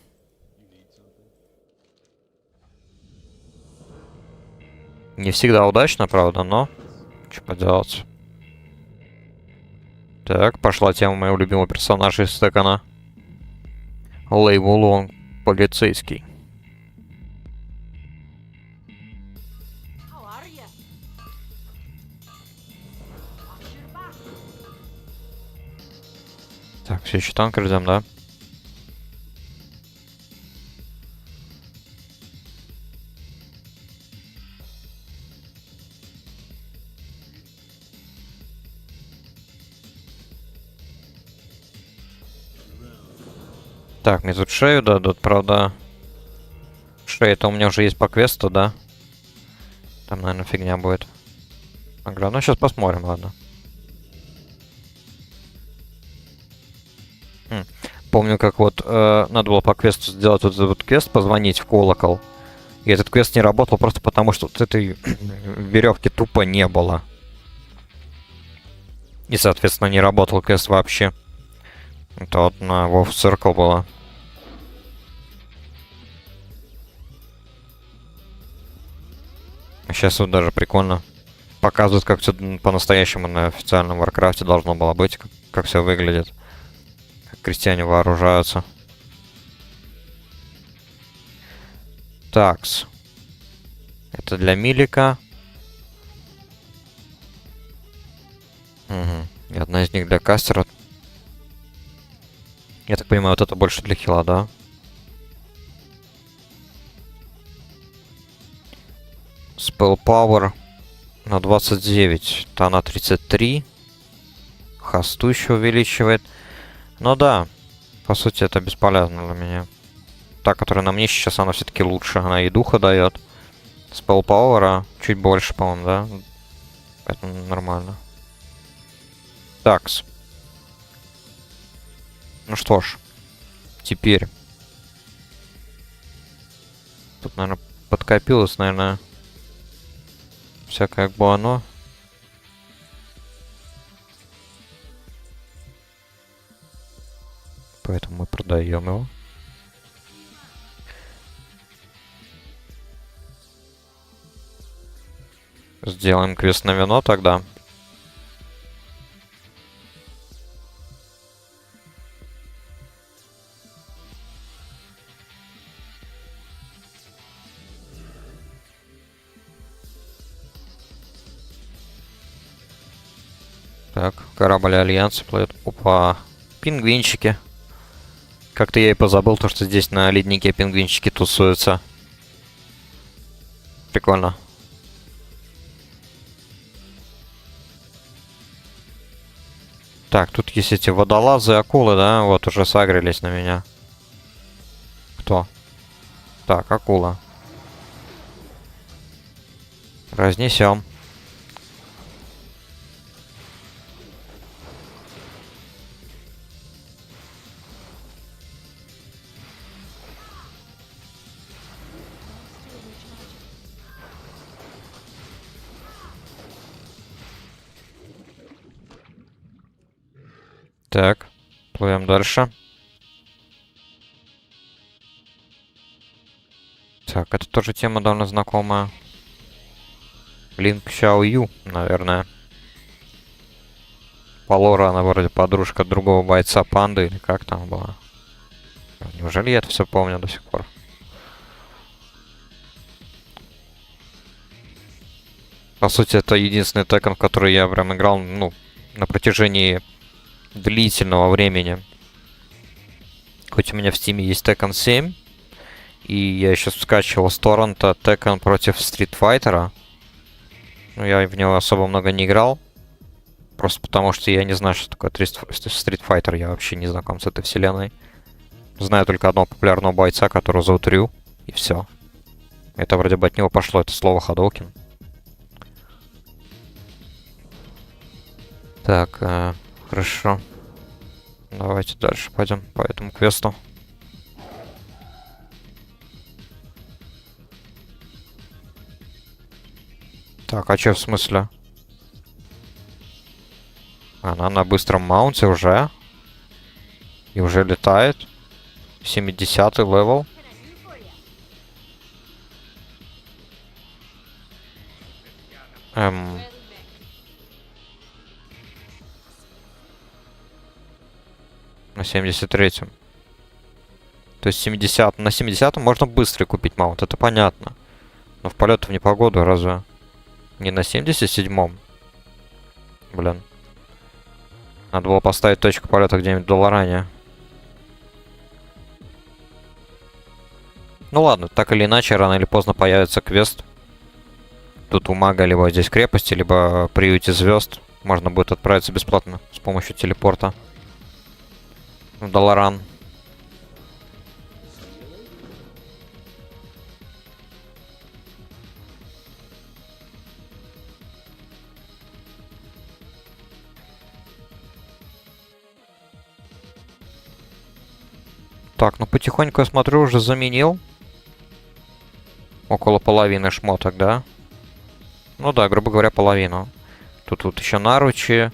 Speaker 1: Не всегда удачно, правда, но... Что поделать. Так, пошла тема моего любимого персонажа из стакана. Лэй Вулонг, полицейский. Так, все еще танк идем, да? Так, мне тут шею дадут, правда. Шея-то у меня уже есть по квесту, да? Там, наверное, фигня будет. Ага, ну сейчас посмотрим, ладно. Помню, как вот надо было по квесту сделать вот этот вот квест, позвонить в колокол. И этот квест не работал просто потому, что вот этой веревки тупо не было. И, соответственно, не работал квест вообще. Это вот на WoW Circle было. Сейчас вот даже прикольно показывают, как все по-настоящему на официальном Варкрафте должно было быть, как все выглядит. Как крестьяне вооружаются. Такс. Это для Милика. Угу. И одна из них для кастера. Я так понимаю, вот это больше для хила, да? Spell Power на 29. Та на 33. Хасту еще увеличивает. Ну да. По сути, это бесполезно для меня. Та, которая на мне сейчас, она все-таки лучше. Она и духа дает. Spell Power чуть больше, по-моему, да? Это нормально. Такс. Ну что ж. Теперь. Тут, наверное, подкопилось, наверное, всякое гуано. Поэтому мы продаем его. Сделаем квест на вино тогда. Так, корабль Альянса плывет. Опа, пингвинчики. Как-то я и позабыл, то, что здесь на леднике пингвинчики тусуются. Прикольно. Так, тут есть эти водолазы, акулы, да? Вот, уже сагрились на меня. Кто? Так, акула. Разнесем. Так, плывем дальше. Так, это тоже тема довольно знакомая. Линк Сяо Ю, наверное. Полора, она вроде подружка другого бойца панды, или как там была. Неужели я это все помню до сих пор? По сути, это единственный Tekken, в который я прям играл, ну, на протяжении длительного времени. Хоть у меня в Steam есть Tekken 7, и я еще скачивал с торрента Tekken против Street Fighter. Но я в него особо много не играл. Просто потому, что я не знаю, что такое Street Fighter. Я вообще не знаком с этой вселенной. Знаю только одного популярного бойца, которого зовут Рю. И все. Это вроде бы от него пошло, это слово Hadouken. Так, хорошо. Давайте дальше пойдем по этому квесту. Так, а что в смысле? Она на быстром маунте уже. И уже летает. 70-й левел. На 73-м. То есть 70, на 70-м можно быстро купить маунт, это понятно. Но в полет в непогоду разве не на 77-м? Блин. Надо было поставить точку полета где-нибудь в Долларане. Ну ладно, так или иначе, рано или поздно появится квест. Тут у мага либо здесь крепости, либо приюте звезд. Можно будет отправиться бесплатно с помощью телепорта в Долларан. Так, ну потихоньку я смотрю, уже заменил. Около половины шмоток, да? Ну да, грубо говоря, половину. Тут еще наручи,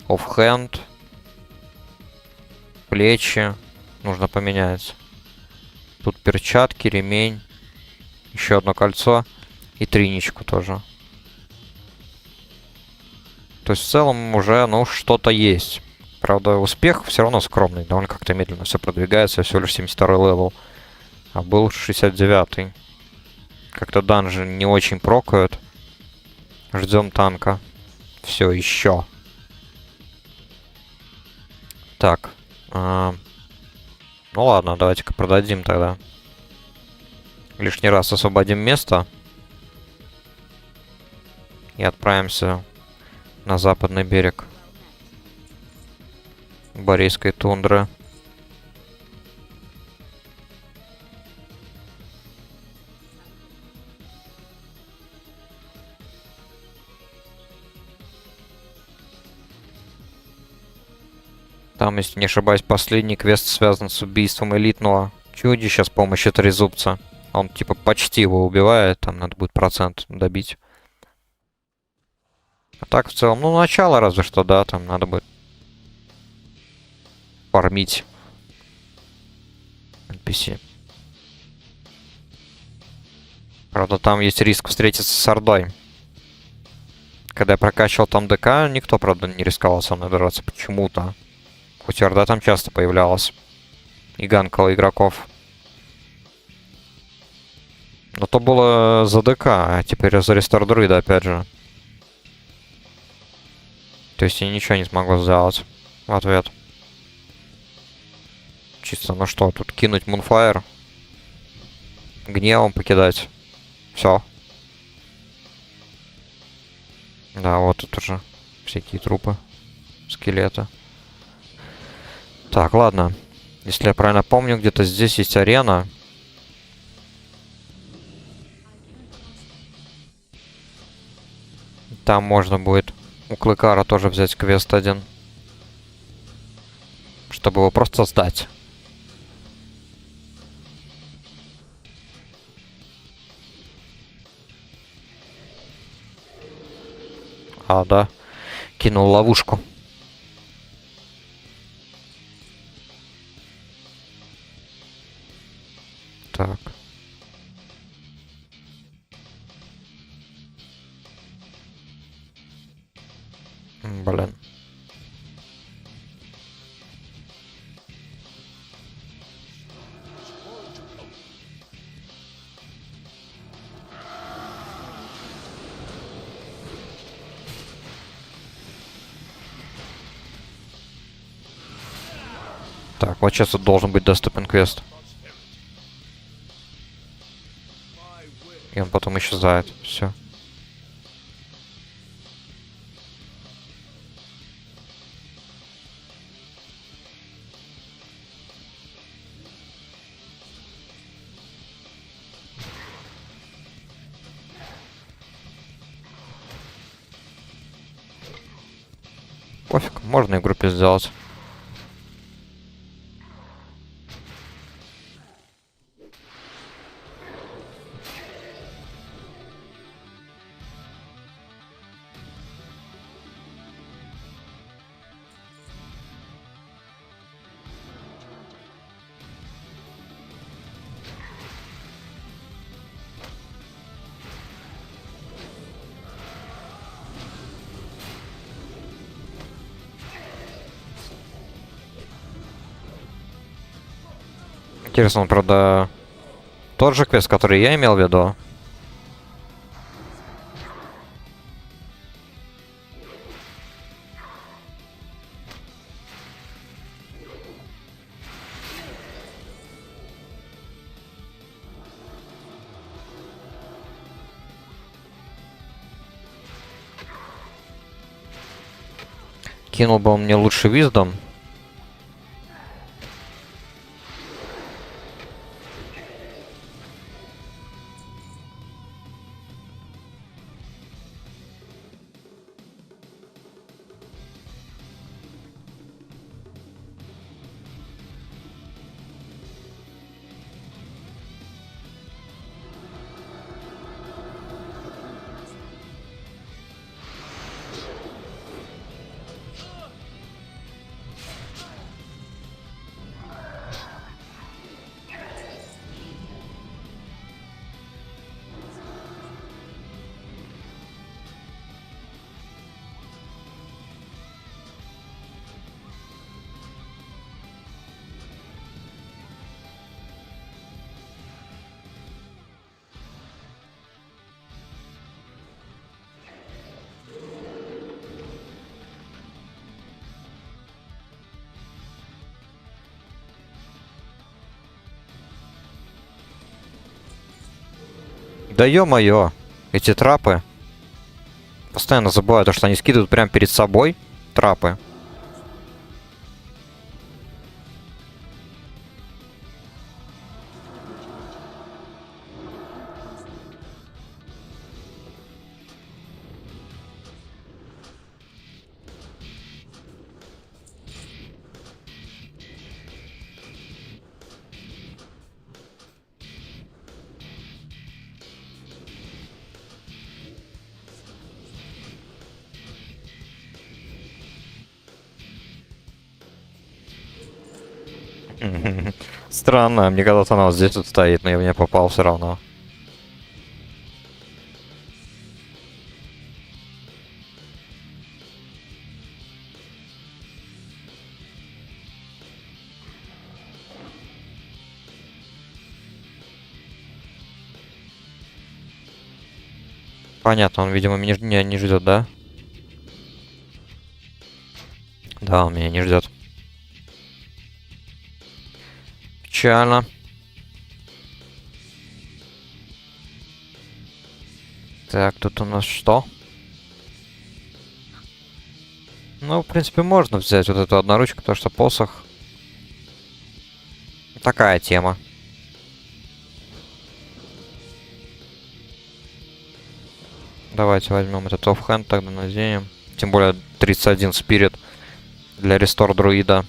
Speaker 1: оффхенд, плечи. Нужно поменять. Тут перчатки, ремень, еще одно кольцо и триничку тоже. То есть в целом уже, ну, что-то есть. Правда, успех все равно скромный. Довольно как-то медленно все продвигается. Всего лишь 72 левел. А был 69-й. Как-то данжи не очень прокают. Ждем танка. Все еще. Так. Ну ладно, давайте-ка продадим тогда. Лишний раз освободим место. И отправимся на западный берег Борейской тундры. Там, если не ошибаюсь, последний квест связан с убийством элитного чудища с помощью трезубца. Он типа почти его убивает, там надо будет процент добить. А так в целом, ну начало разве что, да, там надо будет фармить NPC. Правда, там есть риск встретиться с Ордой. Когда я прокачивал там ДК, никто, правда, не рисковал со мной драться почему-то. Хоть Орда там часто появлялась. И ганкала игроков. Но то было за ДК, а теперь за рестор друида, опять же. То есть я ничего не смогу сделать в ответ. Чисто, ну что, тут кинуть Мунфайр. Гневом покидать. Все. Да, вот тут уже всякие трупы. Скелеты. Так, ладно. Если я правильно помню, где-то здесь есть арена. Там можно будет у Клыкара тоже взять квест один. Чтобы его просто сдать. А, да. Кинул ловушку. Так. Блин. Так, вот сейчас тут должен быть доступен квест. И он потом исчезает. Все. Пофиг, можно и в группе сделать. Интересно, он, правда, тот же квест, который я имел в виду. Кинул бы он мне лучше Wisdom. Да ё-моё, эти трапы. Постоянно забываю то, что они скидывают прямо перед собой трапы. Странно, мне казалось, она вот здесь вот стоит, но я в нее попал все равно. Понятно, он, видимо, меня не ждет, да? Да, он меня не ждет. Печально. Так, тут у нас что? Ну, в принципе, можно взять вот эту одноручку, потому что посох. Такая тема. Давайте возьмем этот оффхенд, тогда наденем. Тем более 31 спирит для рестор друида.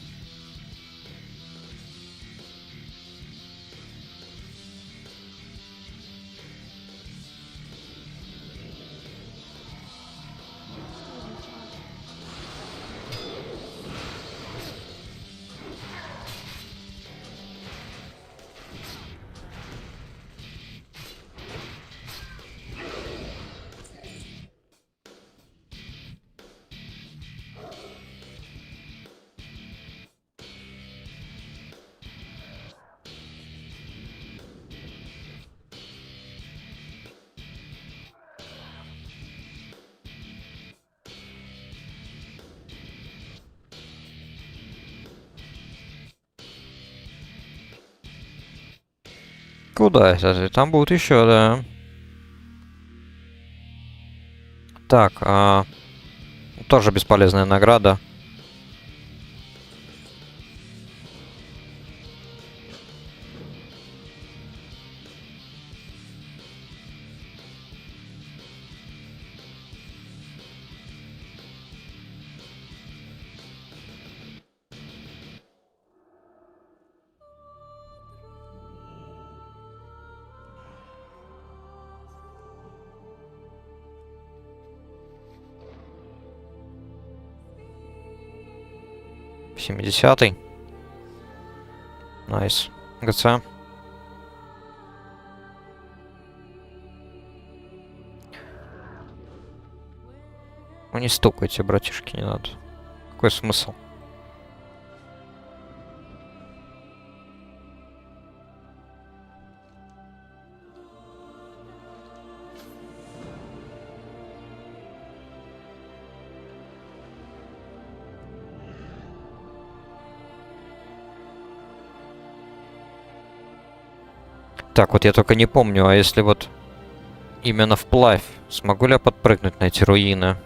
Speaker 1: Куда это? Там будут еще, да. Так, тоже бесполезная награда. Семидесятый. Найс. ГЦ. Ну не стукайте, братишки, не надо. Какой смысл? Так, вот я только не помню, а если вот именно вплавь, смогу ли я подпрыгнуть на эти руины?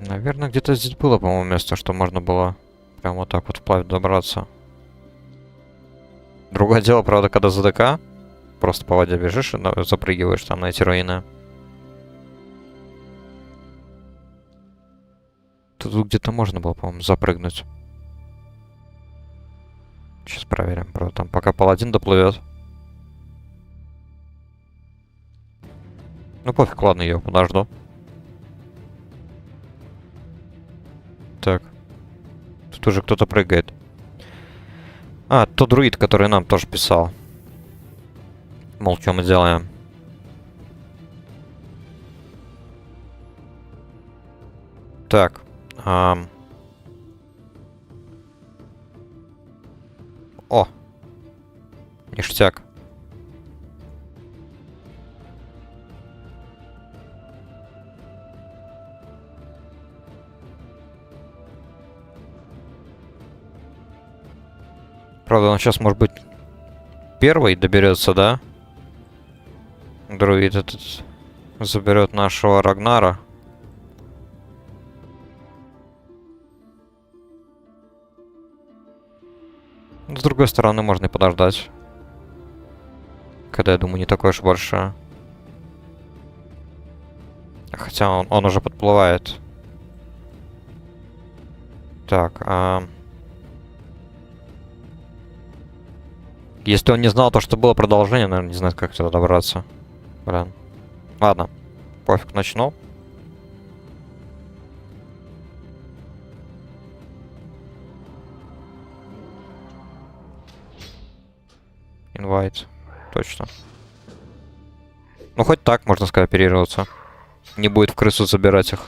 Speaker 1: Наверное, где-то здесь было, по-моему, место, что можно было прям вот так вот вплавь добраться. Другое дело, правда, когда за ДК, просто по воде бежишь и запрыгиваешь там на эти руины. Тут где-то можно было, по-моему, запрыгнуть. Сейчас проверим, правда, там пока паладин доплывет. Ну пофиг, ладно, я его подожду. Так. Тут уже кто-то прыгает. А, тот друид, который нам тоже писал. Мол, что мы делаем? Так. О! Ништяк. Правда, он сейчас, может быть, первый доберется, да? Друид этот заберет нашего Рагнара. С другой стороны, можно и подождать. Когда, я думаю, не такое уж большое. Хотя он уже подплывает. Так, если он не знал то, что было продолжение, наверное, не знает, как сюда добраться. Блин. Ладно, пофиг, начну. Инвайт. Точно. Ну, хоть так можно скооперироваться. Не будет в крысу забирать их.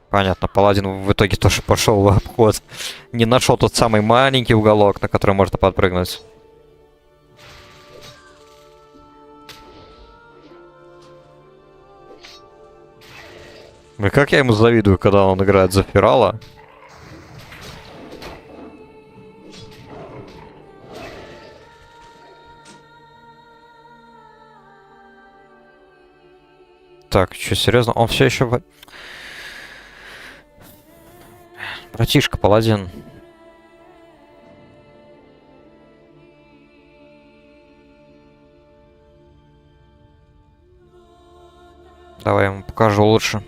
Speaker 1: Понятно, паладин в итоге тоже пошел в обход. Не нашел тот самый маленький уголок, на который можно подпрыгнуть. Блин, как я ему завидую, когда он играет за Ферала. Так, что, серьезно? Он все еще... Братишка, паладин. Давай я ему покажу лучше.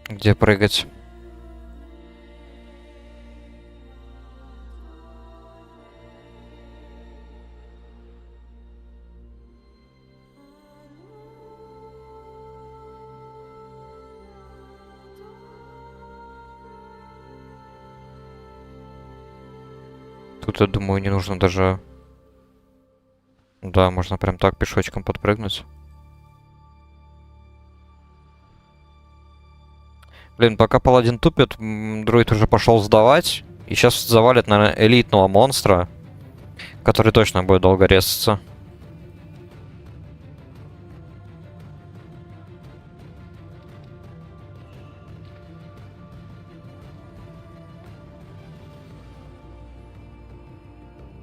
Speaker 1: Где прыгать? Тут, я думаю, не нужно даже... Да, можно прям так пешочком подпрыгнуть. Блин, пока паладин тупит, друид уже пошел сдавать. И сейчас завалит, наверное, элитного монстра, который точно будет долго резаться.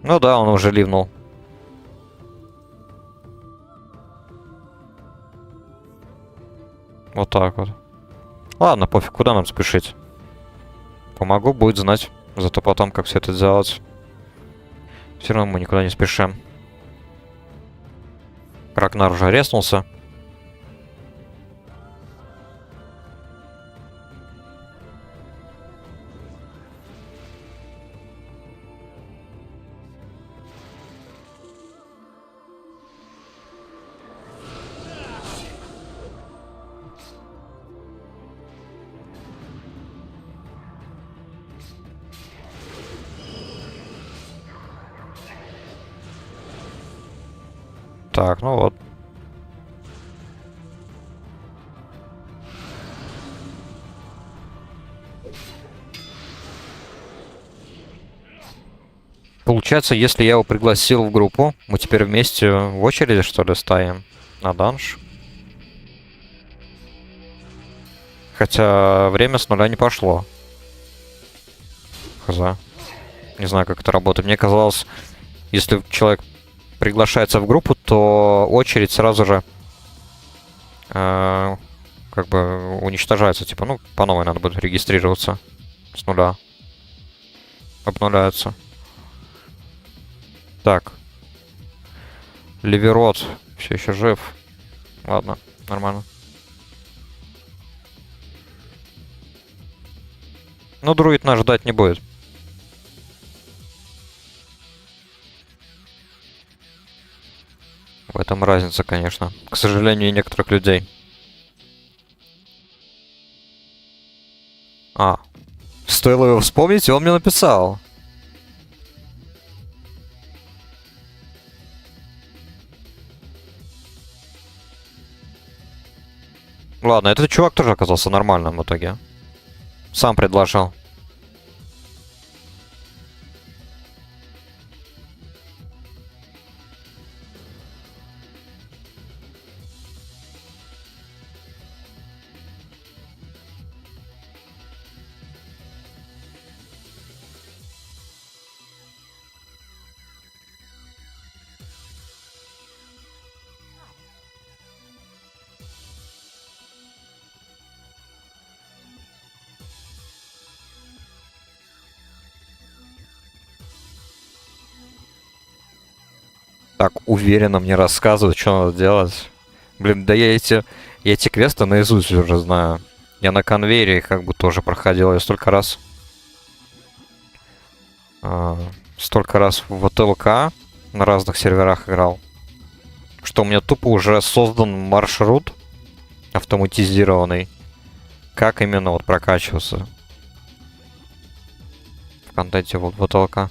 Speaker 1: Ну да, он уже ливнул. Вот так вот. Ладно, пофиг, куда нам спешить. Помогу, будет знать. Зато потом, как все это сделать. Все равно мы никуда не спешим. Рагнар уже резнулся. Так, ну вот. Получается, если я его пригласил в группу, мы теперь вместе в очереди, что ли, стоим на данж. Хотя время с нуля не пошло. Хз. Не знаю, как это работает. Мне казалось, если человек приглашается в группу, то очередь сразу же как бы уничтожается. Типа, ну, по новой надо будет регистрироваться с нуля. Обнуляется. Так. Ливерот все еще жив. Ладно, нормально. Ну, друид нас ждать не будет. В этом разница, конечно. К сожалению, некоторых людей. Стоило его вспомнить, и он мне написал. Ладно, этот чувак тоже оказался нормальным в итоге. Сам предложил. так уверенно мне рассказывают, что надо делать. Блин, да я эти квесты наизусть уже знаю. Я на конвейере их как бы тоже проходил. Я а, столько раз в ВТЛК на разных серверах играл, что у меня тупо уже создан маршрут автоматизированный, как именно вот прокачиваться в контенте вот ВТЛК.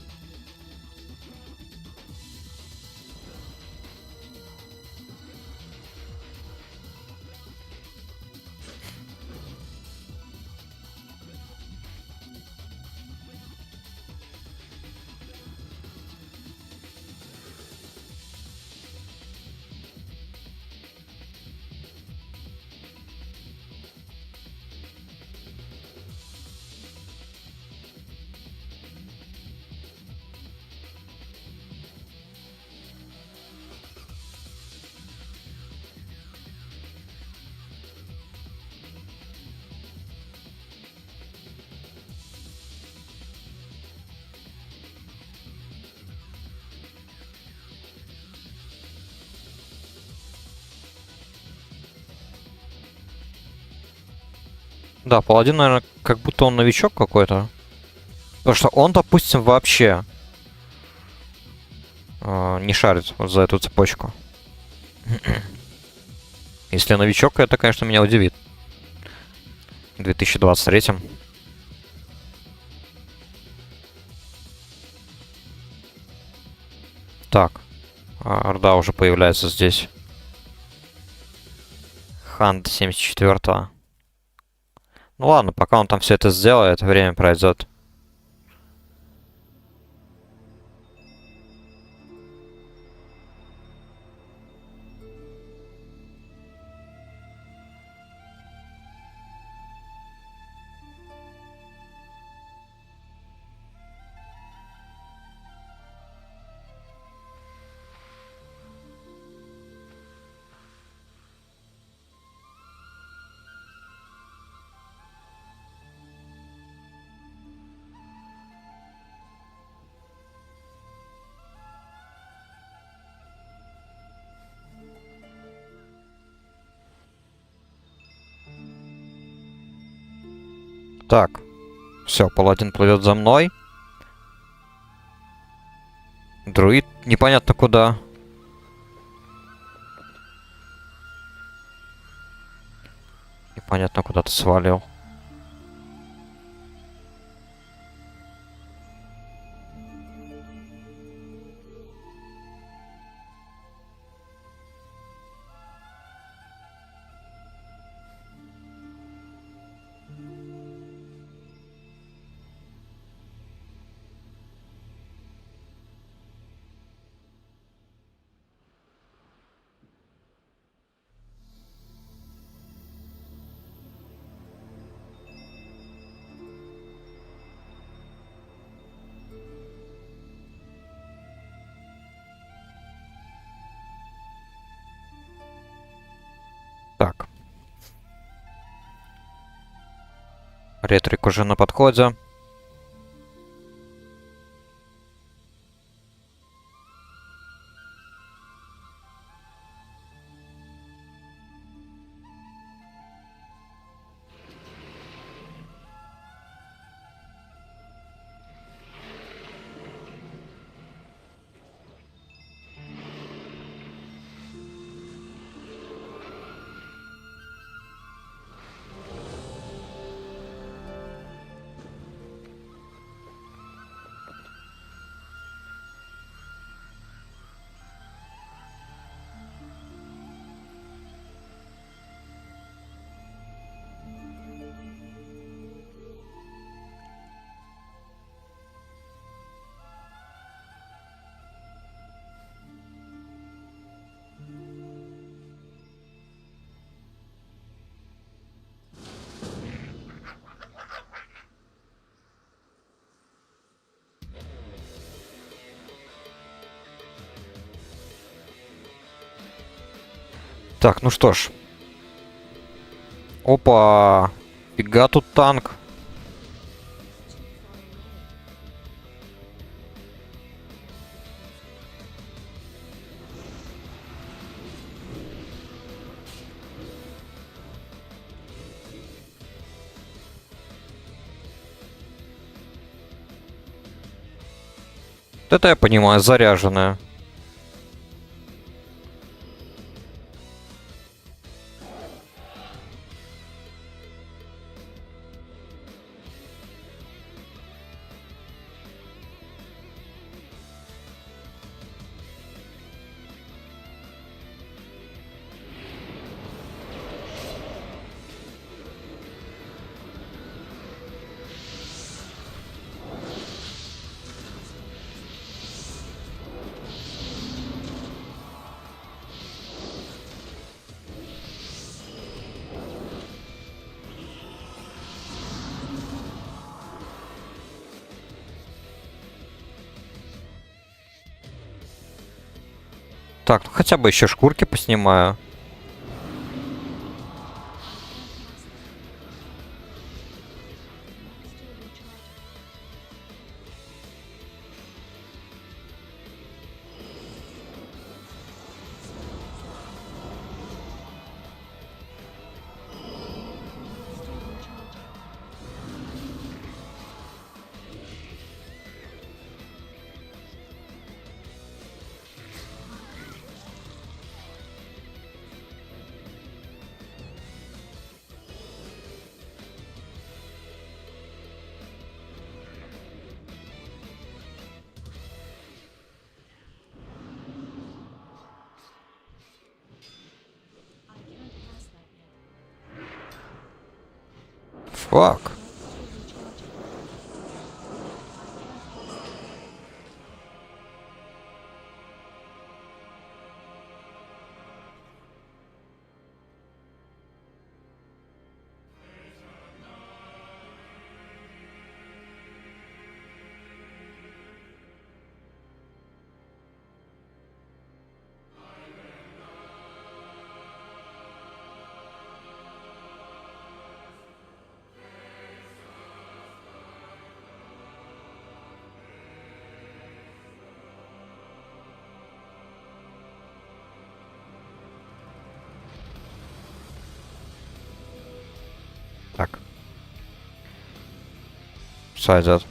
Speaker 1: Да, паладин, наверное, как будто он новичок какой-то. Потому что он, допустим, вообще не шарит вот за эту цепочку. Если новичок, это, конечно, меня удивит. В 2023-м. Так. Орда уже появляется здесь. Хант 74-го. Ну ладно, пока он там все это сделает, время пройдет. Так. Все, паладин плывет за мной. Друид непонятно куда. Непонятно куда ты свалил. Так. Ретрик уже на подходе. Так, ну что ж. Опа! Фига тут танк. Это я понимаю, заряженная. Так, ну хотя бы еще шкурки поснимаю. Фак. Так. Сойдет.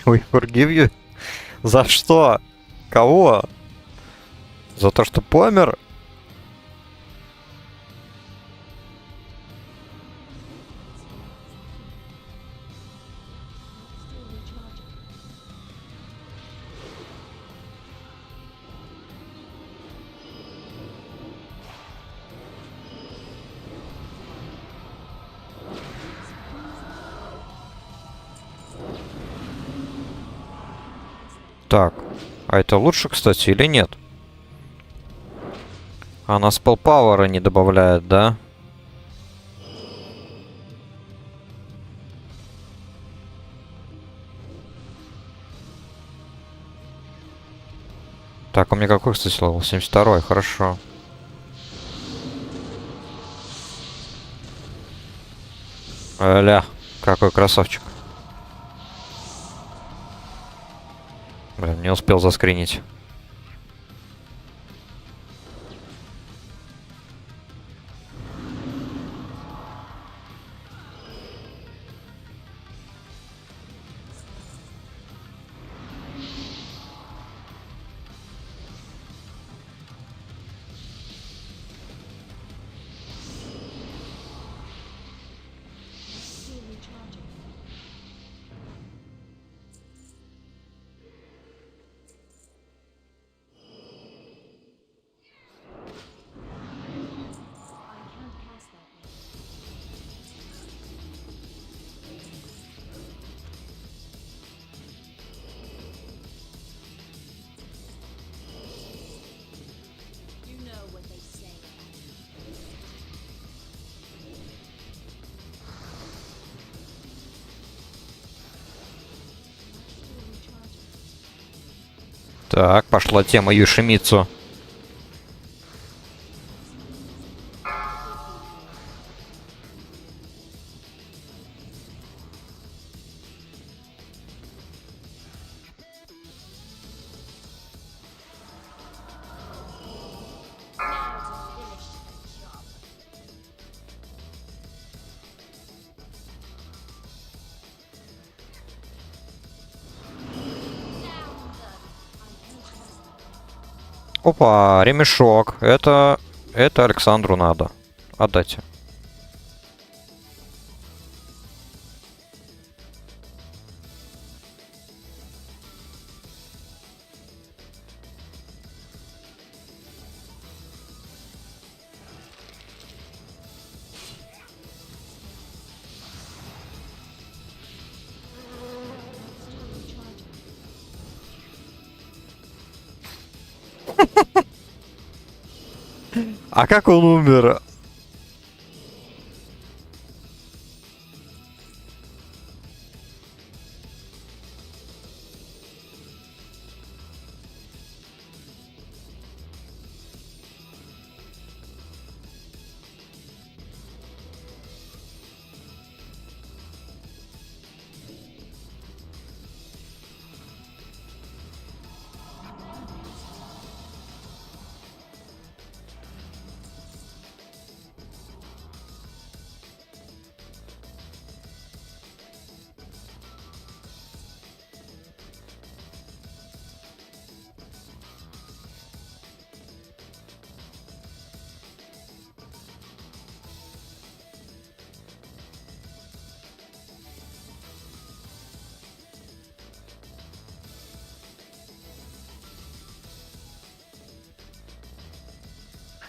Speaker 1: We forgive you? За что? Кого? За то, что помер? Так. А это лучше, кстати, или нет? Она спеллпауэра не добавляет, да? Так, у меня какой, кстати, левел? 72-й, хорошо. Ля, какой красавчик. Блин, не успел заскринить. Так, пошла тема Юшимицу. Опа, ремешок. Это Александру надо. Отдайте. А как он умер?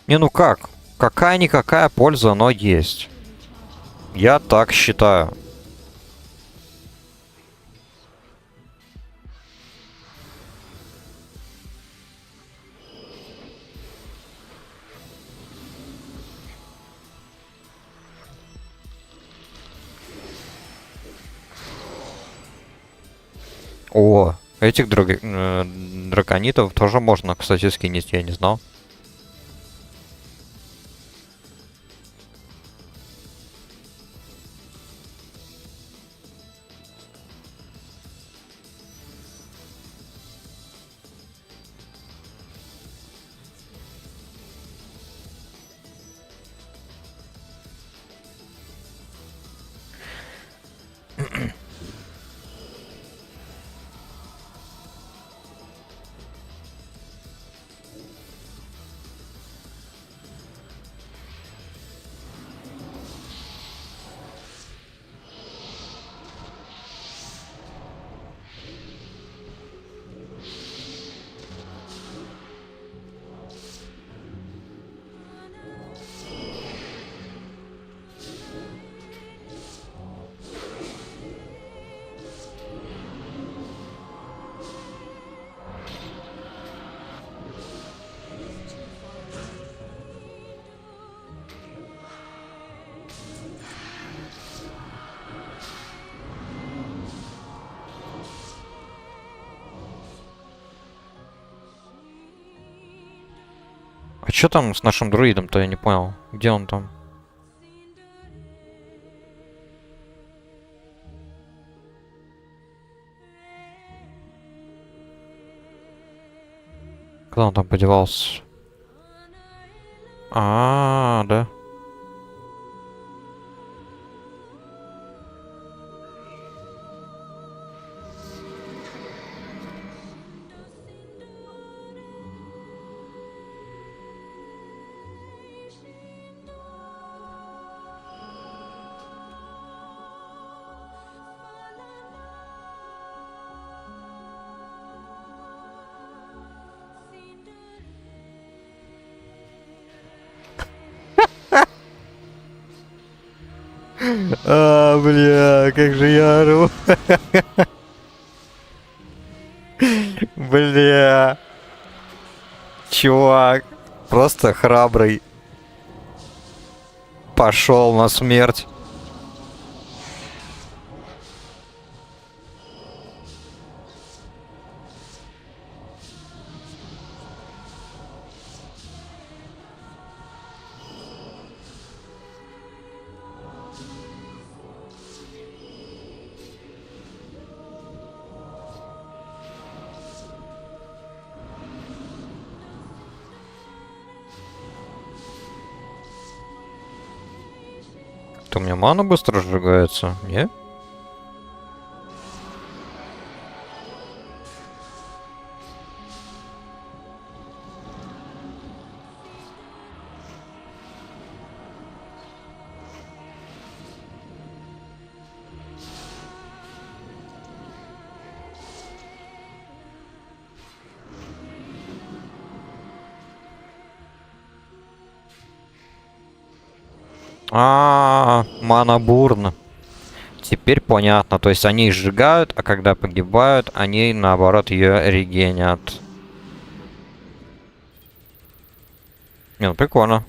Speaker 1: Не, ну как? Какая-никакая польза, но есть. Я так считаю. О, этих драконитов тоже можно, кстати, скинуть, я не знал. А что там с нашим друидом-то, я не понял. Где он там? Куда он там подевался? Да. Бля, как же я ору. Бля. Чувак, просто храбрый. Пошел на смерть. Это у меня мана быстро сжигается, не? Мана бурн. Теперь понятно. То есть они сжигают, а когда погибают, они наоборот ее регенят. Не, ну прикольно.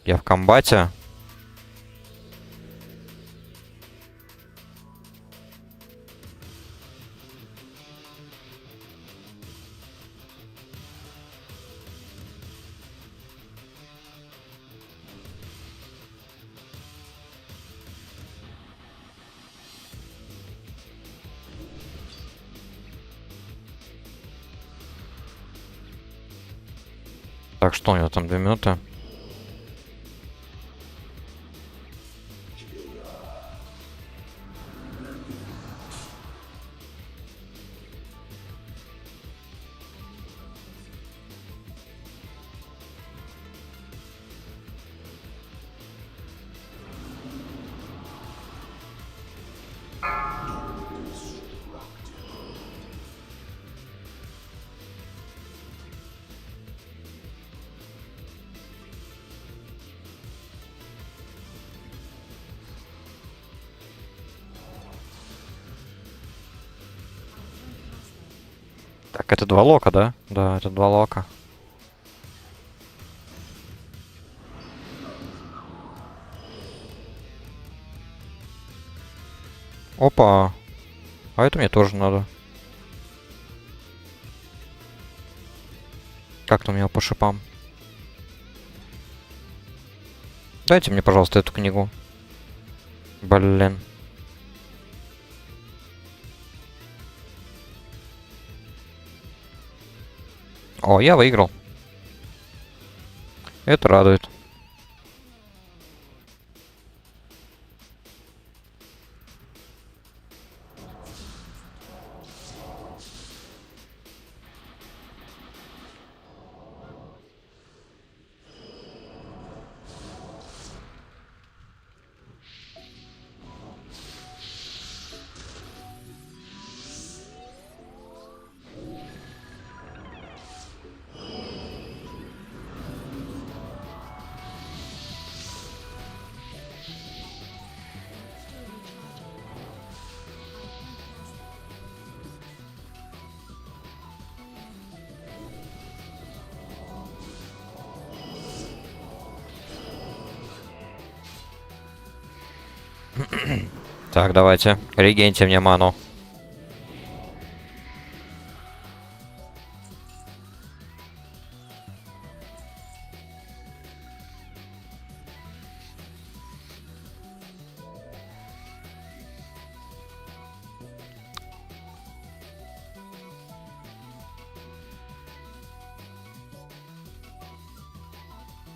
Speaker 1: Я в комбате. Так, что у него там 2 минуты? Так, это 2 лока, да? Да, это 2 лока. Опа. А это мне тоже надо. Как там у него по шипам? Дайте мне, пожалуйста, эту книгу. Блин. О, я выиграл. Это радует. Так, давайте. Регеньте мне ману.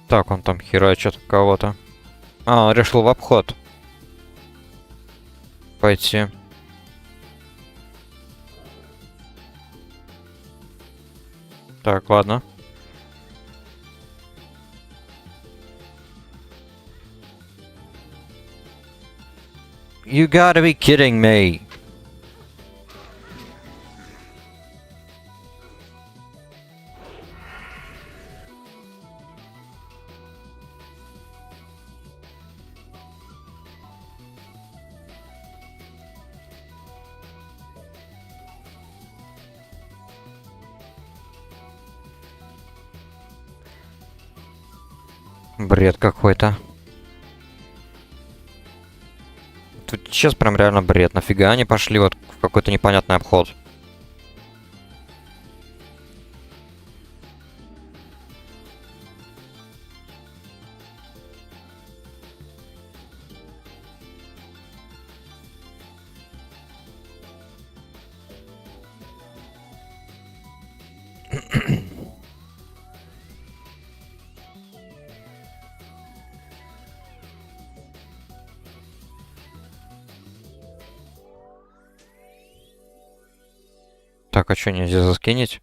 Speaker 1: Так, он там херачит кого-то. А, он решил в обход пойти. Так, ладно. You gotta be kidding me. Бред какой-то. Тут сейчас прям реально бред. Нафига они пошли вот в какой-то непонятный обход? Так, а что, нельзя заскинить?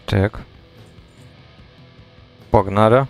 Speaker 1: Так. Погнали.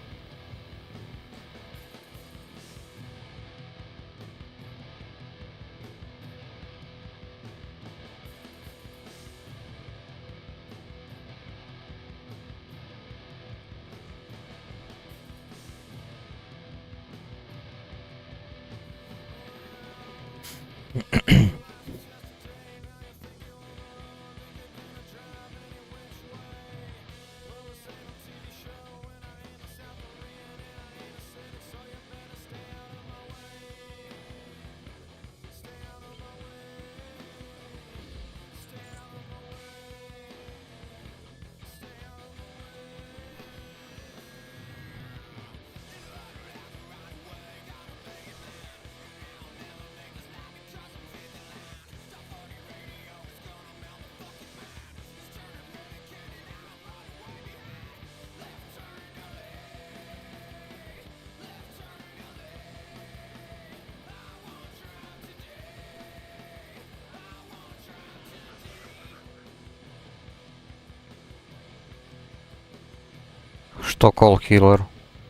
Speaker 1: Что Call Killer?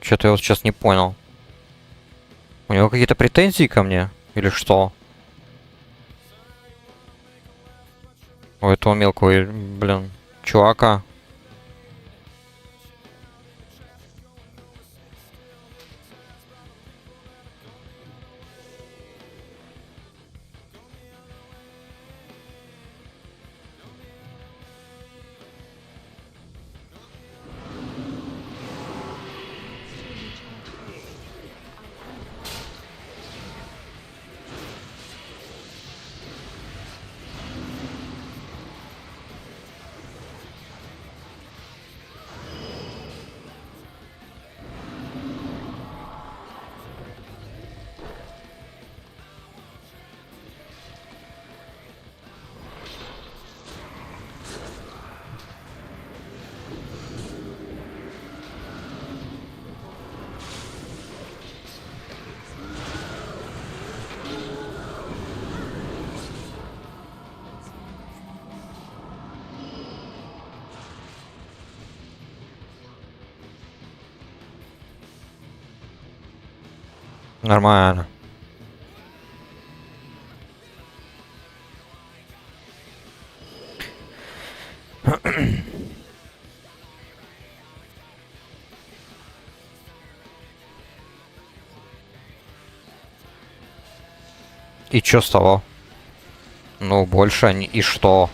Speaker 1: Что-то я вот сейчас не понял. У него какие-то претензии ко мне? Или что? У этого мелкого, блин, чувака. Нормально. И чё с того? Ну, больше они... И что?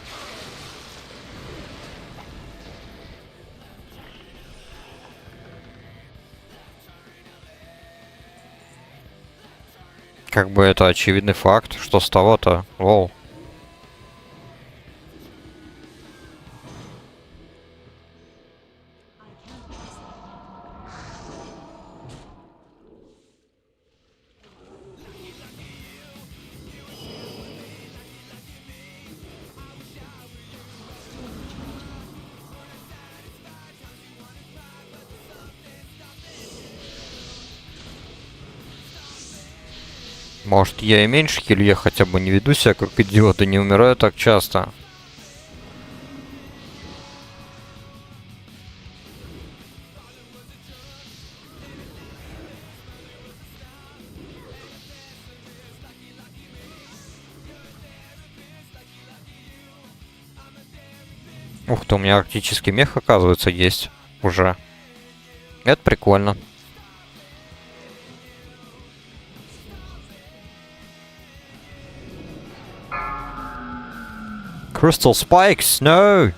Speaker 1: Как бы это очевидный факт. Что с того-то? Воу. Может, я и меньше хилю, я хотя бы не веду себя как идиот и не умираю так часто. Ух ты, у меня арктический мех, оказывается, есть уже. Это прикольно. Crystal spikes, no!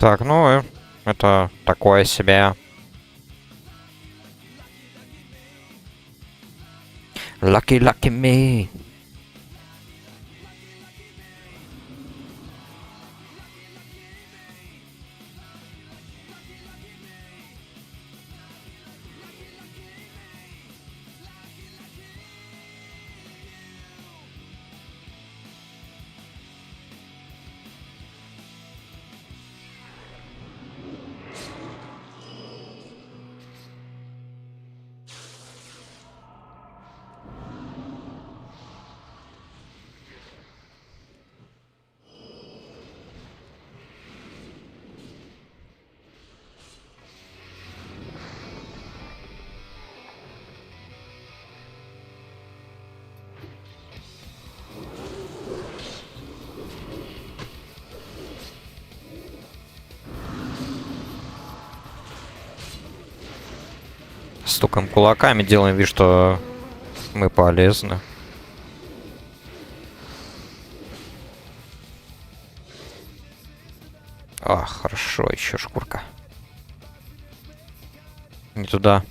Speaker 1: Так, ну, это такое себе. Lucky, lucky me. Стукаем кулаками, делаем вид, что мы полезны. А, хорошо, еще шкурка. Не туда.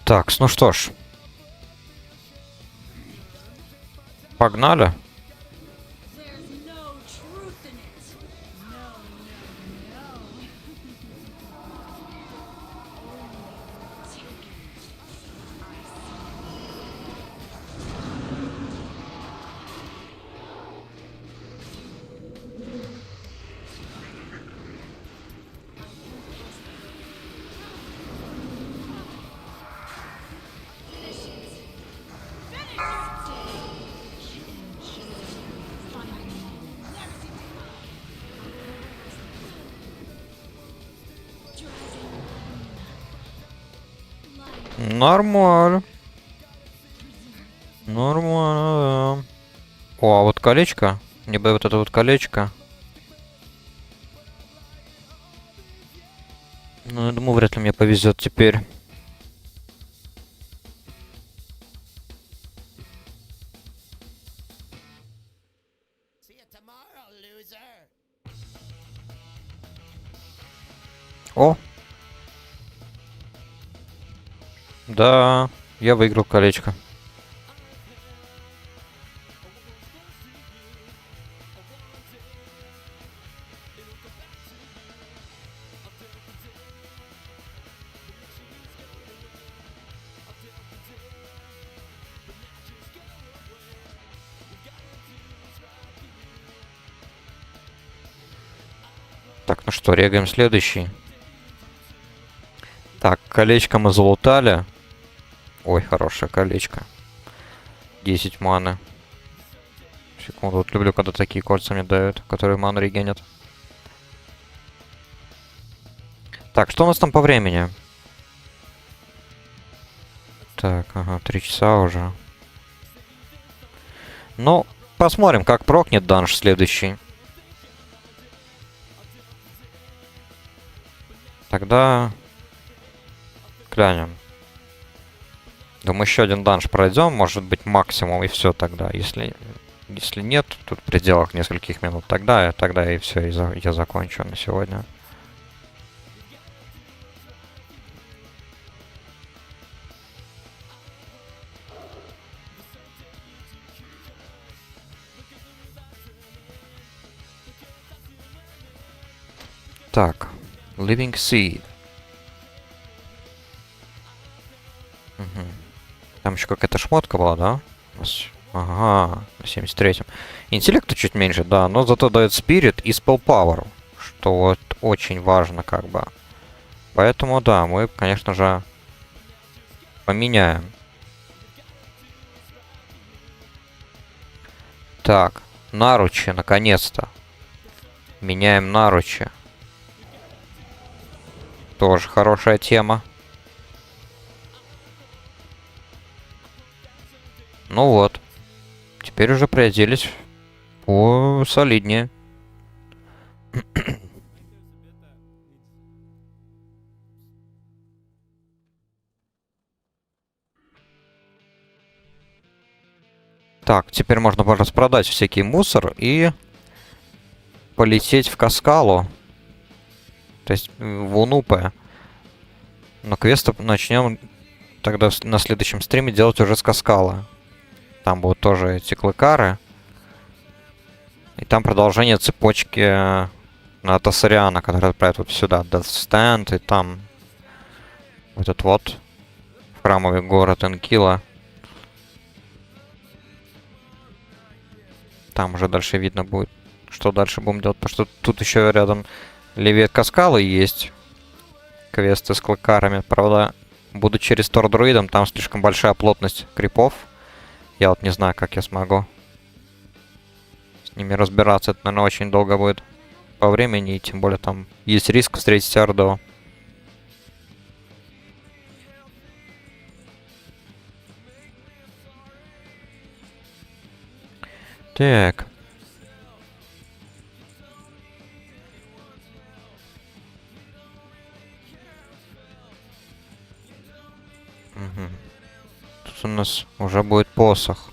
Speaker 1: Так, ну что ж. Погнали. Нормально. Нормально, да. О, а вот колечко. Мне бы вот это вот колечко. Ну, я думаю, вряд ли мне повезет теперь. О! Да, я выиграл колечко. Так, ну что, регаем следующий. Так, колечко мы залутали. Ой, хорошее колечко. 10 маны. Секунду, вот люблю, когда такие кольца мне дают, которые ману регенят. Так, что у нас там по времени? Так, ага, 3 часа уже. Ну, посмотрим, как прокнет данж следующий. Тогда глянем. Думаю, еще один данж пройдем, может быть, максимум, и все тогда. Если нет, тут в пределах нескольких минут, тогда и все, я закончу на сегодня. Так, Living Seed. Угу. Там еще какая-то шмотка была, да? Ага, на 73-м. Интеллекта чуть меньше, да, но зато дает Spirit и Spell Power, что вот очень важно как бы. Поэтому, да, мы, конечно же, поменяем. Так, наручи, наконец-то. Меняем наручи. Тоже хорошая тема. Ну вот. Теперь уже приоделись посолиднее. Так, теперь можно распродать всякий мусор и полететь в Каскалу. То есть в Унупе. Но квесты начнем тогда на следующем стриме делать уже с Каскала. Там будут тоже эти клыкары. И там продолжение цепочки на Тассариана, который отправит вот сюда. Death Stand, и там этот вот храмовый город Энкила. Там уже дальше видно будет, что дальше будем делать. Потому что тут еще рядом левее Каскалы есть квесты с клыкарами. Правда, буду через Тор-друидом, там слишком большая плотность крипов. Я вот не знаю, как я смогу с ними разбираться. Это, наверное, очень долго будет по времени. И тем более там есть риск встретить Орду. Так. Угу. Тут у нас уже будет посох.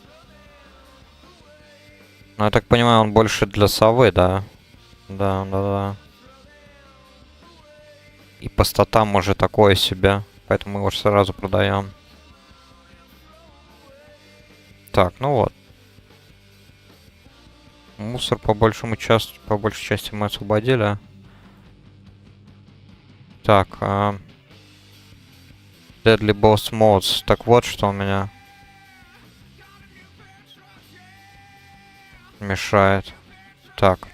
Speaker 1: Ну, я так понимаю, он больше для совы, да? Да. И по статам уже такое себе. Поэтому мы его сразу продаем. Так, ну вот. Мусор по большей части мы освободили. Так, Deadly Boss Mods. Так вот, что у меня мешает. Так.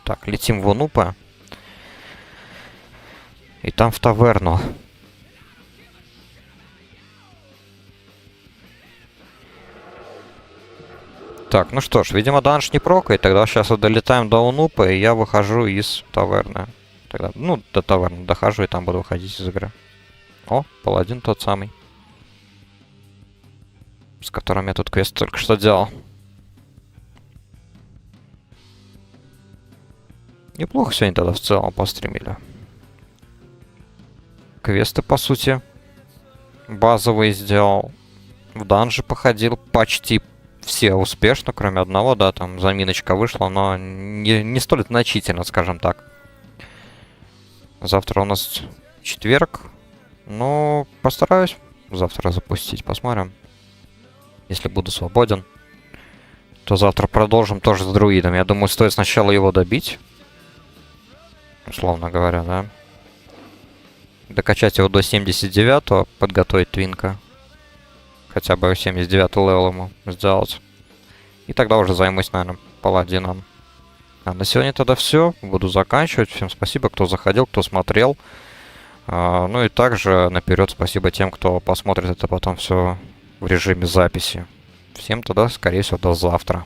Speaker 1: Так, летим в Унупе. И там в таверну. Так, ну что ж, видимо, данж не прокает. Тогда сейчас долетаем до Унупа, и я выхожу из таверны. Тогда, ну, до таверны дохожу, и там буду выходить из игры. О, паладин тот самый. С которым я тут квест только что делал. Неплохо сегодня тогда в целом постримили. Квесты, по сути, базовые сделал. В данже походил почти все успешно, кроме одного, да, там заминочка вышла, но не столь значительно, скажем так. Завтра у нас четверг. Ну, постараюсь завтра запустить, посмотрим. Если буду свободен, то завтра продолжим тоже с друидом. Я думаю, стоит сначала его добить. Условно говоря, да. Докачать его до 79-го, подготовить твинка. Хотя бы 79-й левел ему сделать. И тогда уже займусь, наверное, паладином. А на сегодня тогда все. Буду заканчивать. Всем спасибо, кто заходил, кто смотрел. Ну и также наперед спасибо тем, кто посмотрит это потом все в режиме записи. Всем тогда, скорее всего, до завтра.